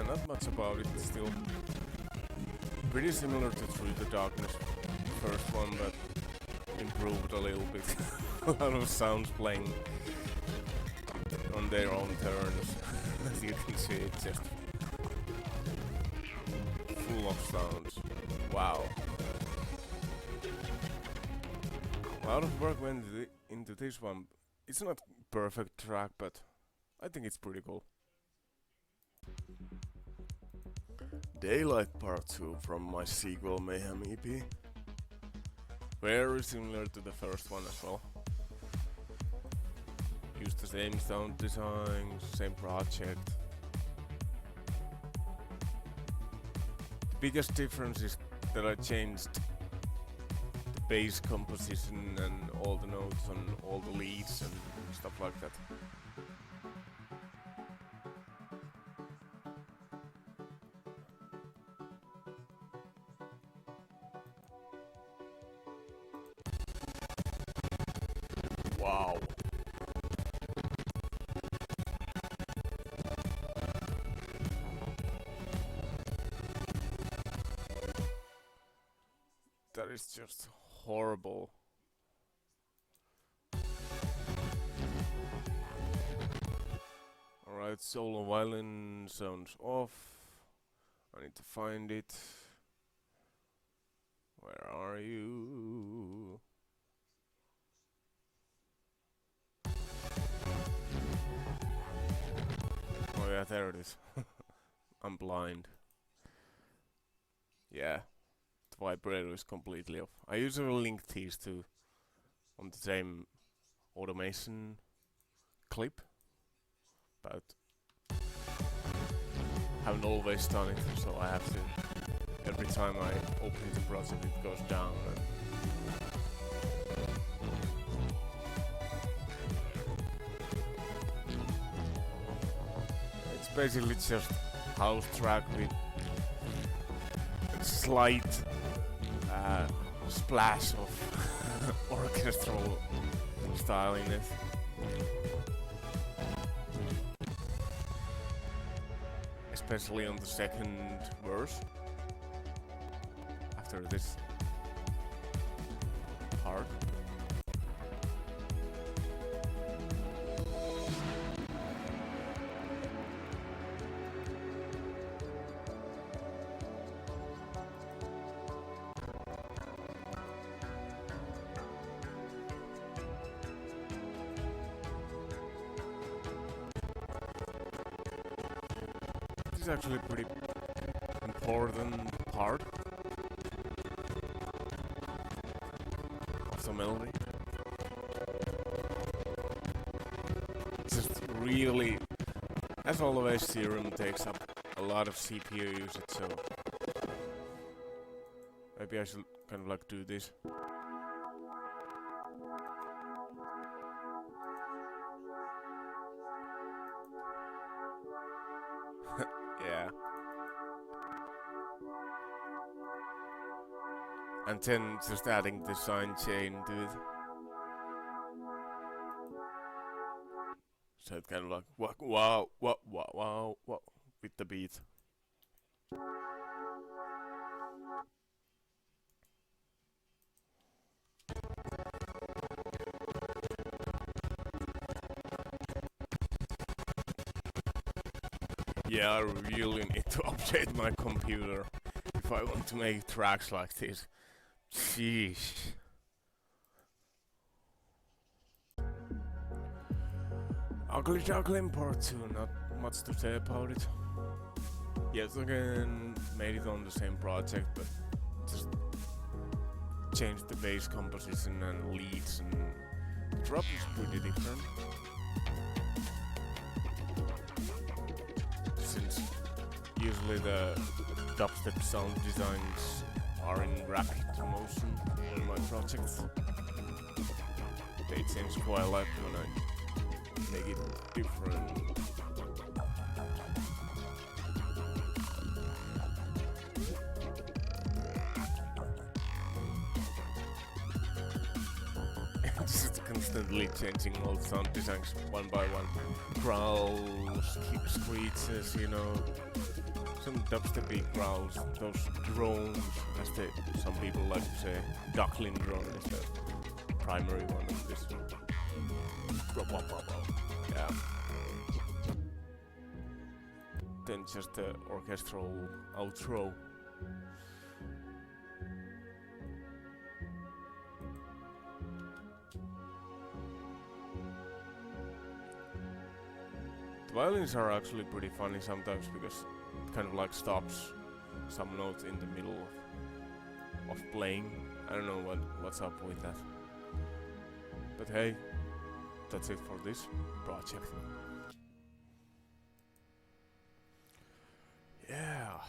not much about it, still pretty similar to Through the Darkness first one, but improved a little bit. A lot of sounds playing on their own terms. As you can see, it's just full of sounds. Wow. A lot of work went into this one. It's not perfect track, but I think it's pretty cool. Daylight Part 2 from my sequel Mayhem EP. Very similar to the first one as well. Used the same sound design, same project. The biggest difference is that I changed the bass composition and all the notes on all the leads and stuff like that. Wow. That is just horrible. Alright, solo violin sounds off. I need to find it. Where are you? Oh yeah, there it is. I'm blind. Yeah, the vibrator is completely off. I usually link these two on the same automation clip, but haven't always done it, so I have to. Every time I open the project, it goes down. It's basically just house track with a slight splash of orchestral style in it. Especially on the second verse. After this part. This is actually a pretty important part of the melody. It's just really, as always, Serum takes up a lot of CPU usage, so maybe I should kind of like do this. Yeah. And then just adding the sine chain to it. So it kind of like wow, with the beat. Yeah, I really need to update my computer if I want to make tracks like this. Sheesh. Ugly Juggling Part 2, not much to say about it. Yes, again, made it on the same project, but just changed the bass composition and leads, and the drop is pretty different. Since usually the dubstep sound designs are in rapid motion in my projects, they change quite a lot when I make it different. Just constantly changing all the sound designs one by one. Growls, screeches, you know, some dubstepy growls, those drones, as some people like to say. Duckling drone is the primary one of this. Yeah. Then just the orchestral outro. The violins are actually pretty funny sometimes because it kind of like stops some notes in the middle of playing. I don't know what's up with that. But hey, that's it for this project. Yeah,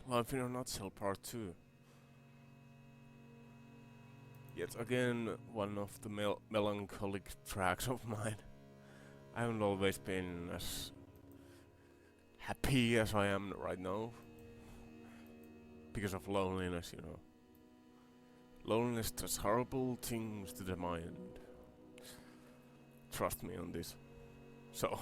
Life in a Nutshell Part 2. Yet again, one of the melancholic tracks of mine. I haven't always been as happy as I am right now. Because of loneliness, you know. Loneliness does horrible things to the mind. Trust me on this. So...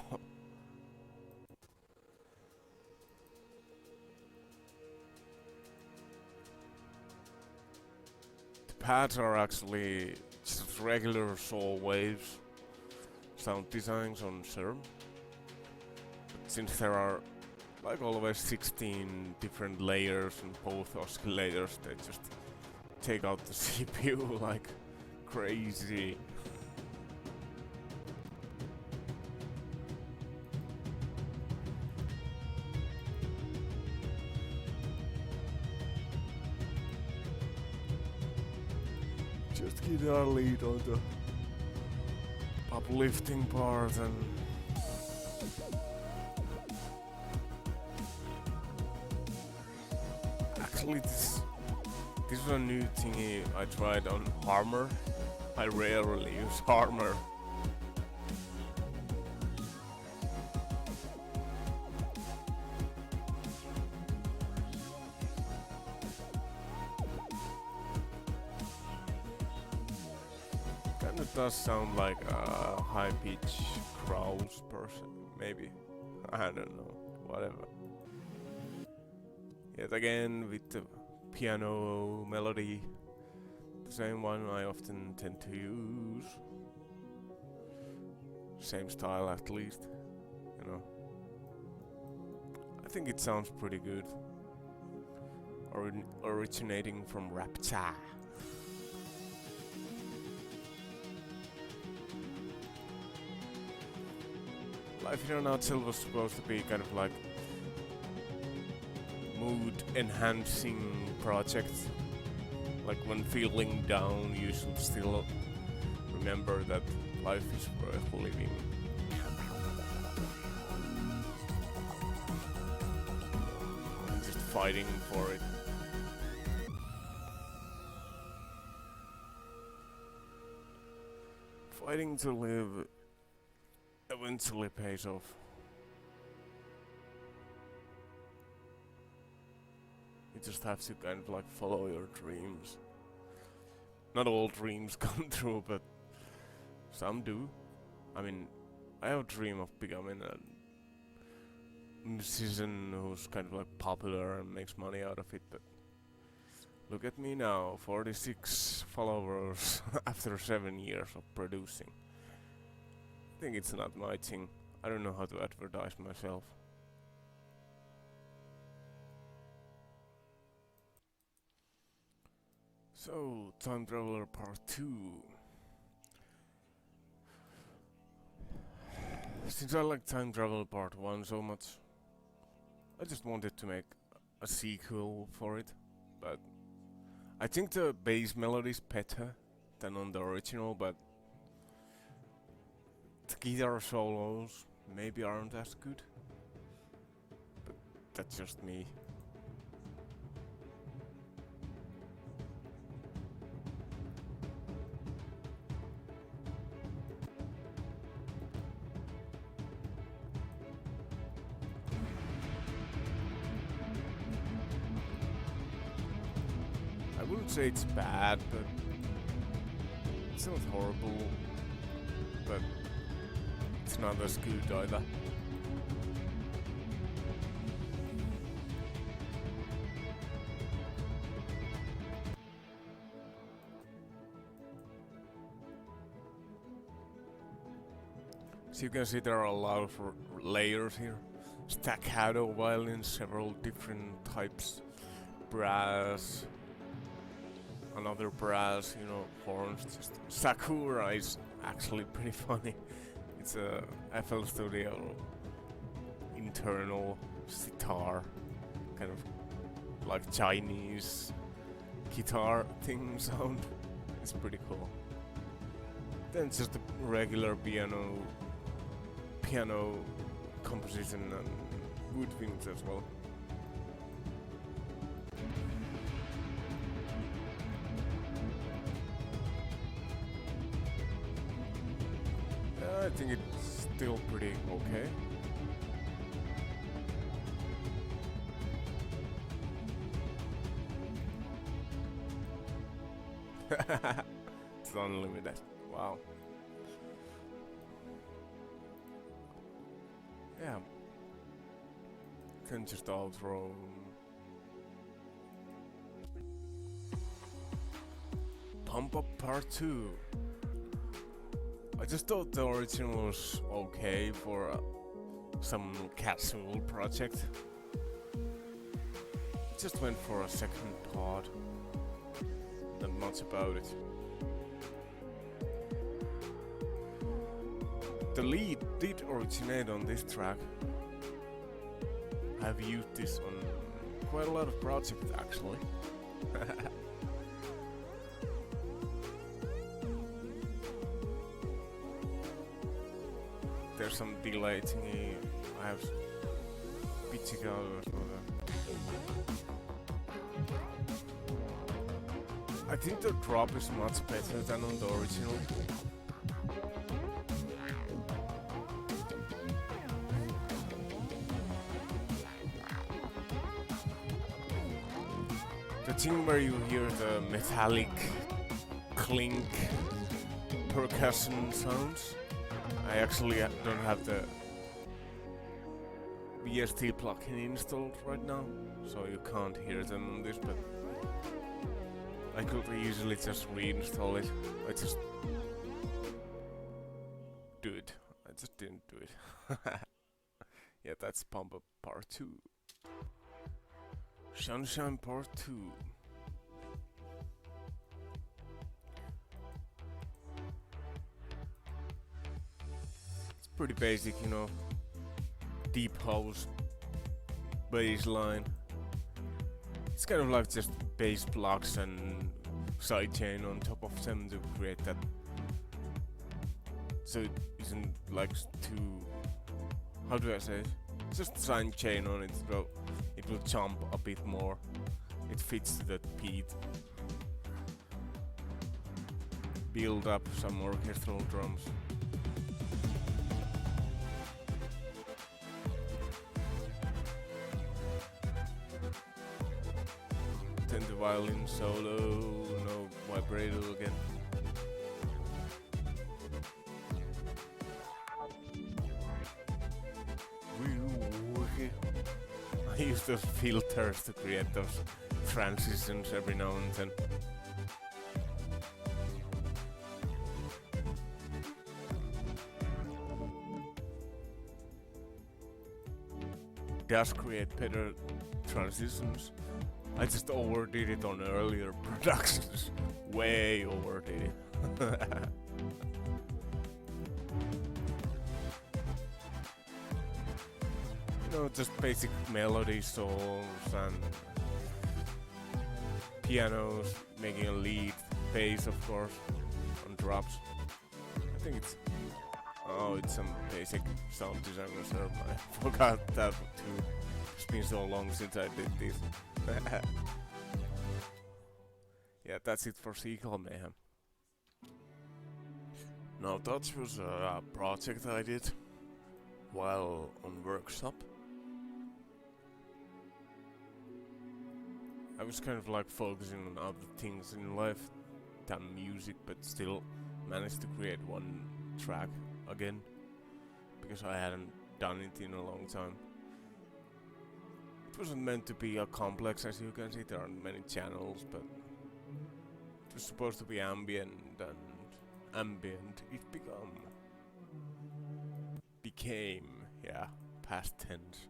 the pads are actually just regular saw waves. Sound designs on CERM. But since there are, like always, 16 different layers and both oscillators, they just take out the CPU like crazy. just guitar lead on the uplifting part and actually this is a new thingy I tried on Armor. I rarely use Armor. Kinda does sound like a high pitch growls person, maybe. I don't know, whatever. Yet again with the piano melody, the same one I often tend to use. Same style at least, you know. I think it sounds pretty good. Originating from Rapture. Life in a Nutshell was supposed to be kind of like mood enhancing project. Like when feeling down, you should still remember that life is worth living. And just fighting for it. Fighting to live eventually pays off. You just have to kind of like follow your dreams. Not all dreams come true, but some do. I mean, I have a dream of becoming a musician who's kind of like popular and makes money out of it, but look at me now, 46 followers after 7 years of producing. I think it's not my thing. I don't know how to advertise myself. So, Time Traveler Part 2. Since I like Time Travel Part 1 so much, I just wanted to make a sequel for it, but I think the bass melody is better than on the original, but the guitar solos maybe aren't as good. But that's just me. I wouldn't say it's bad, but it's not horrible, but it's not as good either. So you can see there are a lot of layers here. Staccato violins, several different types, brass, another brass, you know, horns. Just Sakura is actually pretty funny. It's a FL Studio internal sitar, kind of like Chinese guitar thing sound. It's pretty cool. Then just the regular piano composition and woodwinds as well. I think it's still pretty okay. It's unlimited. Wow. Yeah. Can just outro. Pump Up Part 2. I just thought the original was okay for some casual project. Just went for a second part. Not much about it. The lead did originate on this track. I've used this on quite a lot of projects actually. there's some delay thingy. I have pitching out or something. I think the drop is much better than on the original. The thing where you hear the metallic clink percussion sounds, I actually don't have the VST plugin installed right now, so you can't hear them on this, but I could easily just reinstall it. I just do it. I just didn't do it. Yeah, that's Pump Up Part 2. Sunshine Part 2. It's pretty basic, you know. Deep house, bass line. It's kind of like just bass blocks and sidechain on top of them to create that. So it isn't like too. How do I say it? Just sidechain on it, so it will jump a bit more. It fits the beat. Build up some orchestral drums. Then the violin solo, no vibrato again. I use those filters to create those transitions every now and then. Does create better transitions. I just overdid it on earlier productions. Way overdid it. You know, just basic melody solos and pianos making a lead, bass of course, on drops. I think it's some basic sound design reserve. I forgot that too. It's been so long since I did this. Yeah, that's it for Seagull Mayhem. Now that was a project I did while on workshop. I was kind of like focusing on other things in life than music, but still managed to create one track again because I hadn't done it in a long time. It wasn't meant to be a complex, as you can see. There aren't many channels, but it was supposed to be ambient, and ambient it became, yeah, past tense.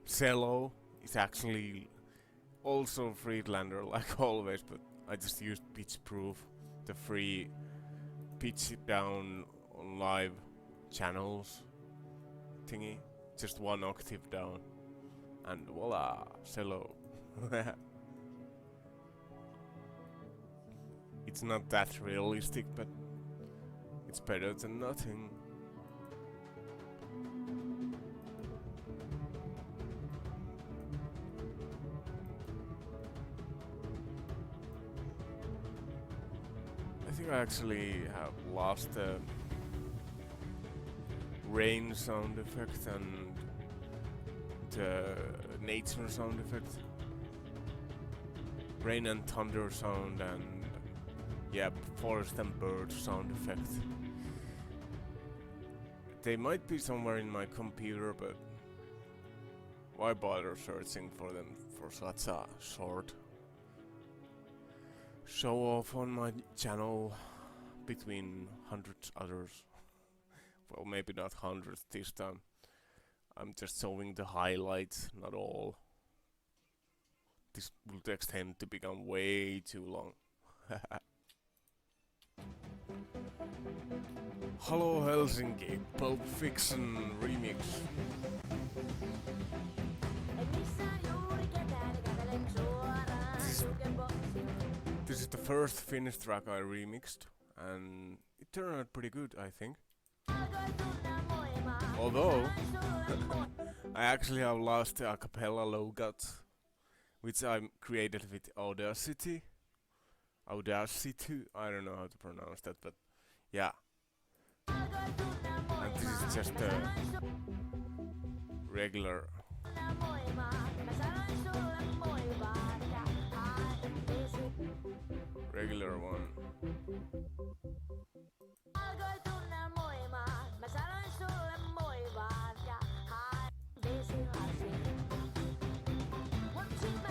Cello is actually also Friedlander, like always, but I just used pitch proof, the free pitch it down on live channels thingy. Just one octave down, and voila, cello. It's not that realistic, but it's better than nothing. I think I actually have lost the rain sound effect and the nature sound effect. Rain and thunder sound and yeah, forest and bird sound effect. They might be somewhere in my computer, but why bother searching for them for such a short show off on my channel between hundreds others? Well, maybe not hundreds this time. I'm just showing the highlights, not all. This will extend to become way too long. Hello Helsinki, Pulp Fiction remix. This is the first Finnish track I remixed, and it turned out pretty good, I think. Although I actually have lost the acapella logot, which I created with Audacity. Audacity, I don't know how to pronounce that, but yeah. And this is just a regular. Regular one.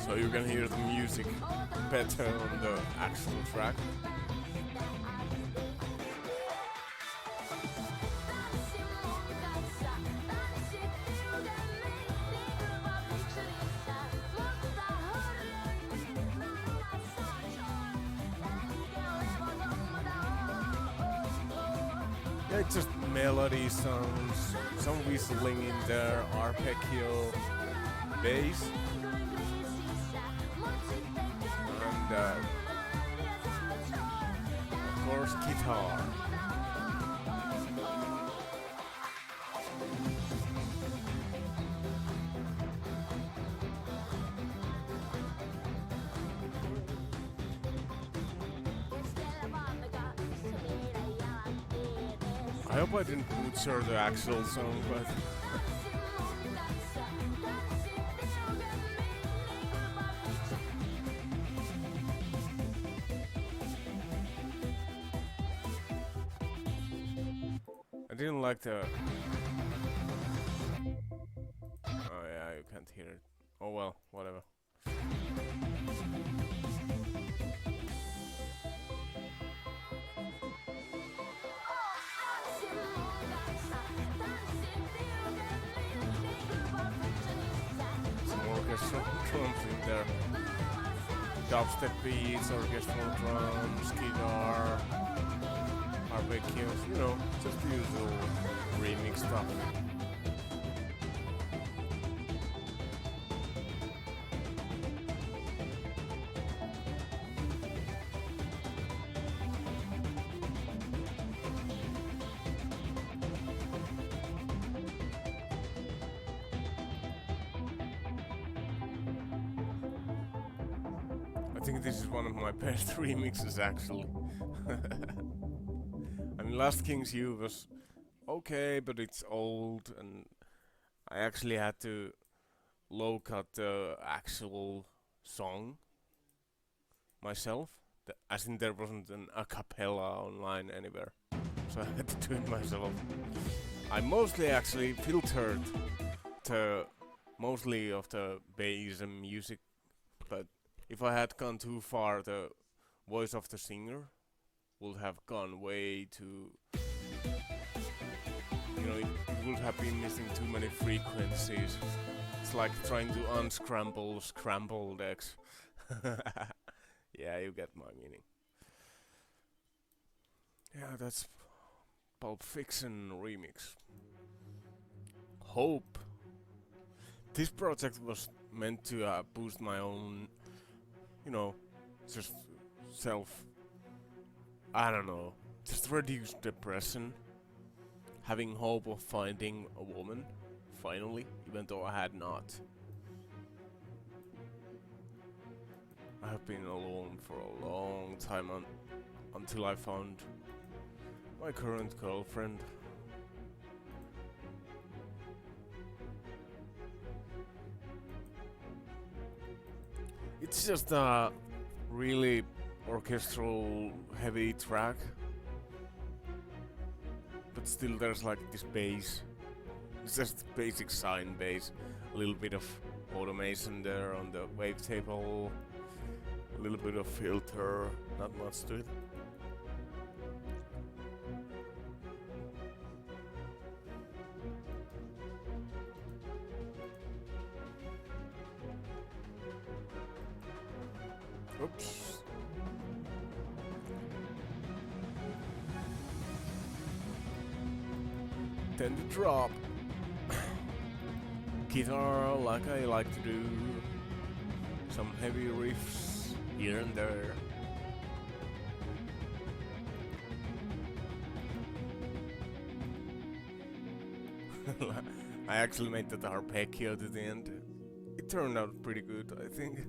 So you can hear the music better on the actual track. Yeah, it's just melody sounds, some whistling in there, arpeggio, bass, and of course guitar. I hope I didn't butcher the actual song, but I didn't like the. Oh yeah, you can't hear it. Oh well, whatever. Orchestral drums in there. Dubstep beats, orchestral drums, guitar, arpeggios, you know, just the usual remix stuff. I think this is one of my best remixes actually. I mean, Last King's You was okay, but it's old, and I actually had to low cut the actual song myself. As in there wasn't an a cappella online anywhere, so I had to do it myself. I mostly actually filtered the mostly of the bass and music, but if I had gone too far, the voice of the singer would have gone way too. You know, it would have been missing too many frequencies. It's like trying to unscramble scrambled eggs. Yeah, you get my meaning. Yeah, that's Pulp Fiction remix. Hope. This project was meant to boost my own, you know, just I don't know, just reduce depression. Having hope of finding a woman, finally, even though I had not. I have been alone for a long time until I found my current girlfriend. It's just a really orchestral heavy track, but still there's like this bass. It's just basic sine bass, a little bit of automation there on the wavetable, a little bit of filter, not much to it. Oops. Then the drop. Guitar like I like to do. Some heavy riffs here and there. I actually made that arpeggio to the end. It turned out pretty good, I think.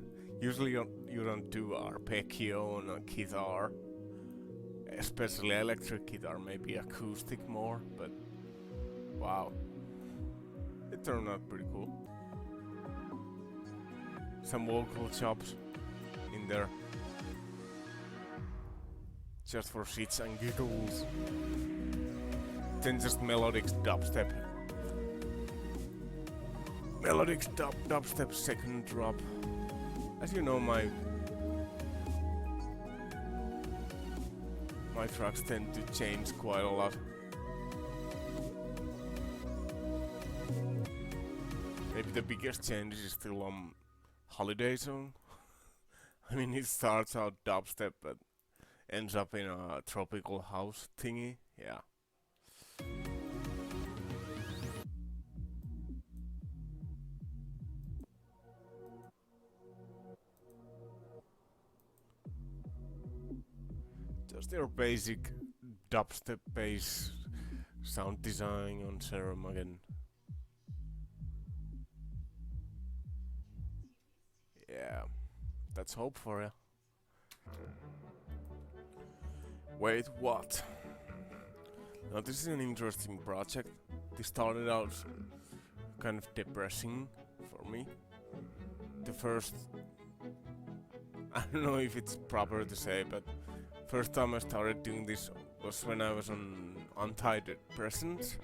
Usually you don't do arpeggio on a guitar, especially electric guitar, maybe acoustic more, but wow, it turned out pretty cool. Some vocal chops in there, just for shits and giggles. Then just melodic dubstep. Melodic dubstep second drop. As you know, my tracks tend to change quite a lot. Maybe the biggest change is still on Holiday Zone. I mean, it starts out dubstep but ends up in a tropical house thingy. Yeah. Just their basic dubstep bass sound design on Serum again. Yeah, that's hope for you. Wait, what? Now this is an interesting project. This started out kind of depressing for me. The first... I don't know if it's proper to say, but first time I started doing this was when I was on antidepressant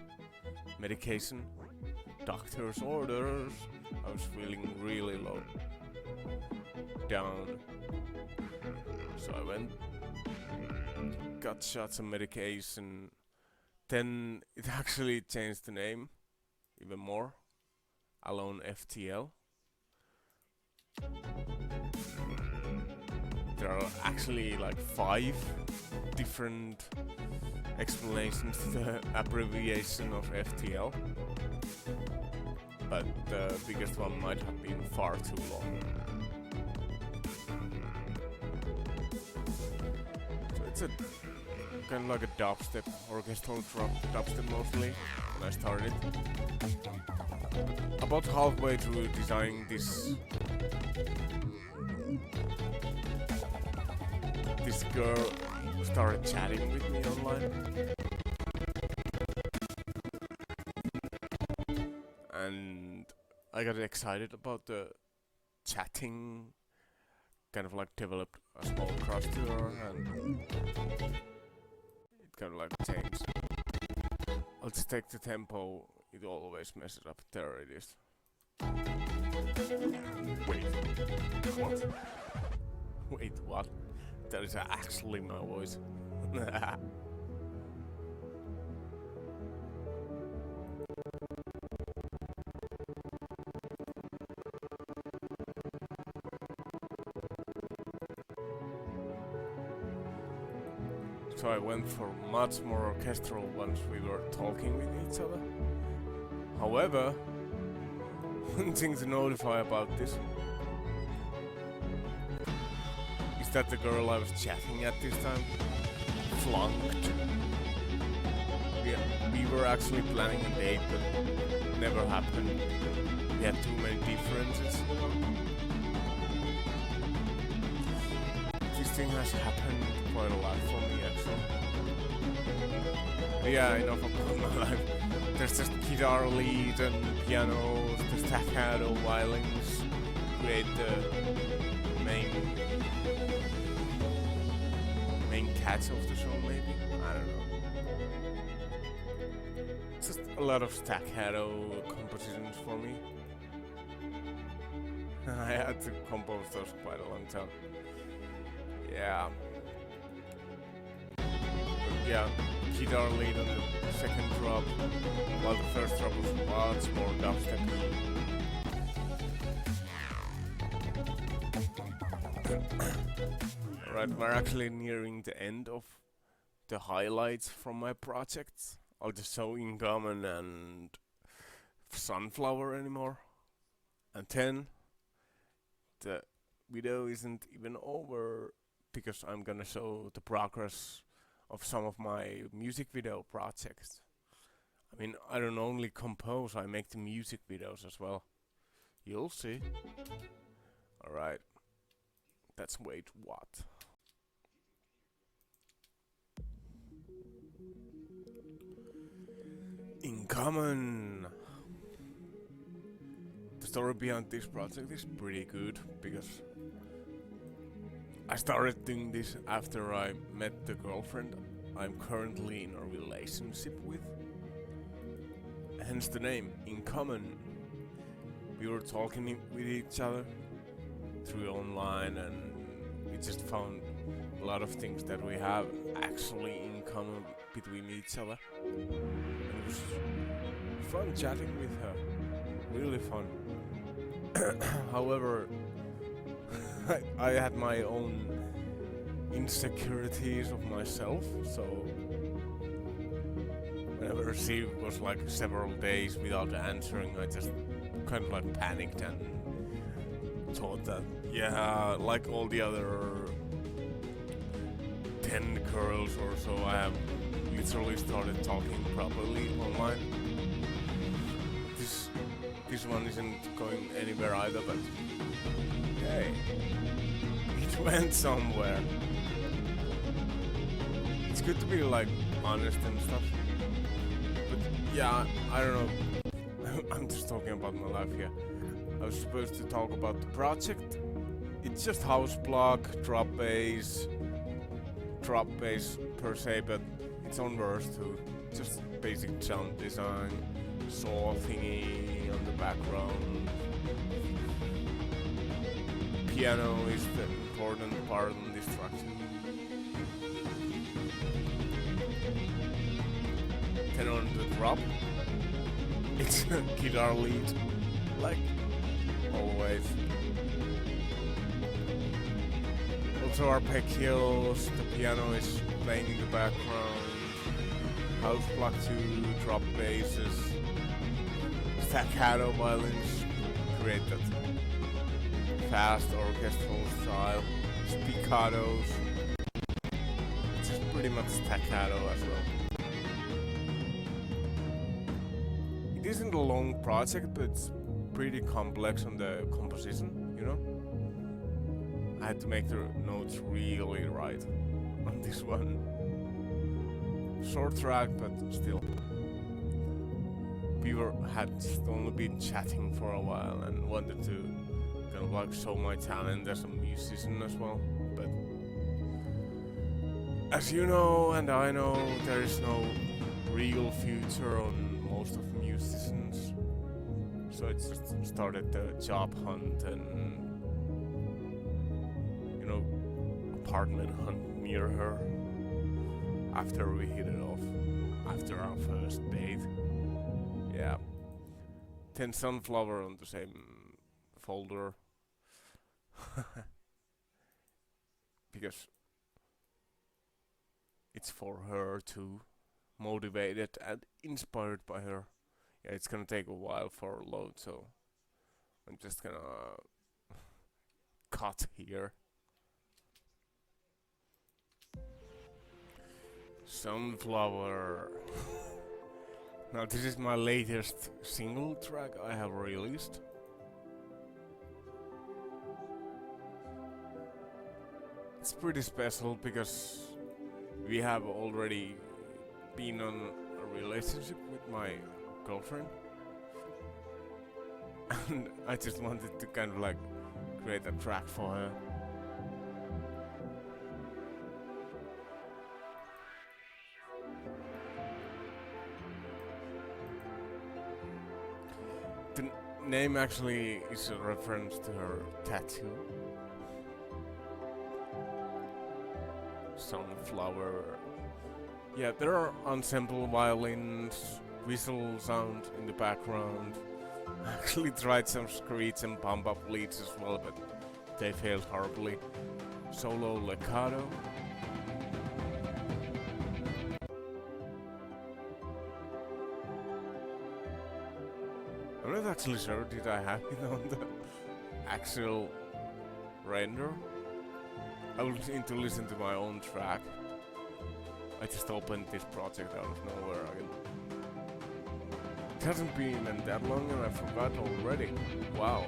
medication. Doctor's orders. I was feeling really low. Down. So I went, got shots of medication. Then it actually changed the name even more. Alone FTL. There are actually like 5 different explanations to the abbreviation of FTL. But the biggest one might have been far too long. So it's a kind of like a dubstep, orchestral dubstep mostly, when I started. About halfway through designing this girl started chatting with me online. And I got excited about the chatting, kind of like developed a small crush to her, and it kind of like changed. I'll just take the tempo, it always messes up. There it is. Wait, what? Wait, what? That is actually my voice. So I went for much more orchestral once we were talking with each other. However, one thing to notify about this is that the girl I was chatting at this time flunked. We were actually planning a date, but never happened. We had too many differences. This thing has happened quite a lot for me, actually. But yeah, enough about my life. There's just guitar lead and pianos, the staccato violins create the main catch of the song, maybe? I don't know. Just a lot of staccato compositions for me. I had to compose those quite a long time. Yeah. But yeah, guitar lead on the second drop, while the first drop was much more dubstep-y. Alright, we're actually nearing the end of the highlights from my projects. I'll just show Incommon and Sunflower anymore. And then the video isn't even over because I'm gonna show the progress of some of my music video projects. I mean, I don't only compose, I make the music videos as well. You'll see. Alright. Let's wait, what? In common! The story behind this project is pretty good, because I started doing this after I met the girlfriend I'm currently in a relationship with. Hence the name, In Common. We were talking with each other through online, and we just found a lot of things that we have actually in common between each other. And it was fun chatting with her, really fun. However, I had my own insecurities of myself, so whenever she was like several days without answering, I just kind of like panicked and thought that, yeah, like all the other 10 girls or so, I have literally started talking properly online. This one isn't going anywhere either, but hey, it went somewhere. It's good to be like honest and stuff. But yeah, I don't know. I'm just talking about my life here. I was supposed to talk about the project. It's just house block, drop bass per se, but it's on verse too. Just basic sound design, saw thingy on the background. Piano is the important part on this track too. Then on the drop, it's a guitar lead, like always. Also arpeggios, the piano is playing in the background, house block 2, drop basses, staccato violins, create that fast orchestral style, spiccatos, it's just pretty much staccato as well. It isn't a long project, but it's pretty complex on the composition, you know? I had to make the notes really right on this one. Short track, but still. We had just only been chatting for a while and wanted to kind of like show my talent as a musician as well. But as you know and I know, there is no real future on most of musicians. So I just started the job hunt and, you know, apartment hunt near her after we hit it off, after our first date. Yeah. 10 Sunflower on the same folder. Because it's for her too. Motivated and inspired by her. Yeah, it's gonna take a while for a load, so I'm just gonna cut here. Sunflower. Now this is my latest single track I have released. It's pretty special because we have already been on a relationship with my girlfriend. And I just wanted to kind of like create a track for her. The name actually is a reference to her tattoo. Sunflower. Yeah, there are ensemble violins, whistle sound in the background. I actually tried some screech and pump up leads as well, but they failed horribly. Solo legato. I'm not actually sure, did I have it on the actual render? I will need to listen to my own track. I just opened this project out of nowhere again. It hasn't been that long and I forgot already. Wow.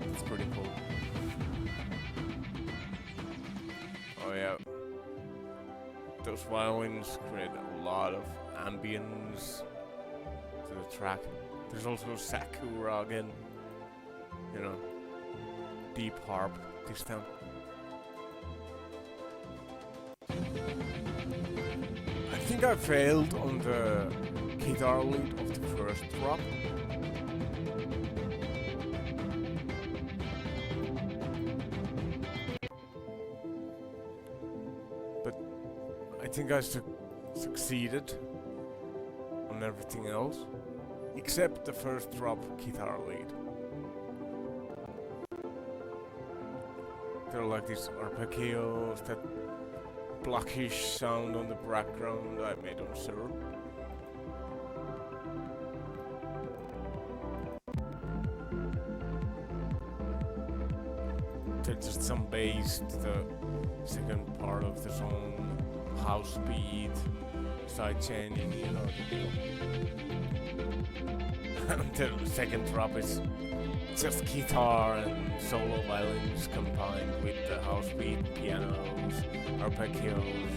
That's pretty cool. Oh yeah. Those violins create a lot of ambience to the track. There's also Sakura again. You know, deep harp this time. I think I failed on the guitar lead of the first drop. But I think I succeeded on everything else, except the first drop guitar lead. There are like these arpeggios, that blockish sound on the background I made on Zero. There's just some bass to the second part of the song, house beat, side chaining, you know. And the second drop is just guitar and solo violins combined with the house beat, pianos, arpeggios,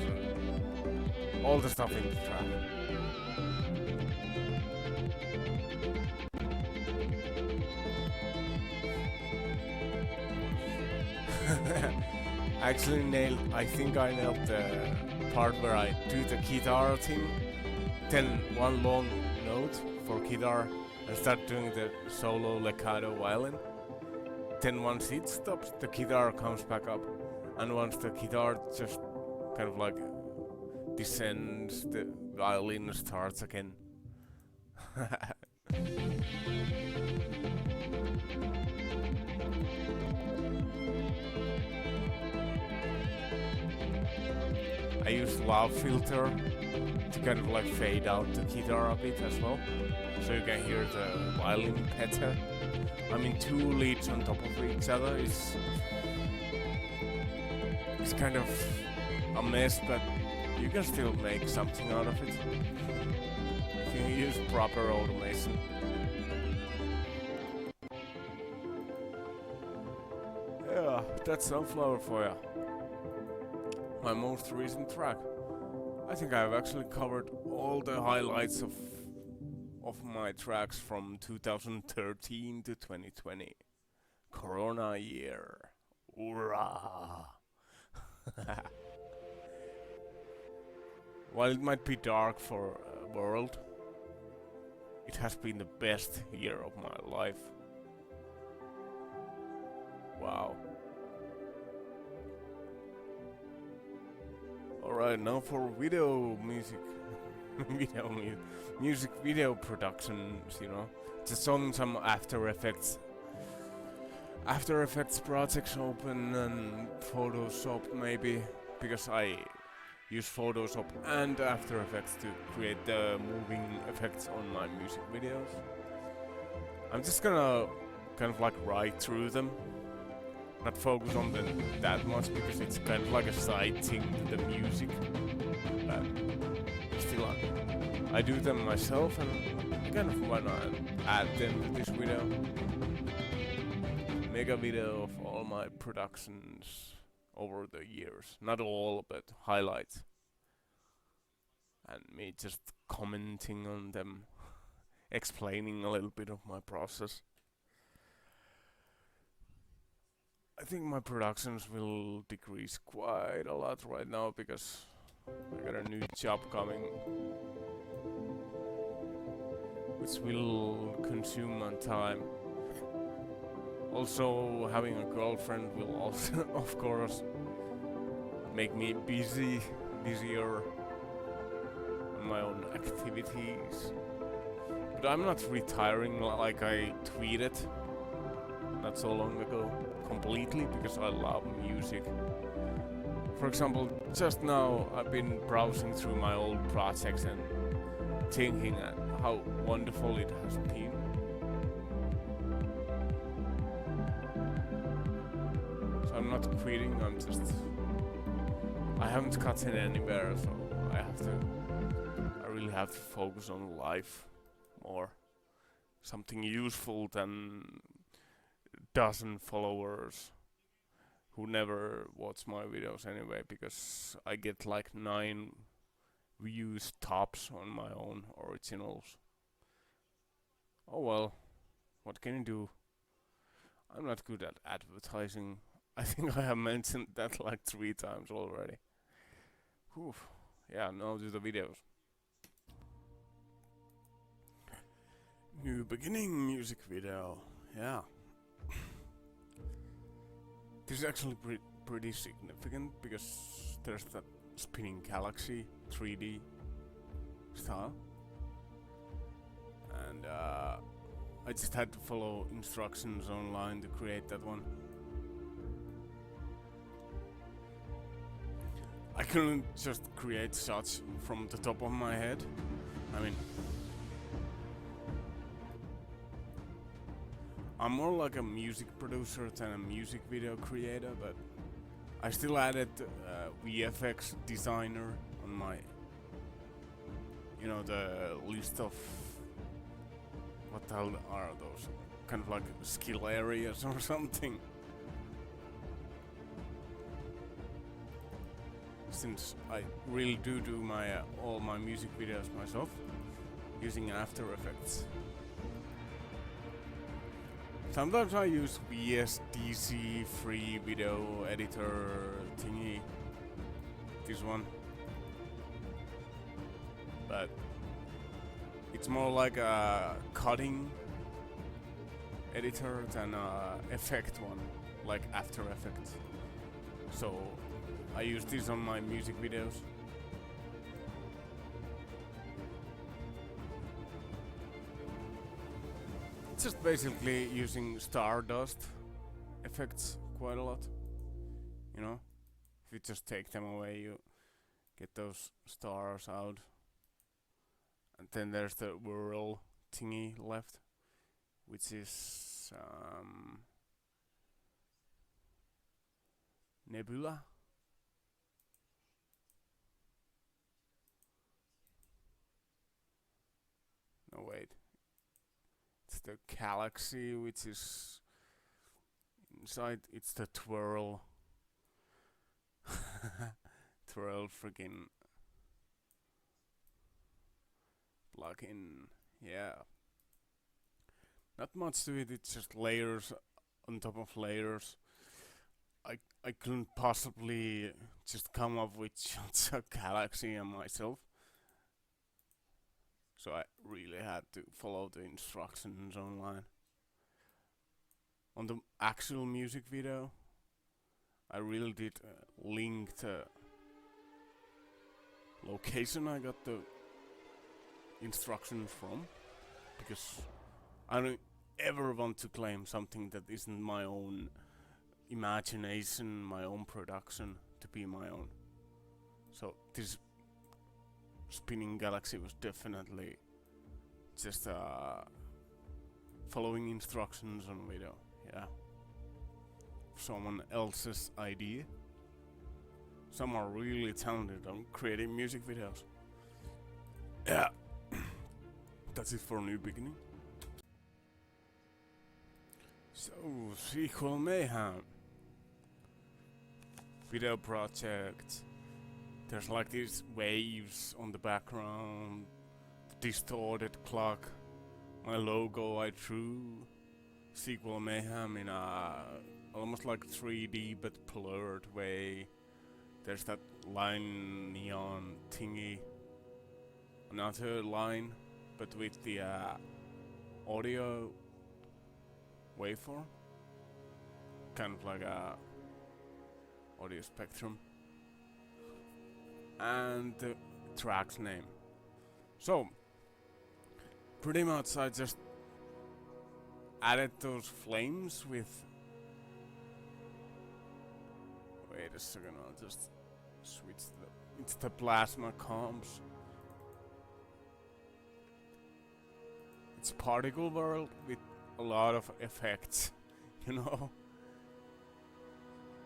and all the stuff in the track. I think I nailed the part where I do the guitar thing, then one long note for guitar and start doing the solo legato violin. Then once it stops, the guitar comes back up, and once the guitar just kind of like descends, the violin starts again. I use loud filter to kind of like fade out the guitar a bit as well, so you can hear the violin better. I mean, two leads on top of each other is kind of a mess, but you can still make something out of it if you use proper automation. Yeah, that's Sunflower for ya. My most recent track. I think I've actually covered all the highlights of my tracks from 2013 to 2020. Corona year. Hoorah! While it might be dark for the world, it has been the best year of my life. Wow. Alright, now for video music. Music video productions, you know. Just on some After Effects projects open and Photoshop maybe, because I use Photoshop and After Effects to create the moving effects on my music videos. I'm just gonna kind of like ride through them, not focus on them that much, because it's kind of like a side thing to the music. But still, I do them myself, and kind of why not add them to this video. Make a video of all my productions over the years. Not all, but highlights. And me just commenting on them, explaining a little bit of my process. I think my productions will decrease quite a lot right now, because I got a new job coming, which will consume my time. Also, having a girlfriend will also, of course, make me busier on my own activities. But I'm not retiring like I tweeted not so long ago, completely, because I love music. For example, just now I've been browsing through my old projects and thinking how wonderful it has been. So I'm not quitting, I haven't gotten anywhere, so I really have to focus on life more something useful than dozen followers who never watch my videos anyway, because I get like 9 views tops on my own originals. Oh well, what can you do? I'm not good at advertising. I think I have mentioned that like 3 times already. Whew. Yeah, now to the videos. New beginning music video. Yeah. This is actually pretty significant because there's that spinning galaxy 3D style. And I just had to follow instructions online to create that one. I couldn't just create such from the top of my head. I mean, I'm more like a music producer than a music video creator, but I still added VFX designer on my, you know, the list of, what the hell are those? Kind of like skill areas or something. Since I really do my all my music videos myself using After Effects. Sometimes I use VSDC free video editor thingy, this one, but it's more like a cutting editor than a effect one, like After Effects. So I use this on my music videos. It's just basically using stardust effects quite a lot. You know, if you just take them away, you get those stars out. And then there's the whirl thingy left, which is nebula. No, wait. It's the galaxy, which is inside. It's the twirl. Twirl freaking plugin. Yeah. Not much to it. It's just layers on top of layers. I couldn't possibly just come up with just a galaxy and myself. So I really had to follow the instructions online. On the actual music video, I really did link the location I got the instructions from, because I don't ever want to claim something that isn't my own imagination, my own production, to be my own. So this spinning galaxy was definitely just following instructions on video. Yeah, someone else's idea. Some are really talented on creating music videos. Yeah. That's it for New Beginning. So, Sequel Mayhem video project. There's like these waves on the background, the distorted clock, my logo I drew, Sequel Mayhem in a almost like 3D but blurred way. There's that line neon thingy, another line but with the audio waveform, kind of like a audio spectrum, and the track's name. So pretty much I just added those flames with, wait a second, I'll just switch it's the plasma comps. It's particle world with a lot of effects, you know.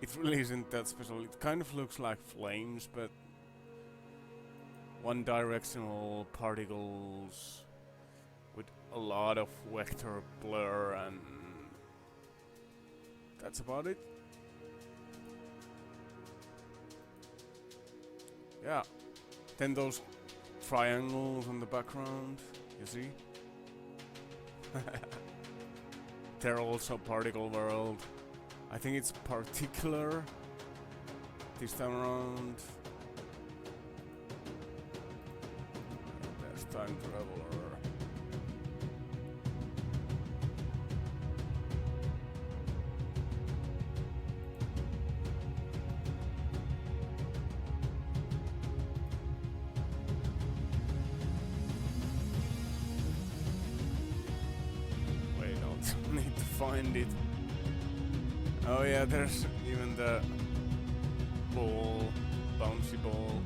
It really isn't that special. It kind of looks like flames, but one directional particles with a lot of vector blur, and that's about it. Yeah, then those triangles in the background, you see? They're also particle world. I think it's particular this time around. There's time traveler. Wait, I'll need to find it. Oh yeah, there's even the ball, bouncy ball.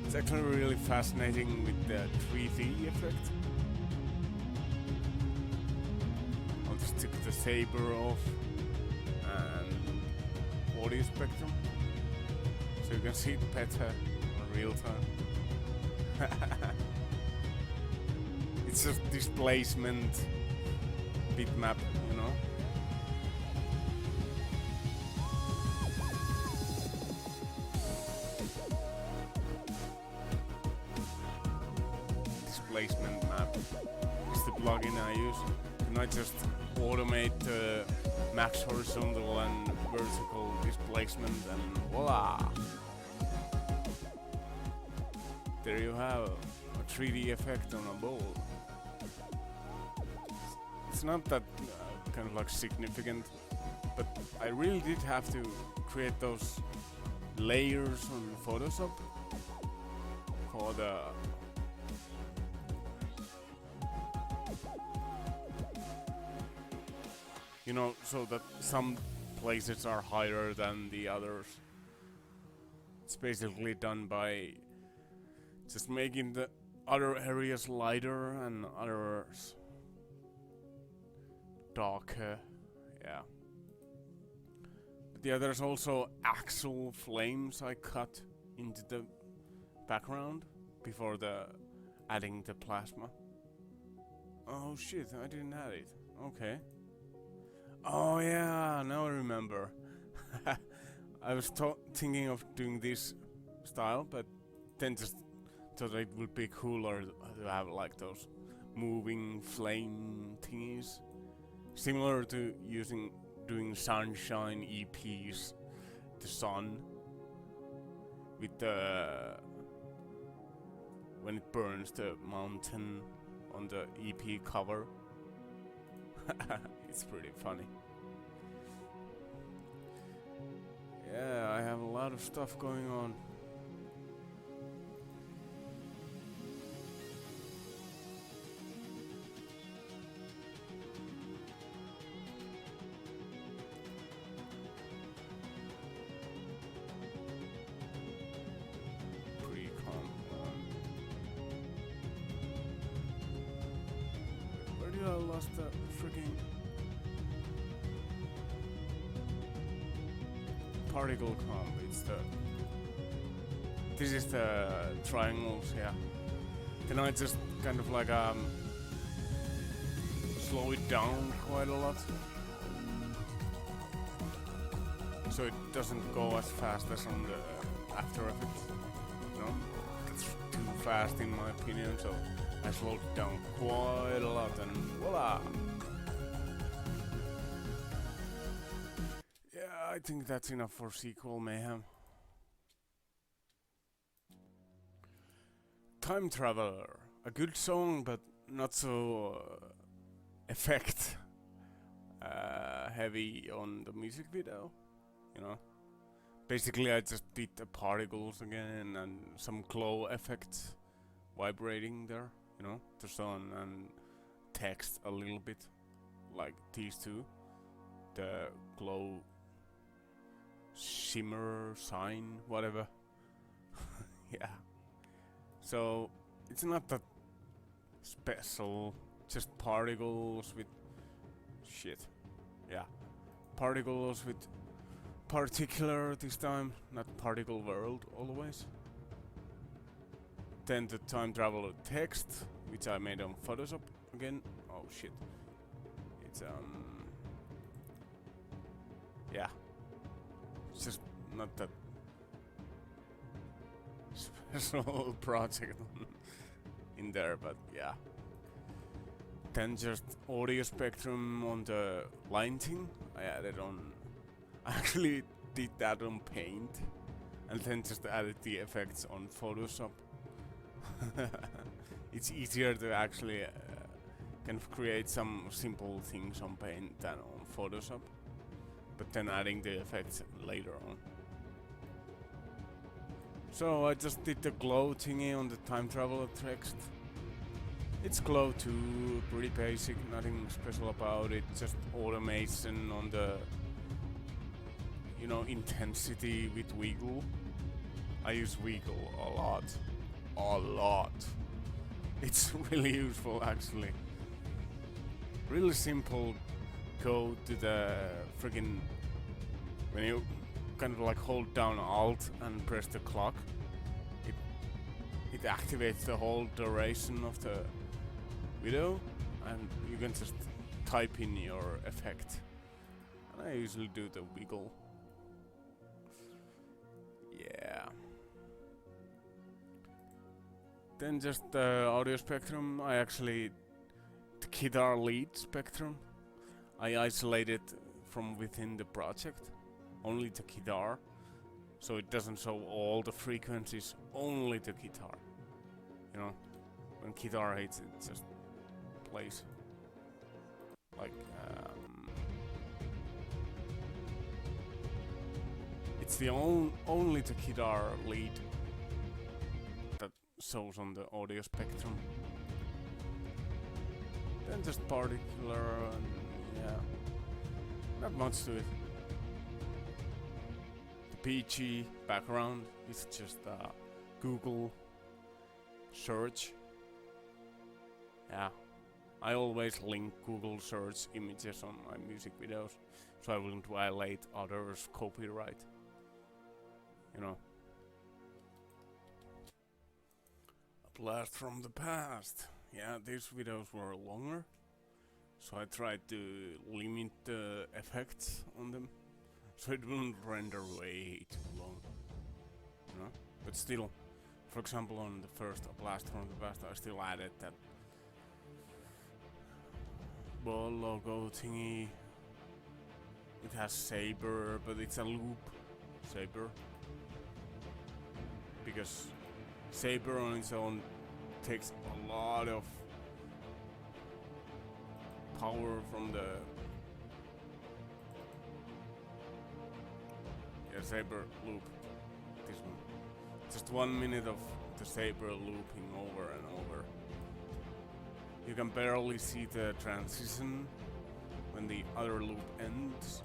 It's actually really fascinating with the 3D effect. I'll just take the saber off and audio spectrum so you can see it better in real time. It's just displacement bitmap, you know? Displacement map is the plugin I use, and I just automate the max horizontal and vertical displacement, and voila! There you have a 3D effect on a ball. It's not that kind of like significant, but I really did have to create those layers on Photoshop for the you know, so that some places are higher than the others. It's basically done by just making the other areas lighter and others darker, yeah. But yeah, there's also actual flames I cut into the background before adding the plasma. Oh shit, I didn't add it. Okay. Oh yeah, now I remember. I was thinking of doing this style, but then just thought it would be cooler to have like those moving flame thingies. Similar to doing sunshine EPs, the sun, with when it burns the mountain on the EP cover. It's pretty funny. Yeah, I have a lot of stuff going on. Pre-comp. Where did I lost the freaking particle comp? It's this is the triangles, yeah. Then I just kind of like slow it down quite a lot, so it doesn't go as fast as on the After Effects. You know, it's too fast in my opinion, so I slowed it down quite a lot, and voila! Yeah, I think that's enough for Sequel Mayhem. Time Traveler, a good song, but not so effect heavy on the music video, you know. Basically I just did the particles again and some glow effects vibrating there, you know, the sun, and text a little bit, like these two, the glow shimmer sign, whatever. Yeah. So it's not that special, just particles with shit. Yeah. Particles with particular this time, not particle world always. Then the time traveler text which I made on Photoshop again. Oh shit. It's yeah. It's just not that special project in there, but yeah. Then just audio spectrum on the line thing. I added on. I actually did that on Paint, and then just added the effects on Photoshop. It's easier to actually kind of create some simple things on Paint than on Photoshop, but then adding the effects later on. So I just did the glow thingy on the time traveler text. It's glow too, pretty basic, nothing special about it, just automation on the, you know, intensity with wiggle. I use wiggle a lot. It's really useful actually. Really simple. Go to the friggin' when you kind of like hold down Alt and press the clock, it activates the whole duration of the video, and you can just type in your effect. And I usually do the wiggle. Yeah. Then just the audio spectrum. I actually the guitar lead spectrum. I isolated from within the project, only the guitar, so it doesn't show all the frequencies, only the guitar. You know, when guitar hits, it just plays like it's the only the guitar lead that shows on the audio spectrum. Then just particular and yeah, not much to it. The PG background is just Google search. Yeah, I always link Google search images on my music videos, so I wouldn't violate others' copyright. You know. A blast from the past. Yeah, these videos were longer, so I tried to limit the effects on them, so it wouldn't render way too long. You know? But still, for example, on the first A Blast from the Past, I still added that ball logo thingy. It has Saber, but it's a loop Saber, because Saber on its own takes a lot of power from the Saber loop. This one, just 1 minute of the Saber looping over and over. You can barely see the transition when the other loop ends.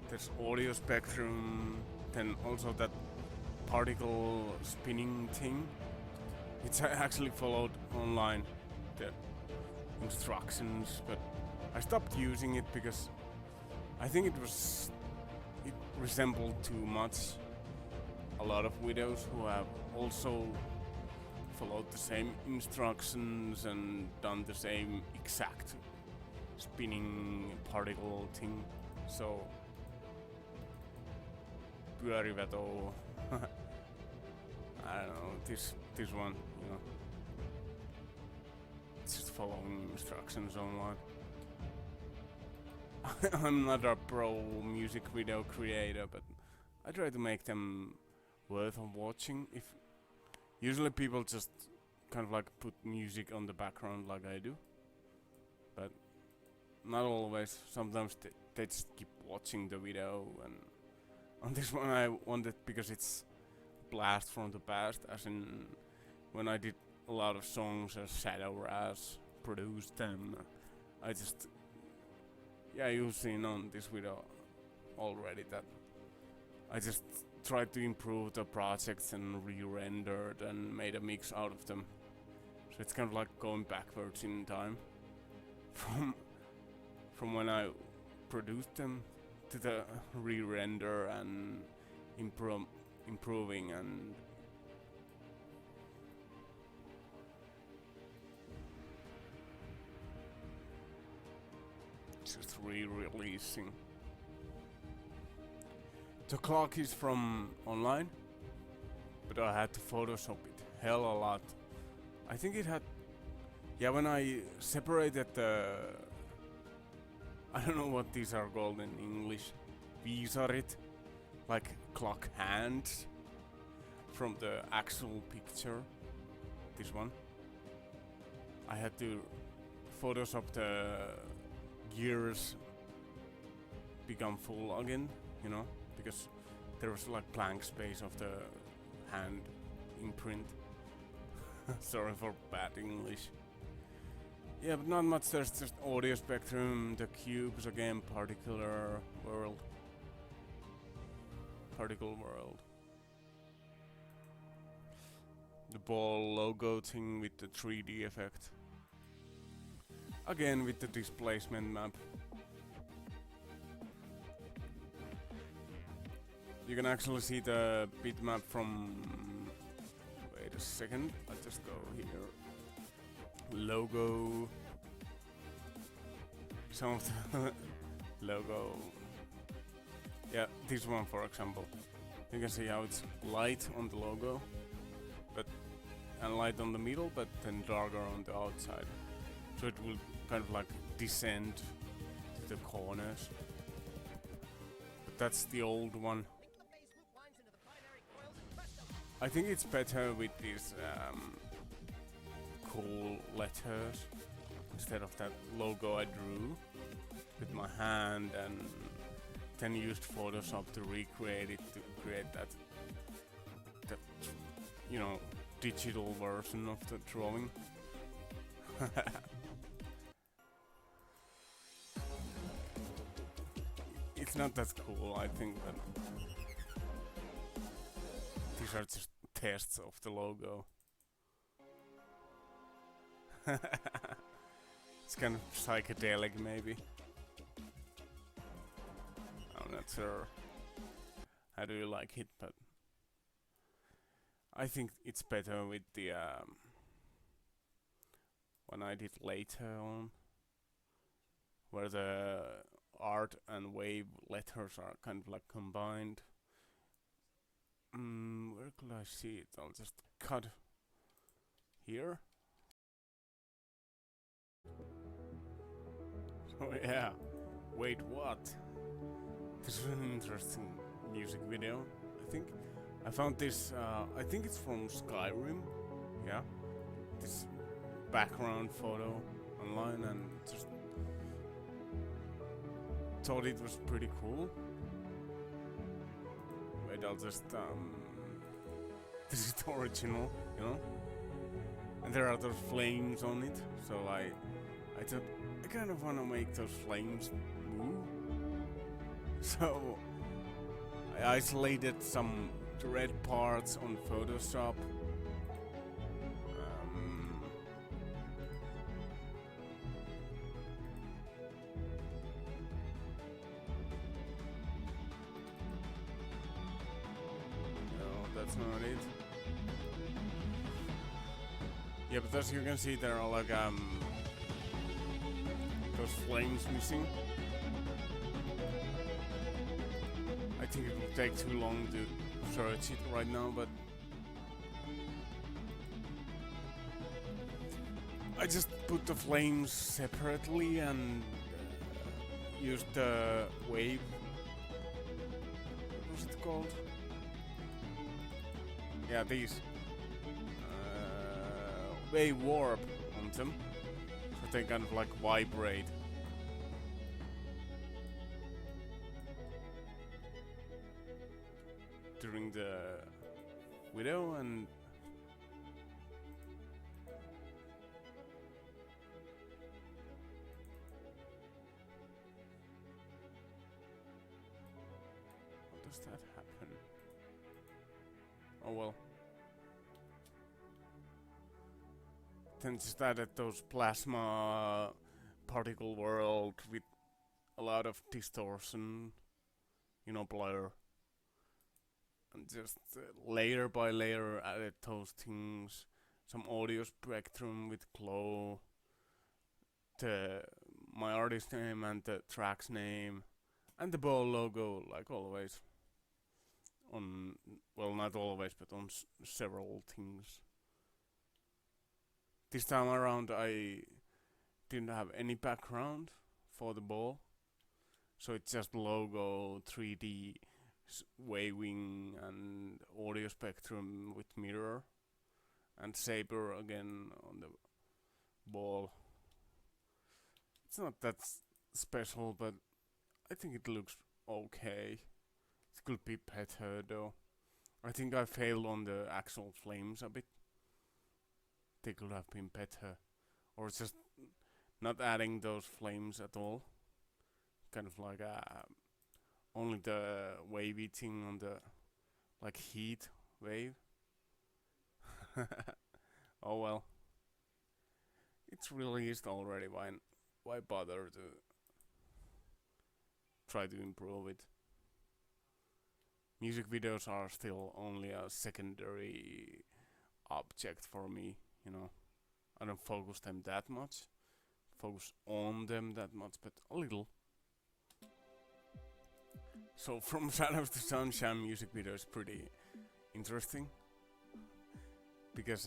There's audio spectrum, then also that particle spinning thing, which I actually followed online, the instructions, but I stopped using it because I think it resembled too much a lot of videos who have also followed the same instructions and done the same exact spinning particle thing. So pyöriveto. I don't know, this one, you know. It's just following instructions online. I'm not a pro music video creator, but I try to make them worth of watching. If usually people just kind of like put music on the background like I do, but not always. Sometimes they just keep watching the video, and on this one I wanted, because it's blast from the past, as in when I did a lot of songs as Shadow Raz produced them, I just, yeah, you've seen on this video already that I just tried to improve the projects and re-rendered and made a mix out of them. So it's kind of like going backwards in time from when I produced them to the re-render and improving and just re-releasing. The clock is from online, but I had to Photoshop it hell a lot. I think it had, yeah, when I separated the, I don't know what these are called in English, visarit, like clock hands, from the actual picture, this one. I had to Photoshop the gears become full again, you know, because there was like blank space of the hand imprint. Sorry for bad English. Yeah, but not much. There's just audio spectrum, the cubes again, particle world. The ball logo thing with the 3D effect. Again with the displacement map. You can actually see the bitmap from... Wait a second, I'll just go here. Logo. Some of the logo. Yeah, this one for example. You can see how it's light on the logo, and light on the middle, but then darker on the outside. So it will kind of like descend to the corners. But that's the old one. I think it's better with these cool letters instead of that logo I drew with my hand and then used Photoshop to recreate it, to create that you know, digital version of the drawing. It's not that cool, I think, but these are just tests of the logo. It's kind of psychedelic, maybe. I'm not sure how do you like it, but I think it's better with the one I did later on, where the art and wave letters are kind of like combined. Where could I see it? I'll just cut here. Oh yeah, wait, what? This is an interesting music video, I think. I found this, I think it's from Skyrim, yeah. This background photo online and just thought it was pretty cool. Wait, I'll just, this is the original, you know? And there are those flames on it, so I thought, I kind of want to make those flames move. So, I isolated some red parts on Photoshop. No, that's not it. Yeah, but as you can see, there are like those flames missing. I think it will take too long to search it right now, but I just put the flames separately and used the wave. What was it called? Yeah, these wave warp on them, so they kind of like vibrate. During the video, and how does that happen? Oh well. Then just added those plasma particle world with a lot of distortion, you know, blur. And just layer by layer added those things, some audio spectrum with glow, the my artist name and the track's name and the ball logo, like always. On, well, not always, but on several things. This time around I didn't have any background for the ball, so it's just logo, 3D waving and audio spectrum with mirror and saber again on the ball. It's not that special, but I think it looks okay. It could be better though. I think I failed on the actual flames a bit. They could have been better, or just not adding those flames at all. Kind of like only the wavy thing on the like heat wave. Oh well. It's released already. Why bother to try to improve it? Music videos are still only a secondary object for me, you know. I don't focus them that much, focus on them that much, but a little. So from Shadows to Sunshine music video is pretty interesting because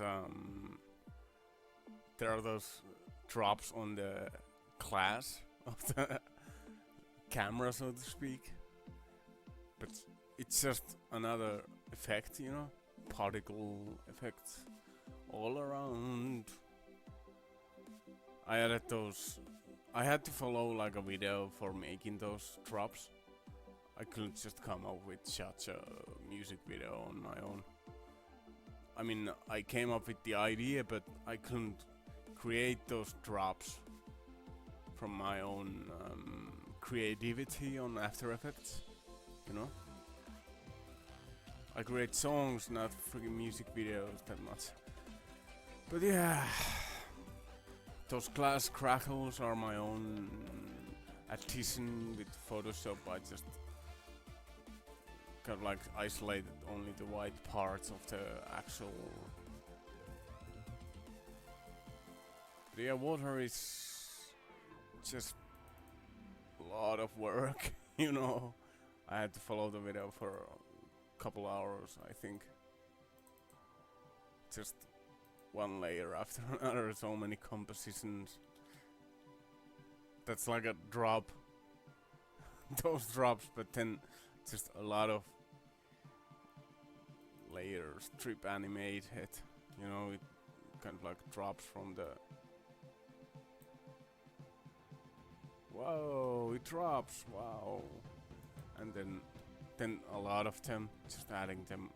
there are those drops on the glass of the camera, so to speak, but it's just another effect, you know, particle effects all around. I added those. I had to follow like a video for making those drops. I couldn't just come up with such a music video on my own. I mean, I came up with the idea, but I couldn't create those drops from my own creativity on After Effects, you know? I create songs, not freaking music videos that much. But yeah, those glass crackles are my own addition with Photoshop. I just kind of like isolated only the white parts of the actual. But yeah, water is just a lot of work, you know. I had to follow the video for a couple hours, I think. Just one layer after another, so many compositions. That's like a drop. Those drops, but then just a lot of layers, strip animate it, you know, it kind of like drops from the. Whoa, it drops, wow. And then a lot of them, just adding them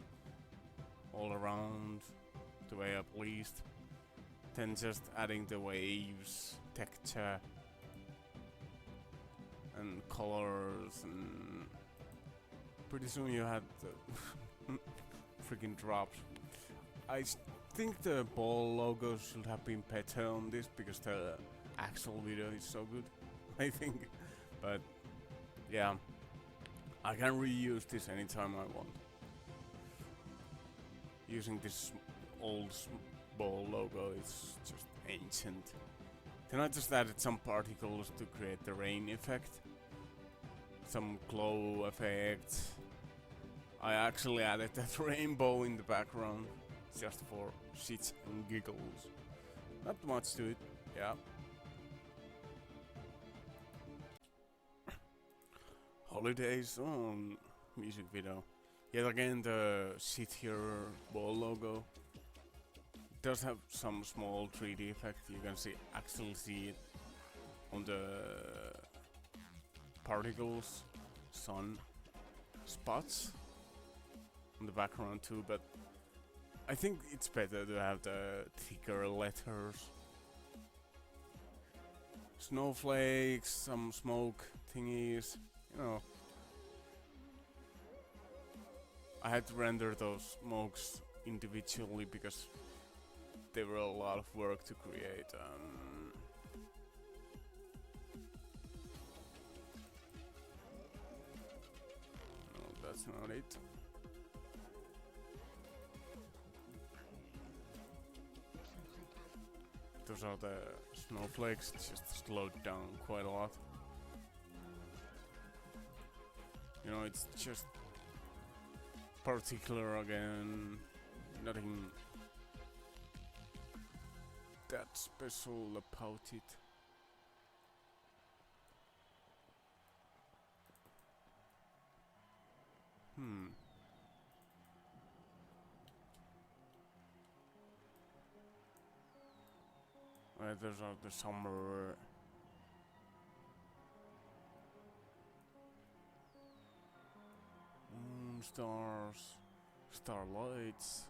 all around the way up least. Then just adding the waves, texture, and colors, and pretty soon you had the freaking drops. I think the ball logo should have been better on this because the actual video is so good, I think. But yeah, I can reuse this anytime I want. Using this old ball logo is just ancient. Then I just added some particles to create the rain effect. Some glow effects. I actually added that rainbow in the background just for shits and giggles. Not much to it, yeah. Holidays on music video. Yet again, the shittier ball logo does have some small 3D effect. You can actually see it on the particles, sun spots on the background too, but I think it's better to have the thicker letters. Snowflakes, some smoke thingies, you know. I had to render those smokes individually because they were a lot of work to create. No, that's not it. those are the snowflakes. It's just slowed down quite a lot. You know, it's just particular again. Nothing that special about it. Those are the summer moon stars, starlights.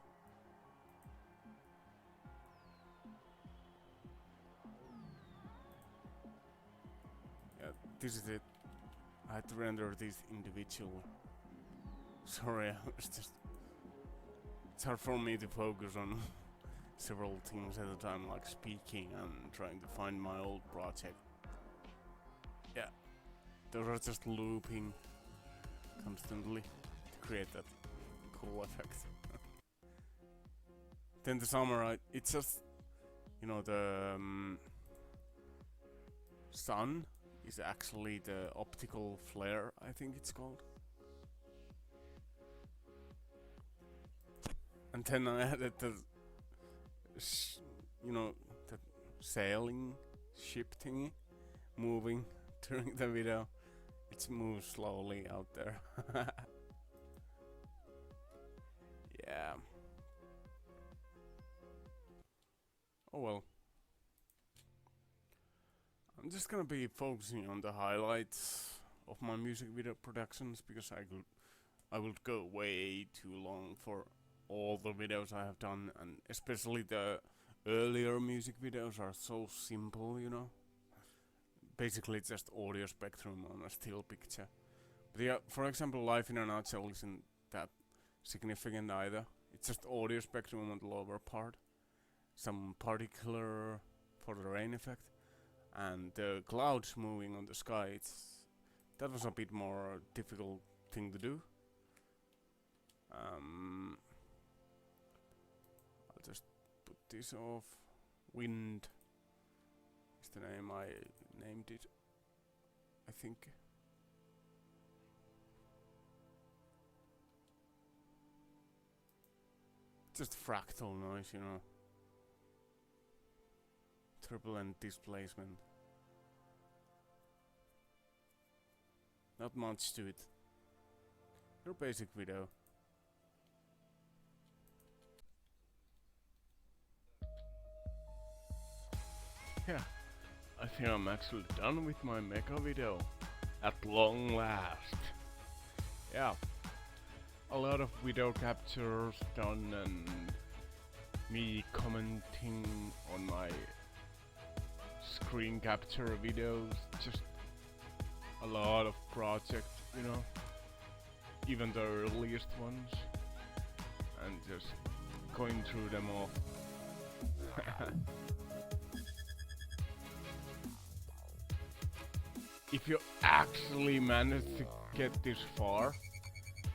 Yeah, this is it. I had to render this individual. Sorry, I was just. It's hard for me to focus on several things at a time, like speaking and trying to find my old project. Yeah, those are just looping constantly to create that cool effect. Then the summer, it's just, you know, the sun is actually the optical flare, I think it's called. And then I added the you know, the sailing ship thingy moving during the video. It moves slowly out there. Yeah. Oh well. I'm just gonna be focusing on the highlights of my music video productions because I would go way too long for all the videos I have done, and especially the earlier music videos are so simple, you know. Basically it's just audio spectrum on a still picture. But yeah, for example, Life in a Nutshell isn't that significant either. It's just audio spectrum on the lower part, some particular for the rain effect, and the clouds moving on the sky. That was a bit more difficult thing to do. I'll just put this off. Wind is the name I named it, I think. Just fractal noise, you know. Turbulent displacement. Not much to it. Your basic video. Yeah, I think I'm actually done with my mecha video. At long last. Yeah, a lot of video captures done and me commenting on my screen capture videos. Just a lot of projects, you know, even the earliest ones, and just going through them all. If you actually managed to get this far,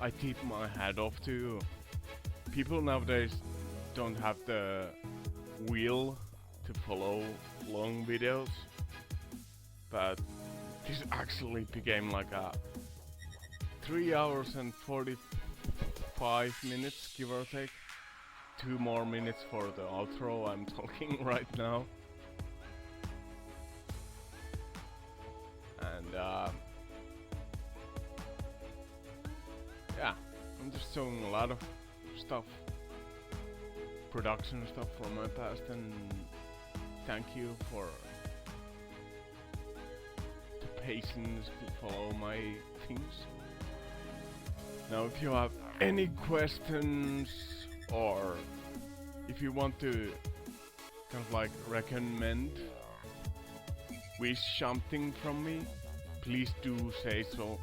I tip my hat off to you. People nowadays don't have the will to follow long videos, but this actually became like a 3 hours and 45 minutes, give or take. 2 more minutes for the outro I'm talking right now. And yeah, I'm just showing a lot of stuff, production stuff from my past, and thank you for the patience to follow my things. Now if you have any questions, or if you want to kind of like recommend, wish something from me, please do say so.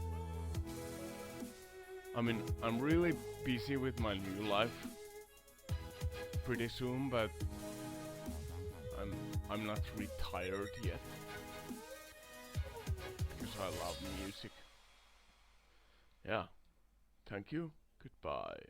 I mean, I'm really busy with my new life pretty soon, but I'm not retired yet because I love music. Yeah, thank you, goodbye.